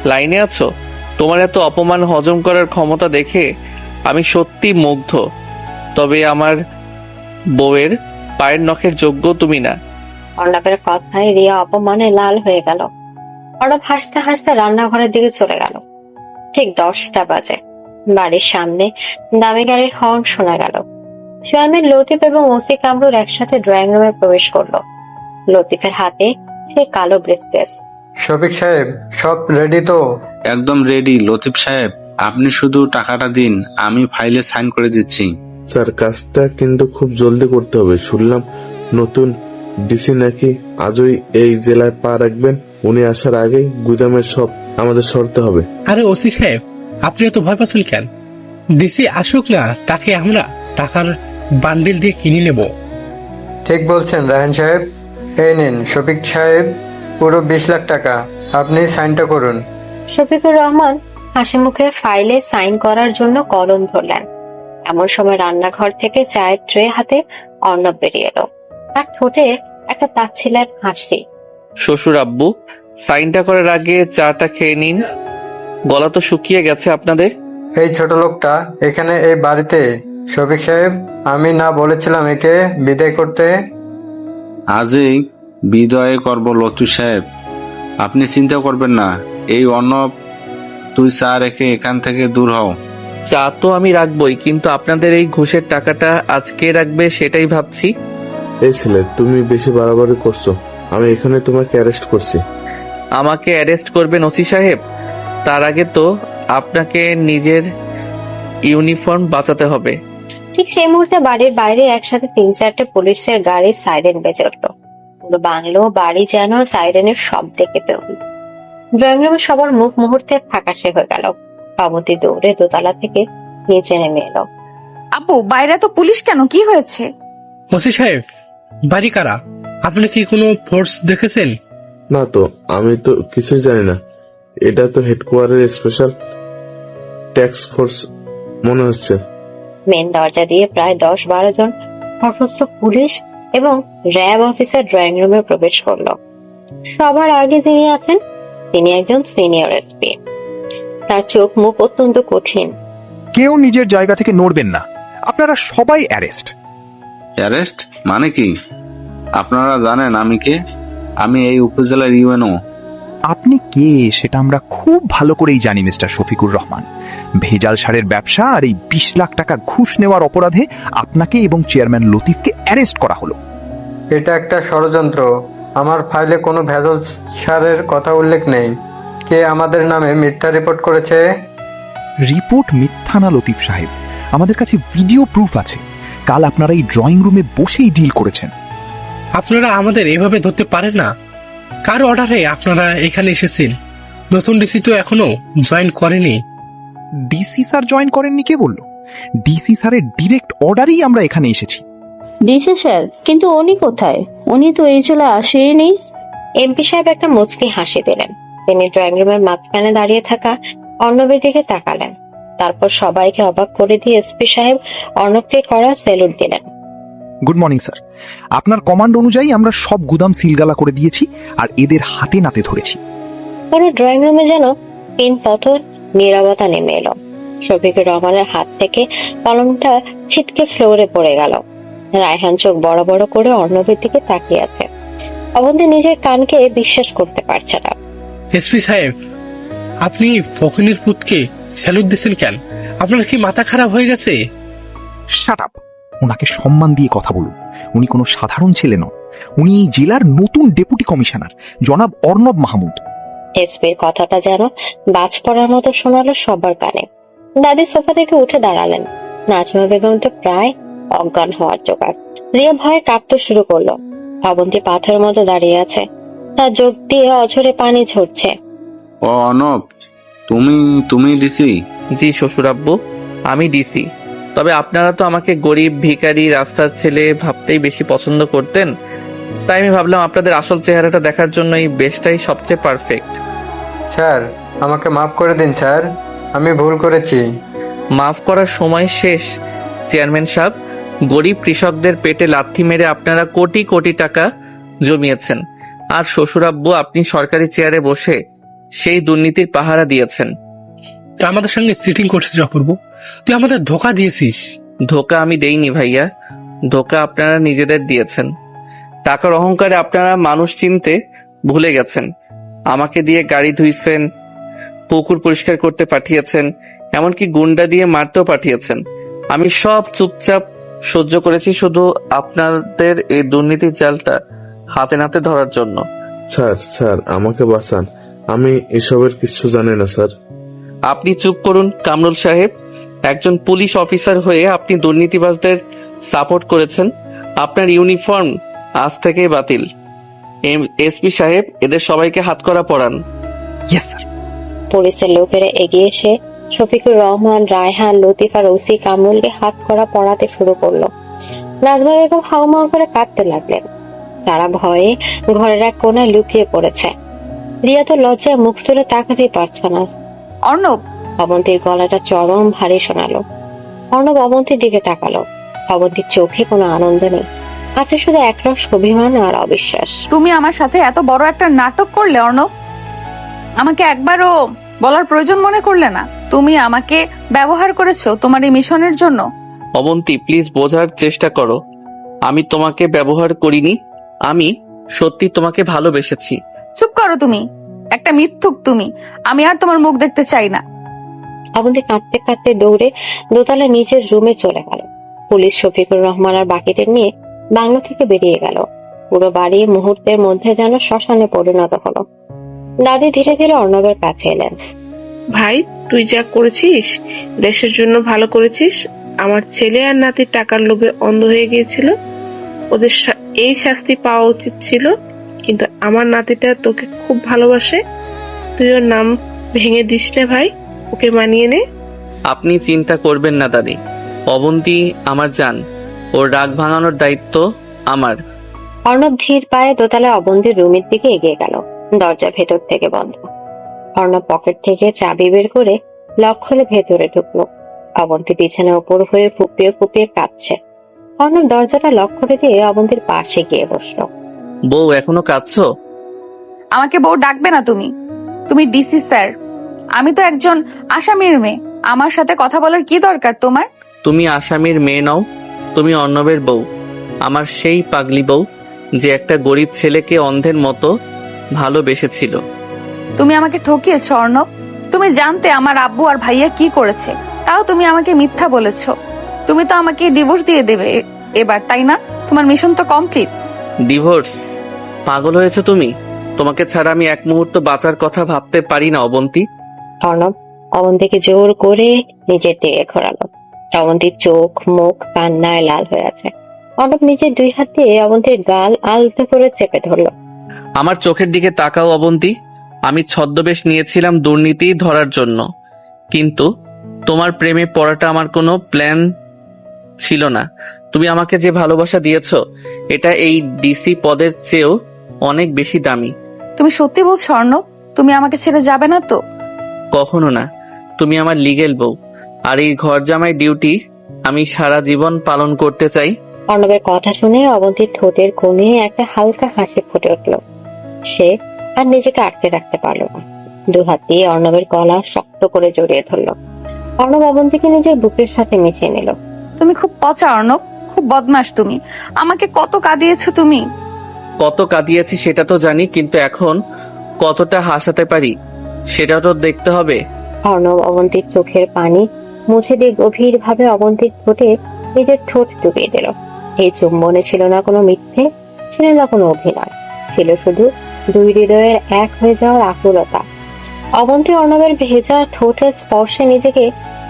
লাইনে আছো? তোমার এত অপমান হজম করার ক্ষমতা দেখে আমি সত্যি মুগ্ধ। তবে আমার বউয়ের পায়ের নখের যোগ্য তুমি না। অর্ণবের কথায় রিয়া অপমানে লাল হয়ে গেল। অর্ণব হাসতে হাসতে রান্নাঘরের দিকে চলে গেল। ঠিক 10টা বাজে। বাড়ির সামনে দামি গাড়ির হর্ন শোনা গেল। চেয়ারম্যান লতিফ এবং ওসি কামরুল একসাথে ড্রয়িং রুমে প্রবেশ করলো। লতিফের হাতে সে কালো ব্রিফকেস। শফিক সাহেব, সব রেডি তো? একদম রেডি লতিফ সাহেব, আপনি শুধু টাকাটা দিন, আমি ফাইলে সাইন করে দিচ্ছি। স্যার, কাজটা কিন্তু খুব জলদি করতে হবে। শুনলাম নতুন ডিসি নাকি আজই এই জেলায় পা রাখবেন। উনি আসার আগেই গুদামের সব আমাদের সরতে হবে। আরে ওসি সাহেব, আপনি এত ভয় পাচ্ছেন কেন? ডিসি আসুক না, তাকে আমরা টাকার বান্ডিল দিয়ে কিনে নেব। ঠিক বলছেন রায়হান সাহেব। এই নিন শফিক সাহেব, পুরো 20 লাখ টাকা। আপনি সাইনটা করুন। শফিকুর রহমান হাসি মুখে ফাইলে সাইন করার জন্য কলম ধরলেন। এমন সময় রান্নাঘর থেকে চায়ের ট্রে হাতে অর্ণব বেরিয়ে এলো। আর ঠোঁটে একটা তাচ্ছিলের হাসি। শ্বশুর আব্বু, সাইনটা করার আগে চাটা খেয়ে নিন, গলা তো শুকিয়ে গেছে আপনাদের। এই ছোট লোকটা এখানে এই বাড়িতে? শফিক সাহেব, আমি না বলেছিলাম একে বিদায় করতে? আজই বিদায় করব লতিফ সাহেব, আপনি চিন্তা করবেন না। এই অর্ণব, তুই চা রেখে এখান থেকে দূর হও। চা তো আমি রাখবই, কিন্তু আপনাদের এই ঘুষের টাকাটা আজকে রাখবে সেটাই ভাবছি। এই ছেলে, তুমি বেশি বাড়াবাড়ি করছো। আমি এখানে তোমাকে অ্যারেস্ট করছি। আমাকে অ্যারেস্ট করবেন ওসি সাহেব? তার আগে তো আপনাকে নিজের ইউনিফর্ম বাঁচাতে হবে। ঠিক সেই মুহূর্তে বাড়ির বাইরে একসাথে 3-4টে পুলিশের গাড়ির সাইরেন বেজে উঠল। পুরো বাংলো বাড়ি যেন সাইরেনের শব্দে কেঁপে উঠল। ড্রয়িং রুমে সবার মুখ মুহূর্তে ফ্যাকাশে হয়ে গেল। অবন্তী দৌড়ে দোতলা থেকে নিচে নেমে এলো। আব্বু, বাইরে তো পুলিশ কেন? কি হয়েছে? ওসি সাহেব, বাড়ি কারা? আপনি কি কোনো ফোর্স দেখেছেন? না তো, আমি তো কিছুই জানি না। এটা তো হেডকোয়ার্টারের স্পেশাল ট্যাক্স ফোর্স মনে হচ্ছে। মেন দরজা দিয়ে প্রায় 10-12 জন সশস্ত্র পুলিশ এবং র্যাব অফিসার ড্রয়িং রুমে প্রবেশ করলো। সবার আগে যিনি আছেন তিনি একজন সিনিয়র এসপি। তার চোখ মুখ অত্যন্ত কঠিন। কেউ নিজের জায়গা থেকে নড়বেন না, আপনারা সবাই অ্যারেস্ট। অ্যারেস্ট মানে কি? আপনারা জানেন আমি কে? আমি এই উপজেলার ইউএনও। আপনি কে সেটা আমরা খুব ভালো করেই জানি মিস্টার শফিকুর রহমান। ভেজাল সারের ব্যবসা আর এই 20 লাখ টাকা ঘুষ নেওয়ার অপরাধে আপনাকে এবং চেয়ারম্যান লতিফকে অ্যারেস্ট করা হলো। এটা একটা ষড়যন্ত্র। আমার ফাইলে কোনো ভেজাল সারের কথা উল্লেখ নেই। কে আমাদের নামে মিথ্যা রিপোর্ট করেছে? রিপোর্ট মিথ্যা না লতিফ সাহেব, আমাদের কাছে ভিডিও প্রুফ আছে। কাল আপনারা এই ড্রয়িং রুমে বসেই ডিল করেছেন। আপনারা আমাদের এভাবে ধরতে পারেন না। কার অর্ডারে আপনারা এখানে এসেছেন? নতুন ডিসি তো এখনো জয়েন করেনি। ডিসি স্যার জয়েন করেননি কে বলল? ডিসি স্যারের ডিরেক্ট অর্ডারেই আমরা এখানে এসেছি। ডিসি স্যার, কিন্তু উনি কোথায়? উনি তো এই চলে আসেনি। এমপি সাহেব একটা মুচকি হাসি দিলেন। তিনি ড্রয়িং রুমের মাঝখানে দাঁড়িয়ে থাকা অর্ণবের দিকে তাকালেন। তারপর সবাইকে অবাক করে দিয়ে এসপি সাহেব অর্ণবকে করা স্যালুট দিলেন। Good morning sir. আপনার কমান্ড অনুযায়ী আমরা সব গুদাম সিলগালা করে দিয়েছি আর এদের হাতে নাতে ধরেছি। পুরো ড্রয়িং রুমে যেন তিন পথর নীরবতা নেমে এলো। শফিকুর রহমানের হাত থেকে কলমটা ছিটকে ফ্লোরে পড়ে গেল। রায়হান চোখ বড় বড় করে অর্ণবের দিকে তাকিয়ে আছে। অবন্তী নিজের কানকে বিশ্বাস করতে পারছে না। এসপি সাহেব, আপনি ফকিনের পুতকে স্যালুট দিচ্ছেন কেন? আপনার কি মাথা খারাপ হয়ে গেছে? Shut up. ওনাকে সম্মান দিয়ে কথা বলুন। উনি কোনো সাধারণ ছেলে নন। উনি এই জেলার নতুন ডেপুটি কমিশনার জনাব অর্ণব মাহমুদ। এসপির কথাটা যেন বাজ পড়ার মতো শোনালো সবার কানে। দাদি সোফা থেকে উঠে দাঁড়ালেন। নাজমা বেগম তো প্রায় অজ্ঞান হওয়ার জোগাড়। রিয়া ভয়ে কাঁপতে শুরু করলো। অবন্তী পাথরের মতো দাঁড়িয়ে আছে, তার চোখ দিয়ে অঝরে পানি ঝরছে। ও অর্ণব, তুমি ডিসি? জি শ্বশুর আব্বু, আমি ডিসি। তবে আপনারা তো আমাকে গরিব ভিখারি রাস্তার ছেলে ভাবতেই বেশি পছন্দ করতেন, তাই আমি ভাবলাম আপনাদের আসল চেহারাটা দেখার জন্য এই বেশটাই সবচেয়ে পারফেক্ট। স্যার, আমাকে মাফ করে দিন স্যার, আমি ভুল করেছি। মাফ করার সময় শেষ চেয়ারম্যান সাহেব। গরিব কৃষকদের পেটে লাথি মেরে আপনারা কোটি কোটি টাকা জমিয়েছেন, আর শ্বশুর আব্বু আপনি সরকারি চেয়ারে বসে সেই দুর্নীতির পাহারা দিয়েছেন। তুই আমাদের সঙ্গে চিটিং করছিস অপূর্ব, তুই আমাদের ধোকা দিয়েছিস। ধোকা আমি দেইনি ভাইয়া, ধোকা আপনারা নিজেদের দিয়েছেন। টাকার অহংকারে আপনারা মানুষ চিনতে ভুলে গেছেন। আমাকে দিয়ে গাড়ি ধুইছেন, পুকুর পরিষ্কার করতে পাঠিয়েছেন, এমনকি গুন্ডা দিয়ে মারতেও পাঠিয়েছেন। আমি সব চুপচাপ সহ্য করেছি শুধু আপনাদের এই দুর্নীতির জালটা হাতে নাতে ধরার জন্য। স্যার আমাকে বাঁচান, আমি এসবের কিছু জানি না স্যার। আপনি চুপ করুন কামরুল সাহেব। একজন পুলিশ অফিসার হয়ে আপনি দুর্নীতিবাজদের সাপোর্ট করেছেন। আপনার ইউনিফর্ম আজ থেকেই বাতিল। এসপি সাহেব, এদের সবাইকে হাতকড়া পরান। Yes sir. পুলিশের লোকেরা এগিয়ে এসে শফিকুর রহমান, রায়হান, লতিফ আর ওসি কামরুলকে হাত করা পড়াতে শুরু করলো। নাজমা বেগম হাউমাউ করে কাঁদতে লাগলেন। সারা ভয়ে ঘরের এক কোণায় লুকিয়ে পড়েছে। রিয়া তো লজ্জায় মুখ তুলে তাকাতেই পারছে না। অর্ণব, অবন্তীর গলাটা চরম ভারী শোনালো। অর্ণব অবন্তীর দিকে তাকালো। অবন্তীর চোখে কোনো আনন্দ নেই, আছে শুধু একরস অভিমান আর অবিশ্বাস। তুমি আমার সাথে এত বড় একটা নাটক করলে অর্ণব, আমাকে একবারও বলার প্রয়োজন মনে করলে না? তুমি আমাকে ব্যবহার করেছো তোমার এই মিশনের জন্য। অবন্তী, প্লিজ বোঝার চেষ্টা করো। আমি তোমাকে ব্যবহার করিনি, আমি সত্যি তোমাকে ভালোবেসেছি। চুপ করো তুমি, একটা মিথ্যুক তুমি। আমি আর তোমার মুখ দেখতে চাই না। অবন্তী কাঁদতে কাঁদতে দৌড়ে দোতলা নিজের রুমে চলে গেল। পুলিশ শফিকুর রহমান আর বাকিদের নিয়ে বাংলো থেকে বেরিয়ে গেল। পুরো বাড়ি মুহূর্তের মধ্যে যেন শ্মশানে পরিণত হলো। দাদি ধীরে ধীরে অর্ণবের কাছে এলেন। ভাই, তুই যা করেছিস দেশের জন্য ভালো করেছিস। আমার ছেলে আর নাতির টাকার লোভে অন্ধ হয়ে গিয়েছিল, ওদের এই শাস্তি পাওয়া উচিত ছিল। কিন্তু আমার নাতিটা তোকে খুব ভালোবাসে, তুই ওর নাম ভেঙে দিস না ভাই, ওকে মানিয়ে নে। আপনি চিন্তা করবেন না দাদি, অবন্তী আমার জান, ওর রাগ ভাঙানোর দায়িত্ব আমার। অর্ণব ধীর পায়ে দোতলায় অবন্তীর রুমের দিকে এগিয়ে গেল। দরজা ভেতর থেকে বন্ধ। অর্ণব পকেট থেকে চাবি বের করে লক খুলে ভেতরে ঢুকলো। অবন্তী বিছানার উপর হয়ে ফুপিয়ে ফুপিয়ে কাঁদছে। অর্ণব দরজাটা লক করে দিয়ে অবন্তীর পাশে গিয়ে বসলো। বউ, এখনো কাঁদছো? আমাকে বউ ডাকবে না তুমি। তুমি ডিসি স্যার, আমি তো একজন আসামির মেয়ে। আমার সাথে কথা বলার কি দরকার তোমার? তুমি আসামির মেয়ে নও, তুমি অর্ণবের বউ। আমার সেই পাগলি বউ যে একটা গরিব ছেলেকে অন্ধের মতো ভালোবেসেছিল। তুমি আমাকে ঠকিয়েছো অর্ণব। তুমি জানতে আমার আব্বু আর ভাইয়া কি করেছে, তাও তুমি আমাকে মিথ্যা বলেছো। তুমি তো আমাকে ডিভোর্স দিয়ে দেবে এবার, তাই না? তোমার মিশন তো কমপ্লিট। ডিভোর্স? পাগল হয়েছে তুমি? তোমাকে ছাড়া আমি এক মুহূর্ত বাঁচার কথা ভাবতে পারি না অবন্তী। অর্ণব অবন্তীকে জোর করে নিজের দিকে ঘোরালো। অবন্তীর চোখ মুখ কান্নায় লাল হয়ে আছে। অর্ণব নিজের 2 হাত দিয়ে অবন্তীর গাল আলতো করে চেপে ধরলো। আমার চোখের দিকে তাকাও অবন্তী। আমি ছদ্মবেশ নিয়েছিলাম দুর্নীতি ধরার জন্য, কিন্তু তোমার প্রেমে পড়াটা আমার কোনো প্ল্যান ছিল না। তুমি আমাকে যে ভালোবাসা দিয়েছো এটা এই ডিসি পদের চেয়েও অনেক বেশি দামি। তুমি সত্যি বলছো অর্ণব? তুমি আমাকে ছেড়ে যাবে না তো? কখনো না। তুমি আমার লিগেল বউ, আর এই ঘর জামাই ডিউটি আমি সারা জীবন পালন করতে চাই। অর্ণবের কথা শুনে অবন্তীর ঠোঁটের কোণে একটা হালকা হাসি ফুটে উঠল। সে আর নিজেকে আটকে রাখতে পারল না। 2 হাত দিয়ে অর্ণবের গলা শক্ত করে জড়িয়ে ধরল। অর্ণব অবন্তীকে নিজের বুকের সাথে মিশিয়ে নিল। তুমি খুব পচা অর্ণব, খুব বদমাশ তুমি। আমাকে কত কাঁদিয়েছো তুমি। কত কাঁদিয়েছি সেটা তো জানি, কিন্তু এখন কতটা হাসাতে পারি সেটা তো দেখতে হবে। অর্ণব অবন্তীর চোখের পানি মুছে দিয়ে গভীর ভাবে অবন্তীর ঠোঁটে নিজের ঠোঁট ডুবিয়ে দিল। এই চুম্বনে ছিল না কোনো মিথ্যে, ছিল না কোনো অভিনয়, ছিল শুধু 2 হৃদয়ের এক হয়ে যাওয়ার আকুলতা। অবন্তী অর্ণবের ভেজা ঠোঁটের স্পর্শে নিজেকে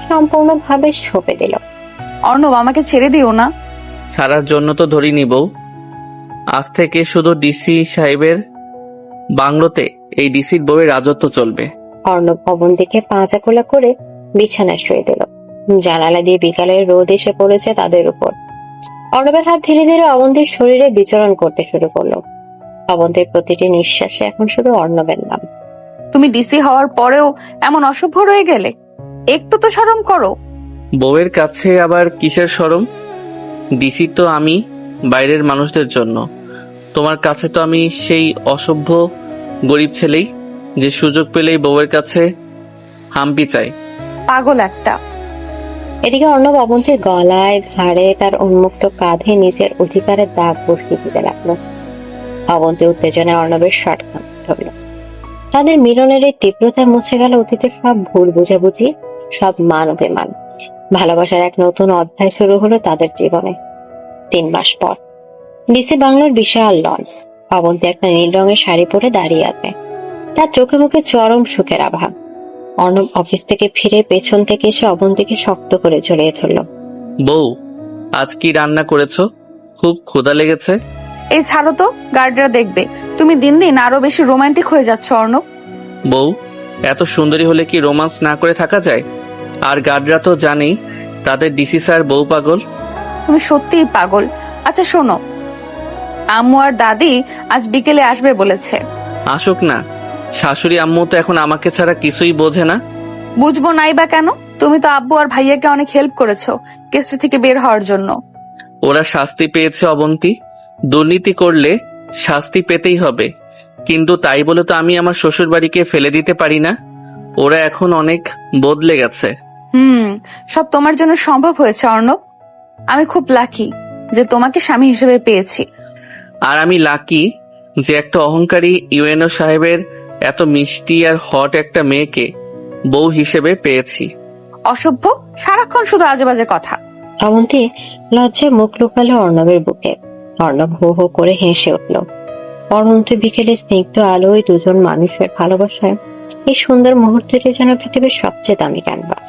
সম্পূর্ণভাবে সঁপে দিল। অর্ণব আমাকে ছেড়ে দিও না। ছাড়ার জন্য তো ধরিনি বউ। আজ থেকে শুধু ডিসি সাহেবের বাংলোতে এই ডিসির বউয়ের রাজত্ব চলবে। অর্ণব অবন্তীকে পাঁচাকোলা করে বিছানায় শুয়ে দিল। জানালা দিয়ে বিকালের রোদ এসে পড়েছে তাদের উপর। অর্ণবের হাত ধীরে ধীরে অবন্তীর শরীরে বিচরণ করতে শুরু করলো। অবন্তীর প্রতিটি নিঃশ্বাসে এখন শুধু অর্ণবের নাম। তুমি ডিসি হওয়ার পরেও এমন অসভ্য রয়ে গেলে, একটু তো শরম করো। বউয়ের কাছে আবার কিসের শরম? ডিসি তো আমি বাইরের মানুষদের জন্য, তোমার কাছে তো আমি সেই অসভ্য গরিব ছেলেই যে সুযোগ পেলেই বউয়ের কাছে হাম্পি চাই। পাগল একটা। এদিকে অর্ণব অবন্তীর গলায় ঘাড়ে তার উন্মুক্ত কাঁধে নিজের অধিকারের দাগ বসিয়ে দিতে লাগলো। অবন্তী উত্তেজনায় অর্ণবের শর্ট ধরল। তাদের মিলনের এই তীব্রতায় মুছে গেল অতীতের সব ভুল বুঝাবুঝি, সব মান অভিমান। ভালোবাসার এক নতুন অধ্যায় শুরু হলো তাদের জীবনে। 3 মাস পর ডিসি বাংলোর বিশাল লঞ্চ। অবন্তী একটা নীল রঙের শাড়ি পরে দাঁড়িয়ে আছে, তার চোখে মুখে চরম সুখের আভা। অর্ণব অফিস থেকে ফিরে পেছন থেকে এসে অবন্তীকে শক্ত করে জড়িয়ে ধরল। বউ, আজ কি রান্না করেছো? খুব ক্ষুধা লেগেছে। এই ছাড়ো তো, গার্ডরা দেখবে। তুমি দিন দিন আরো বেশি রোমান্টিক হয়ে যাচ্ছ অর্ণব। বউ, এত সুন্দরী হলে কি রোমান্স না করে থাকা যায়? আর গার্ডরা তো জানেই তাদের ডিসি স্যার বউ পাগল। তুমি সত্যিই পাগল। আচ্ছা শোনো, আম্মু আর দাদি আজ বিকেলে আসবে বলেছে। আসুক না, শাশুড়ি আম্মু তো এখন আমাকে ছাড়া কিছুই বোঝে না। বুঝবো নাই বা কেন? তুমি তো আব্বু আর ভাইয়াকে অনেক হেল্প করেছো কেসটা থেকে বের হওয়ার জন্য। ওরা শাস্তি পেয়েছে অবন্তী। দুর্নীতি করলে শাস্তি পেতেই হবে, কিন্তু তাই বলে তো আমি আমার শ্বশুর বাড়িকে ফেলে দিতে পারি না। ওরা এখন অনেক বদলে গেছে। সব তোমার জন্য সম্ভব হয়েছে অর্ণব। আমি খুব লাকি যে তোমাকে স্বামী হিসেবে পেয়েছি। আর আমি লাকি যে একটা অহংকারী ইউএনও সাহেবের এত মিষ্টি আর হট একটা মেয়েকে বউ হিসেবে পেয়েছি। অসভ্য, সারাক্ষণ শুধু আজে বাজে কথা। অবন্তী লজ্জায় মুখ লুকালো অর্ণবের বুকে। অর্ণব হো হো করে হেসে উঠল। অনন্ত বিকেলে স্নিগ্ধ আলোয় দুজন মানুষের ভালোবাসায় এই সুন্দর মুহূর্তটি যেন পৃথিবীর সবচেয়ে দামি ক্যানভাস।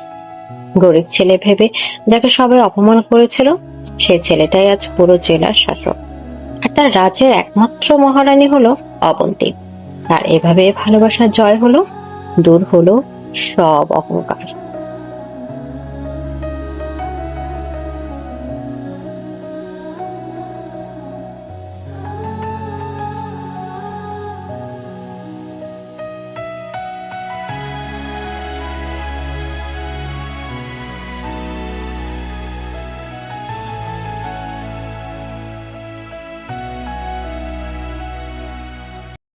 গরিব ছেলে ভেবে যাকে সবাই অপমান করেছিল, সে ছেলেটাই আজ পুরো জেলার শাসক, আর তার রাজ্যের একমাত্র মহারানী হলো অবন্তী। আর এভাবে ভালোবাসার জয় হলো, দূর হলো সব অহংকার।